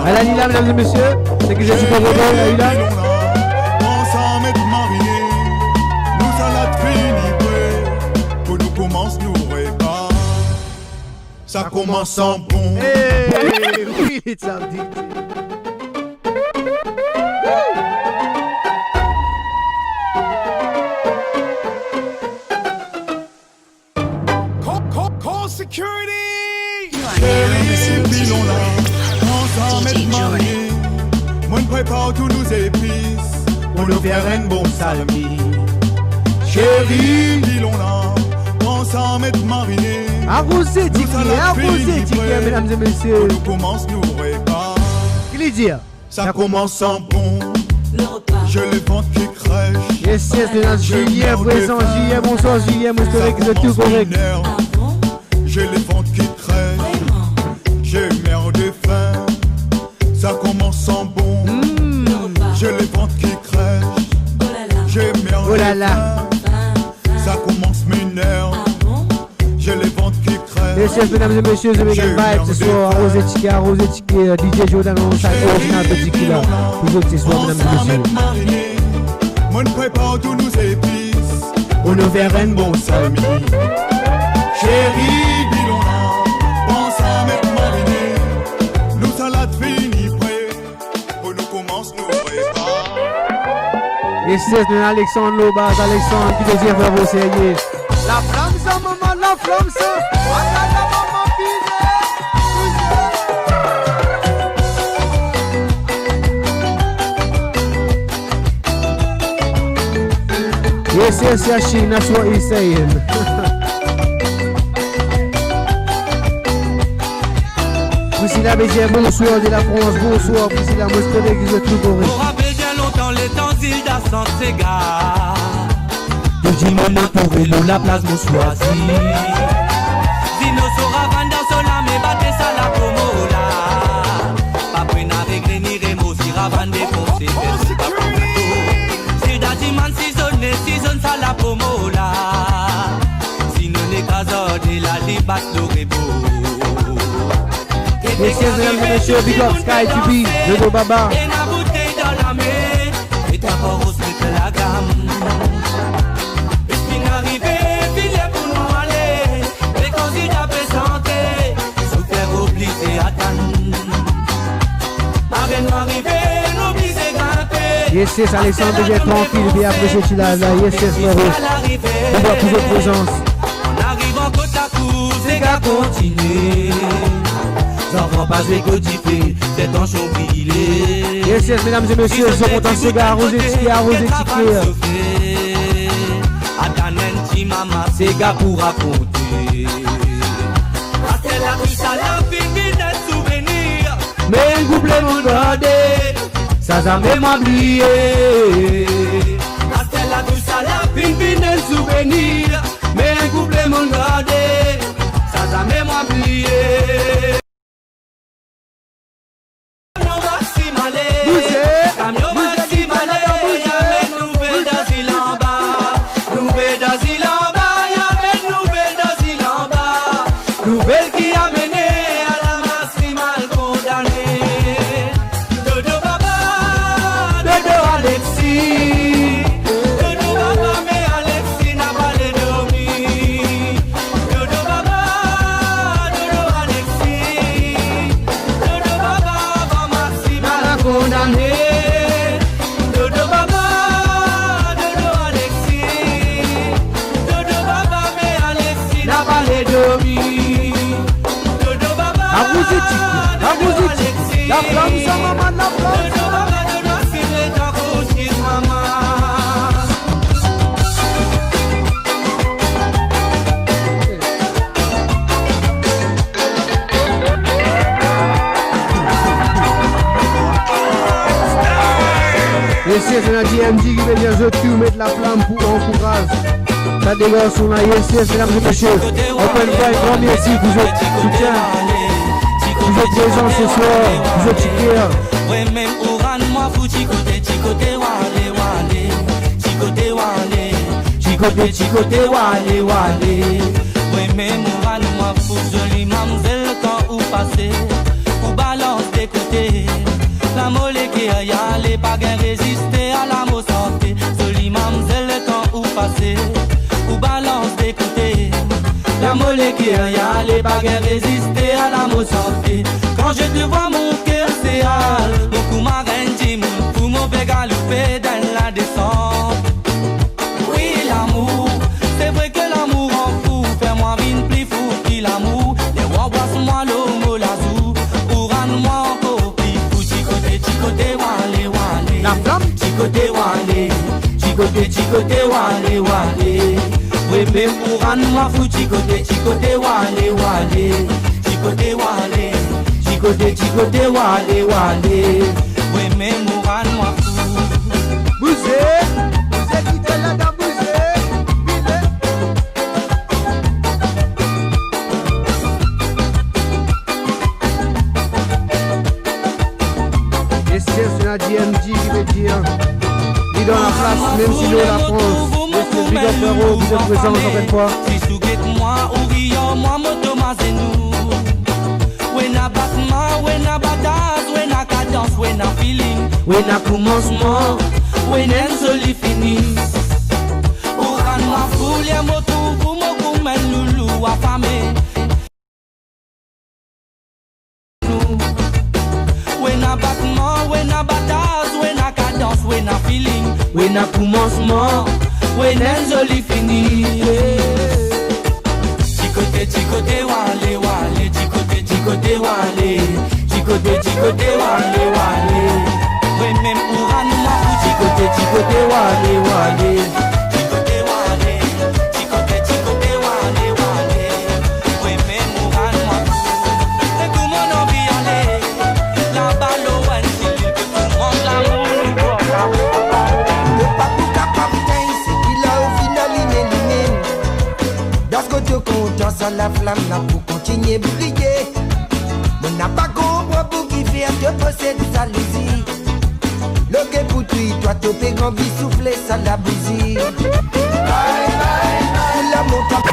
Elle a Lila, mesdames et messieurs, c'est que j'ai super rebelle, Lila. On s'en met marié, nous allons finir, pour nous commence nous réparer. Ça commence en bon. Hey, oui, it's a DJ. Call security. Moi prépare tous nos épices pour nous faire un bon salami. Chérie, dis-l'on là, on s'en met mariné. Arrosé, mesdames et messieurs. Nous commence nous repas. Qui lui dit? Ça commence en bon. Je les vente qui crèche. Yes, mesdames, Julien, présent, Julien, bonsoir, Julien, moi je que c'est tout correct. Je les vente qui crèche. J'ai merde de faim. Ça commence en bon. Je les vente qui crèche. J'ai merde oh là là. Ça commence m'énerve. Je les vente qui crèche. Yes, mesdames et messieurs, The Megan Vibe ce soir, Rosé Ticket, DJ Jordan, on s'en original petit killer. Toujours ce soir, mesdames et messieurs. Moi ne prépare tous nos épices. pour nous faire un bon sami. Chérie, dis-le, pense à mettre mariné. Nous salade finie prêt, pour nous commence nous préparer. Et c'est Alexandre Lobaz, Alexandre qui désire faire vos séries. La flamme ça, maman, la flamme ça. Voilà la maman Yes, yes, Yashin, that's what he's saying. Priscilla Bézier, bonsoir de la France, bonsoir Priscilla, moi j'espère que vous êtes tout correct. Pour rappeler bien longtemps les temps d'Ilda sans s'égard. De Jimon pour vélo, la place mon choisi. Dino sera vanda sola, mais battez ça la promo là. Pas prena régler ni rémo, si ravande défoncé, c'est pas pour gâteau. Si d'Adiman season ça la promo là. Si nous n'est qu'à zorder la débatte l'aurébo. Yes, yes, mesdames et messieurs, big up Sky TV, le dos baba. Et la bouteille dans la main, et d'abord on se met la gamme. Et puis arrivé, filet pour nous aller, les candidats présentés, sous faire obliger à attendre. Avec nous arrivé, nous obliger grimper. Yes, yes, Alexandre, j'ai tranquille, bien apprécié tu l'as là, yes, yes, Moro. On voit toujours présence. On arrive en côte à cour, les gars continuent. Enfants pas jouer codifié, c'est en chambilé. Yes, yes, mesdames et messieurs, je suis content de ce gars, arrosé ticket, arrosé ticket. Atanenti maman, c'est gars pour raconter. Après la vie, ça la vie, des souvenirs. Mais un couplet mon gardé, ça ça même oublié. Après la vie, ça la vie, des souvenirs. Mais un couplet mon gardé, ça ça même oublié. La flamme ça, maman, la flamme ça. Yes, yes, on a DMG qui veut dire je tue, mettre la flamme pour encourager. Ça dégage sur la yes, yes, mesdames et messieurs. Open Fight, grand merci pour votre soutien. Vous êtes présents ce soir, vous êtes chiqués. Ouais, même Oran, moi, fou, chicoté, wale, wale. Ouais, même Oran, moi, fou, joli mamzelle, quand ou passé, ou balance des côtés. La molécule, y'a les pas gain résister à la mot santé. Joli mamzelle, quand ou passé, ou balance des côtés. La molécule, y'a les pas gain résister à la mot santé. Quand je te vois, mon cœur s'éhale. Mon coup m'a rendu, pour mon béga loupé dans la descente. Oui, l'amour, c'est vrai que l'amour en fou. Fais-moi vine plus fou qu'il l'amour. Les rois boissent-moi l'homo, la zou. Ou rends-moi encore plus fou. Chicoté, wale. La flamme. Chicoté, wale. Oui, mais pour rendre-moi fou. Chicoté, wale. Chicoté, wale. Oui, mais pour rendre-moi fou. Bouzé qui t'es là dans Bouzé. Yes, yes, on a DMG qui veut dire il dans la place, même si nous la France. Yes, yes, big up frérot, vous êtes présents encore une fois. Si souguette-moi, ou moi, moto, mazenou. When a battement, when a bataille, when a cadence, when a feeling, when a commencement, when un joli fini. Oran ma fou, les mots tout pour mon gourmet loulou affamé. When a battement, when a bataille, when a cadence, when a feeling, when a commencement, when a joli fini. Chicoté, wale, wale, chicoté, wale, chicoté, wale, wale. Oui, même pour un moment, chicoté, wale, wale. À la flamme là pour continuer briller. On n'a pas compris pour qui faire te possède sa lusie. Le que pour toi topé grand vie souffler ça la bousille. Bye bye bye la montagne.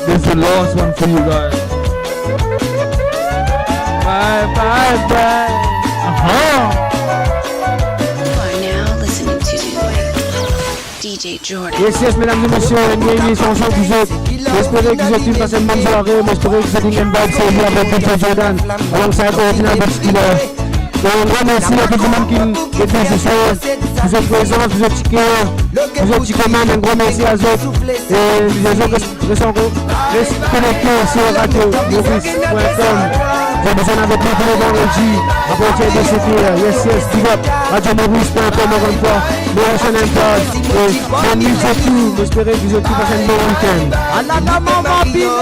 This is the last one for you guys. Bye. You are now listening to DJ Jordan. Yes, mesdames et messieurs, une chanson que vous êtes. J'espère que vous avez passé une bonne soirée. J'espère que vous avez une bonne soirée avec DJ Jordan. Alongside Ordinary Beach Killer. Un grand merci à tout le monde qui était ce soir. Vous êtes présents, vous êtes tickets. Vous êtes tickets, un grand merci à eux. Et les autres restent connectés sur radio-maurice.com. J'ai besoin avec nous pour le vendredi à partir de cette heure. Yes, big up. Radio-maurice.com encore une fois. Motion and Pod. Et bonne nuit à tous. J'espère que vous avez passé un bon week-end. La maman pile,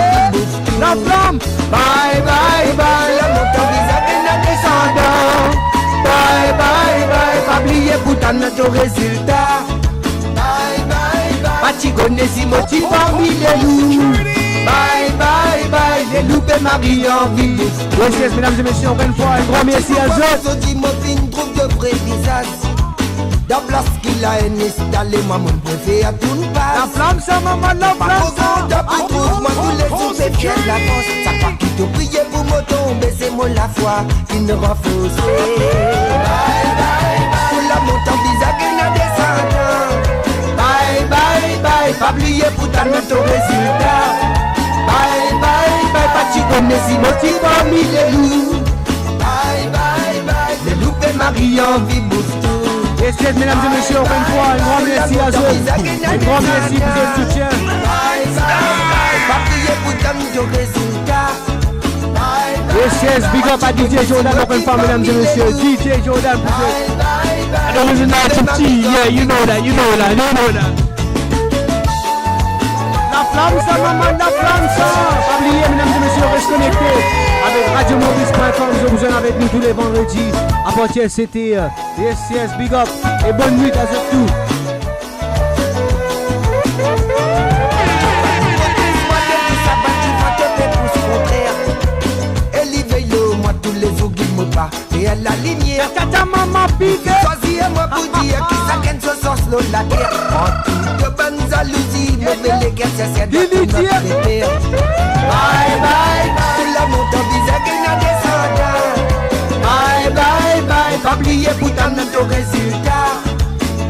la flamme. Bye, bye, bye. La montagne visage n'a descendant. Bye, bye, bye. Pas oublier pour notre résultat. Bye, bye, bye. Pas t'y connais si motif parmi les loups. Bye, bye, bye. Les loups et Marie en vie. Yes, mesdames et messieurs, encore une fois, un grand merci à eux. Trouve de vrai visage. La place qu'il a installé, maman préférée à tout le passe. La flamme, ça, maman, la flamme, ça. D'après trouve-moi tous les jours, c'est fier de la France. Ça croit qu'il te priait pour me tomber, c'est moi la foi qui ne refuse. Bye, bye, bye. Pour la montagne, visage qui n'a descendant. Bye, bye, bye. Pas oublier pour ta note au résultat. Bye, bye, bye. Pas tu connais si motif parmi les loups. Bye, bye, bye. Les loups et Marie en vie bouge tout. Yes, mesdames et messieurs, encore une fois, un grand merci à eux. Un grand merci pour votre soutien. Yes, big up à DJ Jordan, encore une fois, mesdames et messieurs. DJ Jordan, pour eux. And original to T, yeah, you know that. La flamme, ça, maman, la flamme, ça. Pas oublier, mesdames et messieurs, restez connectés avec Radio-Maurice.com. Je vous en avec nous tous les vendredis. À partir de c'était yes, big up. Et bonne nuit à tous. Et à la lumière, tata maman pique. Choisis-moi pour dire qui s'accède ce sens la terre. En toute bonne jalousie, me les gars, c'est de notre père. Bye, bye, bye. La montagne visage qui n'a descendant. Bye, bye, bye. Pas oublier pour notre résultat.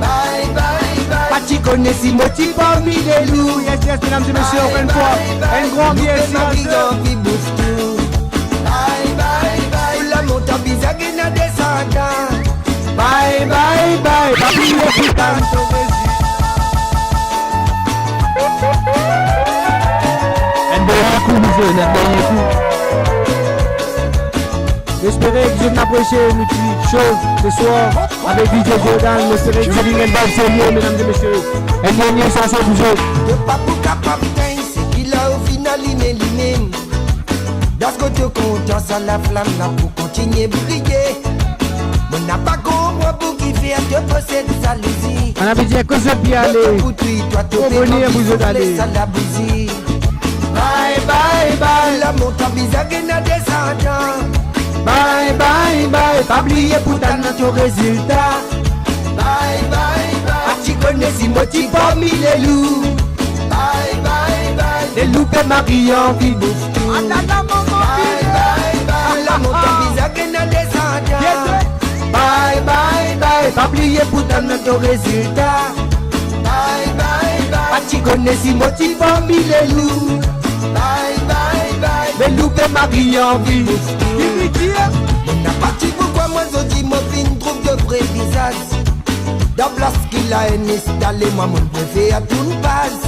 Bye, bye, bye. Pas tu connais si motif parmi les loups. Yes, mesdames et messieurs, encore une fois, un grand merci à eux. La montagne visage qui n'a descendant. Bye, bye, bye. Pas oublier pour ta note Un dernier coup, monsieur, un dernier coup. J'espère que vous avez apprécié une petite chose ce soir avec DJ Jordan. J'espère que vous avez une bonne série, mesdames et messieurs. Un dernier chanson pour vous. Le papou capable, c'est qu'il a au final lui-même. Dans ce côté confiance à la flamme là pour continuer briller. On n'a pas compris pour qui faire te possède sa lusie. On avait dit que vous êtes bien allé. Pour venir vous aller. Bye bye bye. La montagne bizarre qui n'a descendant. Bye bye bye. Pas oublier pour ta notre résultat. Bye bye bye. Tu connais si motif parmi les loups. Bye bye bye. Les loups et Marie en vie. ton résultat. Bye bye bye. Pas tu connais si motive en mille et loups. Bye bye bye. Mais loupe Marie en vie. On a parti pourquoi moi je dis mon fin trouve de vrai visage. Dans place qu'il a installé moi mon préfet à tout une base.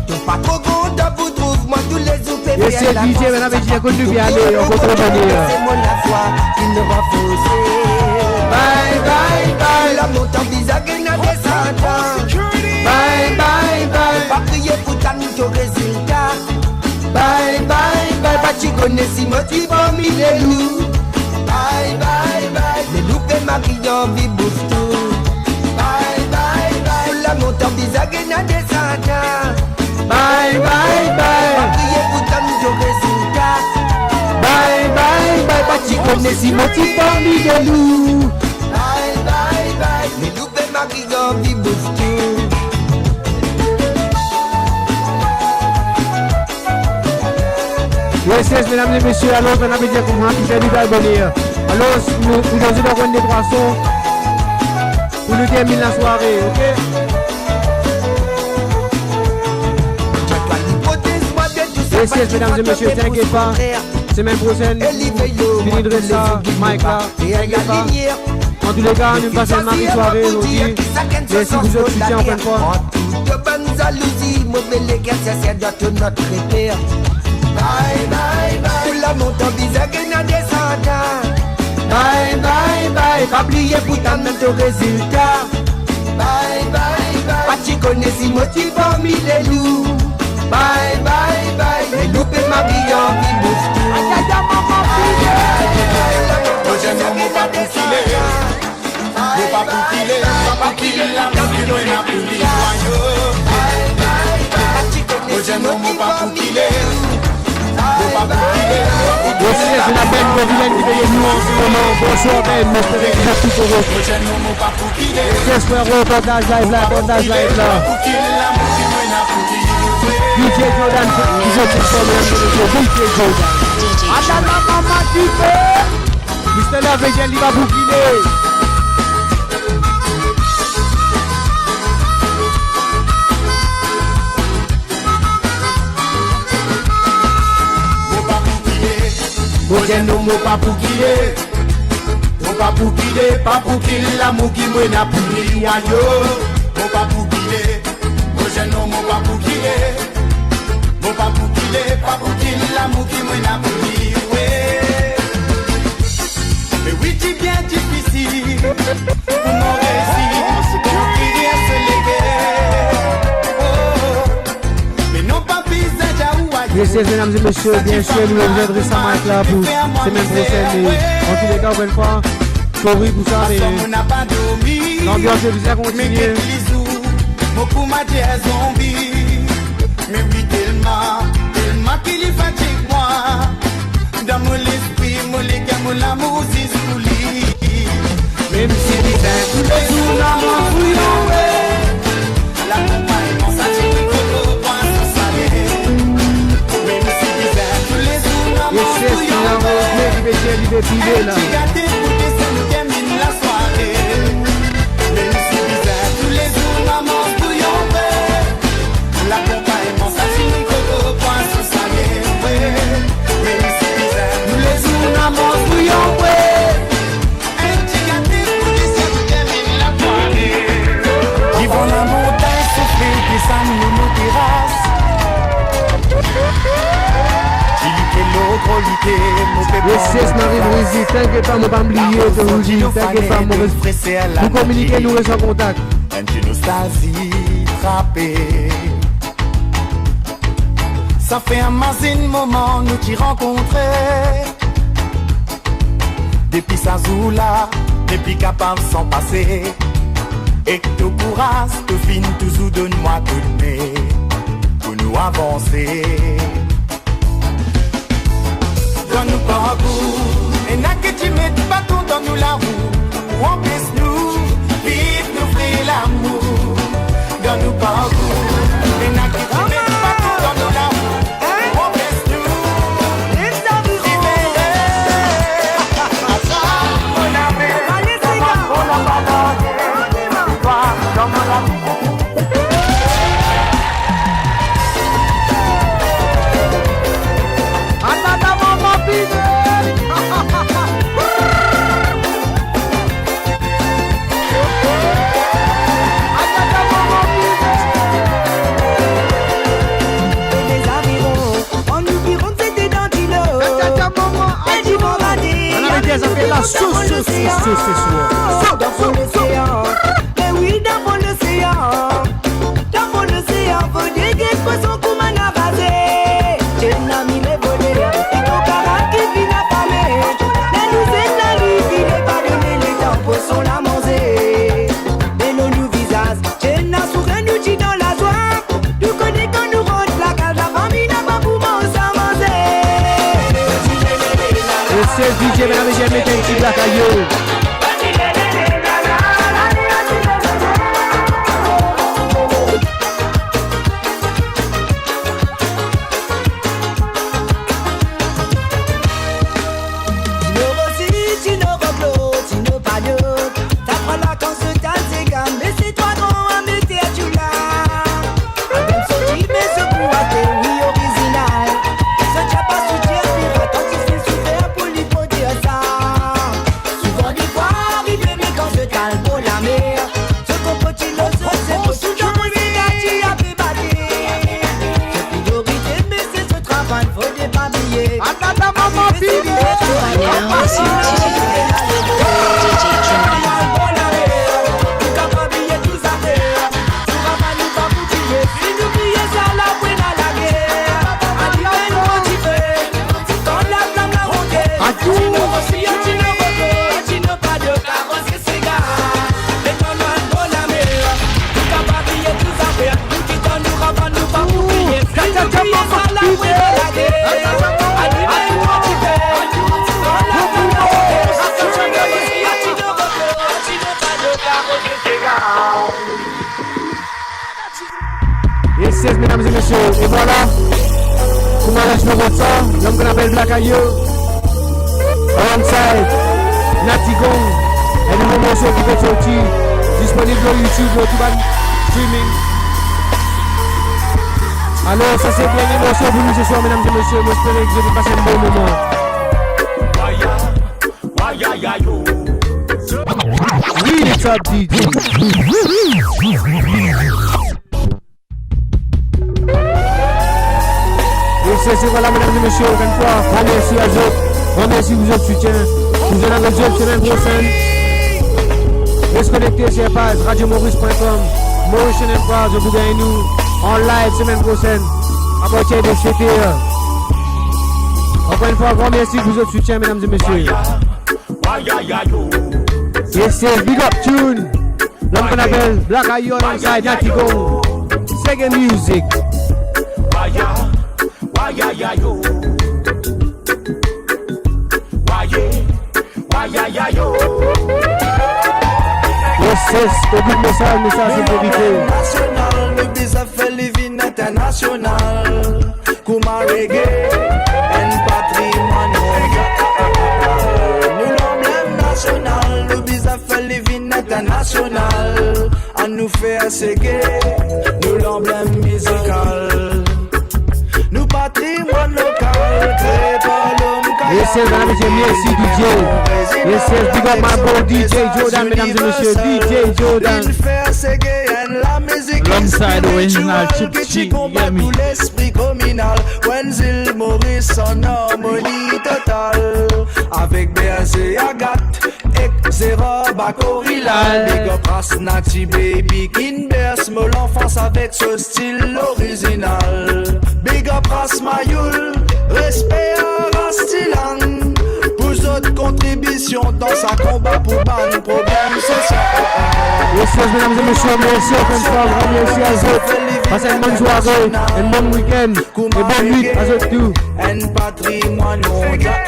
T'es pas trop content vous trouve moi tous les jours pépiens. Et c'est DJ maintenant mais j'ai connu bien aller on contre venir. C'est mon la foi qui ne va fausser. Bye bye bye. La monte en visage et n'a descendant. Bye bye bye. Pas prier pour ta ton résultat. Bye bye bye. Pas tu connais si motive en mille et loups. Bye bye bye. Les loups et Marie en vie bouffe tout. Bye bye bye. La monte en visage et n'a descendant. Bye bye bye. Pas prier pour ta ton résultat. Bye bye bye. Pas tu connais si motive en mille et loups. Bye bye bye. Les loups et Marie en vie bouffe tout. Yes, yes, mesdames et messieurs, alors on a dit comment il fait du bonheur. Alors, nous allons prendre des poissons pour nous terminer la soirée, ok? Yes, yes, mesdames et messieurs, t'inquiète pas. Semaine prochaine, fini de ça, Mike là, t'inquiète pas. En tous les cas, nous passons une mardi soirée aujourd'hui. Et si vous êtes soutien encore une fois. Bye bye bye. La monte en visage et n'a descendant. Bye bye bye. Pas oublier pour t'amener ton résultat. Bye bye bye. Pas tu connais si motive en mille et loups. Bye bye bye. Les loups et ma vie en vie bouffe tout. Aïe maman fille. Moi j'aime mon pas pour qu'il est. Mon pas pour qu'il est. Pas pour qu'il est. La vie nous est pour lui. Bye bye bye. Moi j'aime mon pas pour qu'il est. Yes, c'est la belle vilaine qui veille nous en ce moment. Bonsoir, Ben, monsieur le tout pour vous. Yes, frérot, partage live là, partage live là. DJ Jordan, vous êtes sur le DJ Jordan. Attends, la maman qui fait. Mr. Love, il va vous filer. Moi non mo pas pour qu'il est. Mo pas pour qu'il est, pas pour qu'il l'amour qui moi n'a pour lui yo. Mo pas pour qu'il est. Moi non mo pas pour qu'il est. Mo pas pour qu'il est, pas pour qu'il l'amour qui moi n'a pour lui. Mais oui, c'est bien difficile pour mon récit. Pour qu'il y ait ce Yes, yes, mesdames et messieurs, bien sûr, nous reviendrons ça Mike là pour semaine prochaine. Et en tous les cas, encore une fois, sorry pour ça, mais l'ambiance est bien continuer. Mais oui, tellement qu'il y fatigue moi. Dans mon esprit, mon légat, mon amour, c'est sous lit. Même si les uns tous les jours, l'amour fouillon, la compagne pense à tirer le point sans salaire. Même si les uns tous les jours, l'amour fouillon, tu gâtes pour que ça nous termine la soirée. Même si les uns tous les jours, l'amour fouillon, la compagne pense à tirer le point sans salaire. Même si les uns tous les jours, l'amour fouillon, vivons la montagne, souffler des âmes, nos terrasses. Yes, Marie-Louise, t'inquiète pas, moi pas oublier, t'inquiète pas, nous communiquer, nous restons en contact. Une nostalgie frappée. Ça fait un mazin moment, nous t'y rencontrer. Depuis Sazoula, depuis capable sans passer. Et que tu pourras, te fin toujours donne-moi coup de nez pour nous avancer. Donne-nous parcours, et n'a que tu mettes bâton dans nous la roue. Ou on puisse nous vivre, nous faire l'amour. Donne-nous parcours, et n'a que tu mettes bâton dans nous la roue. Ou on puisse nous libérer. On a pas Et la sauce ce soir. Dans l'océan, mais oui, dans l'océan. Dans l'océan, faut des guides pour son coup manabasé. J'ai n'ami les volés, et ton camarade qui vit la famille. Les nous c'est la vie, il n'est pas donné les temps pour son la manger. Et nous visage, j'ai n'a sourire nous dit dans la joie. Nous connaissons quand nous rentre la case, la famille n'a pas pour manger. Et c'est DJ, mesdames et messieurs, mettez un petit black à you. Mesdames et messieurs, et voilà, comment je me retiens, l'homme qu'on appelle Black Ayo, alongside Nati Gong, et le morceau qui va sortir, disponible sur YouTube, sur tout le streaming. Alors, ça c'est bien les morceaux pour nous ce soir, mesdames et messieurs, j'espère que vous avez passé un bon moment. Read it up, DJ. C'est voilà, mesdames et messieurs, encore une fois, remercie à vous, remercie vous autres soutien. Vous êtes avec vous semaine prochaine. Restez connectés sur la page radiomaurice.com. Maurice Channel 3, je vous gagne nous en live semaine prochaine à partir de 7h. Encore une fois, grand merci vous autres soutien, mesdames et messieurs. Yes, yes, big up tune. L'homme qu'on appelle Black Ayo alongside Nati Gong. Second music. Yes, au bout de message c'est vérité. National, le bizarre fait living international. Kuma reggae, and patrimoine mondial. Nous l'emblème national, le bizarre fait living international. À nous faire séguer, nous l'emblème musical. Nous patrimoine local, créé par l'homme. Yes, mesdames et messieurs, merci DJ. Yes, big up my bro DJ Jordan, mesdames et messieurs, DJ Jordan. Alongside original Chip, yeah me. L'esprit communal, Wenzil Maurice en harmonie totale. Avec BRC Agathe, Xera Bakorila. Big up Ras Nati Baby, Kinberse, me l'enfance avec ce style original. Big up Ras Mayoul, respect à Rastilan. Pour votre contribution dans sa combat pour ban problème social. Yes, mesdames et messieurs, merci encore une fois, grand merci à vous. Passez une bonne soirée, un bon week-end, et bonne nuit à vous tous. Un patrimoine mondial,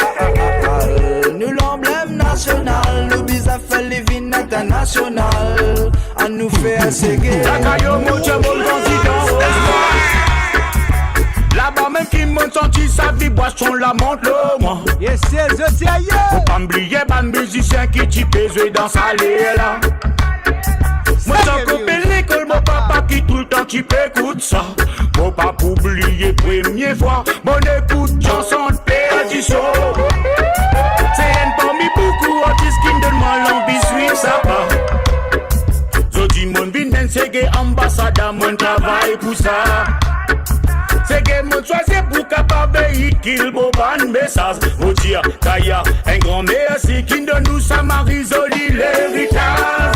nous l'emblème national, nous bizarre fait living international, à nous faire séguer. Là-bas même qui monte senti sa vibration, la monte le moi. Yes, yes, je sais ailleurs. Faut pas m'oublier, ban musicien qui t'y pèse dans sa là. Moi j'en copie l'école, mon papa qui tout le temps t'y écoute ça. Faut pas oublier première fois, mon écoute chanson de perdition. C'est un parmi beaucoup artistes qui donnent moi l'envie suivre ça pas. Zodi mon vin c'est ambassadeur, mon travail pour ça. C'est que mon choix c'est pour capable qu'il beau ban message. Vous dire, Kaya, un grand merci qui donne nous sa Marie-Jolie l'héritage.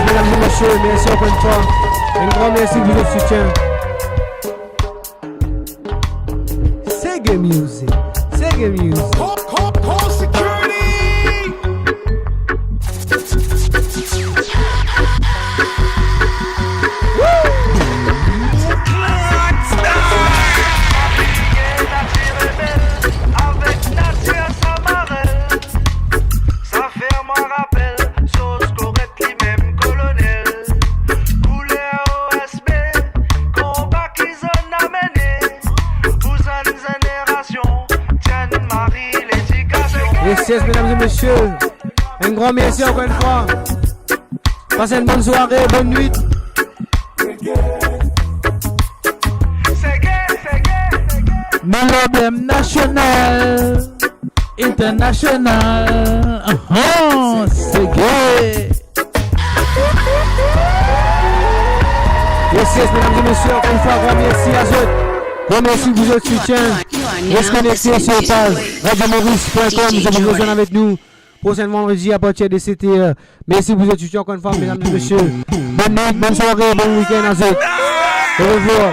Mesdames et messieurs, merci encore une fois. Un grand merci pour votre soutien. Sega Music. Sega Music. Call security. Avec Nadia Samarel, ça fait mon rappel. Sauce correcte, lui-même colonel. Couleur OSB, combat qu'ils ont amené. Vous en génération, tienne Marie l'éducation. Yes, mesdames et messieurs. Un grand merci encore une fois. Passez une bonne soirée, bonne nuit. Melodem national, international, c'est gay. Yes, mesdames et messieurs, encore une fois, grand merci à vous. Grand merci pour votre soutien. Restez connectés sur radiomaurice.com, nous avons besoin avec nous. Prochain vendredi à partir de 7h. Merci pour votre soutien encore une fois, mesdames et messieurs. Bonne nuit, bonne soirée, bon week-end à vous. Au revoir.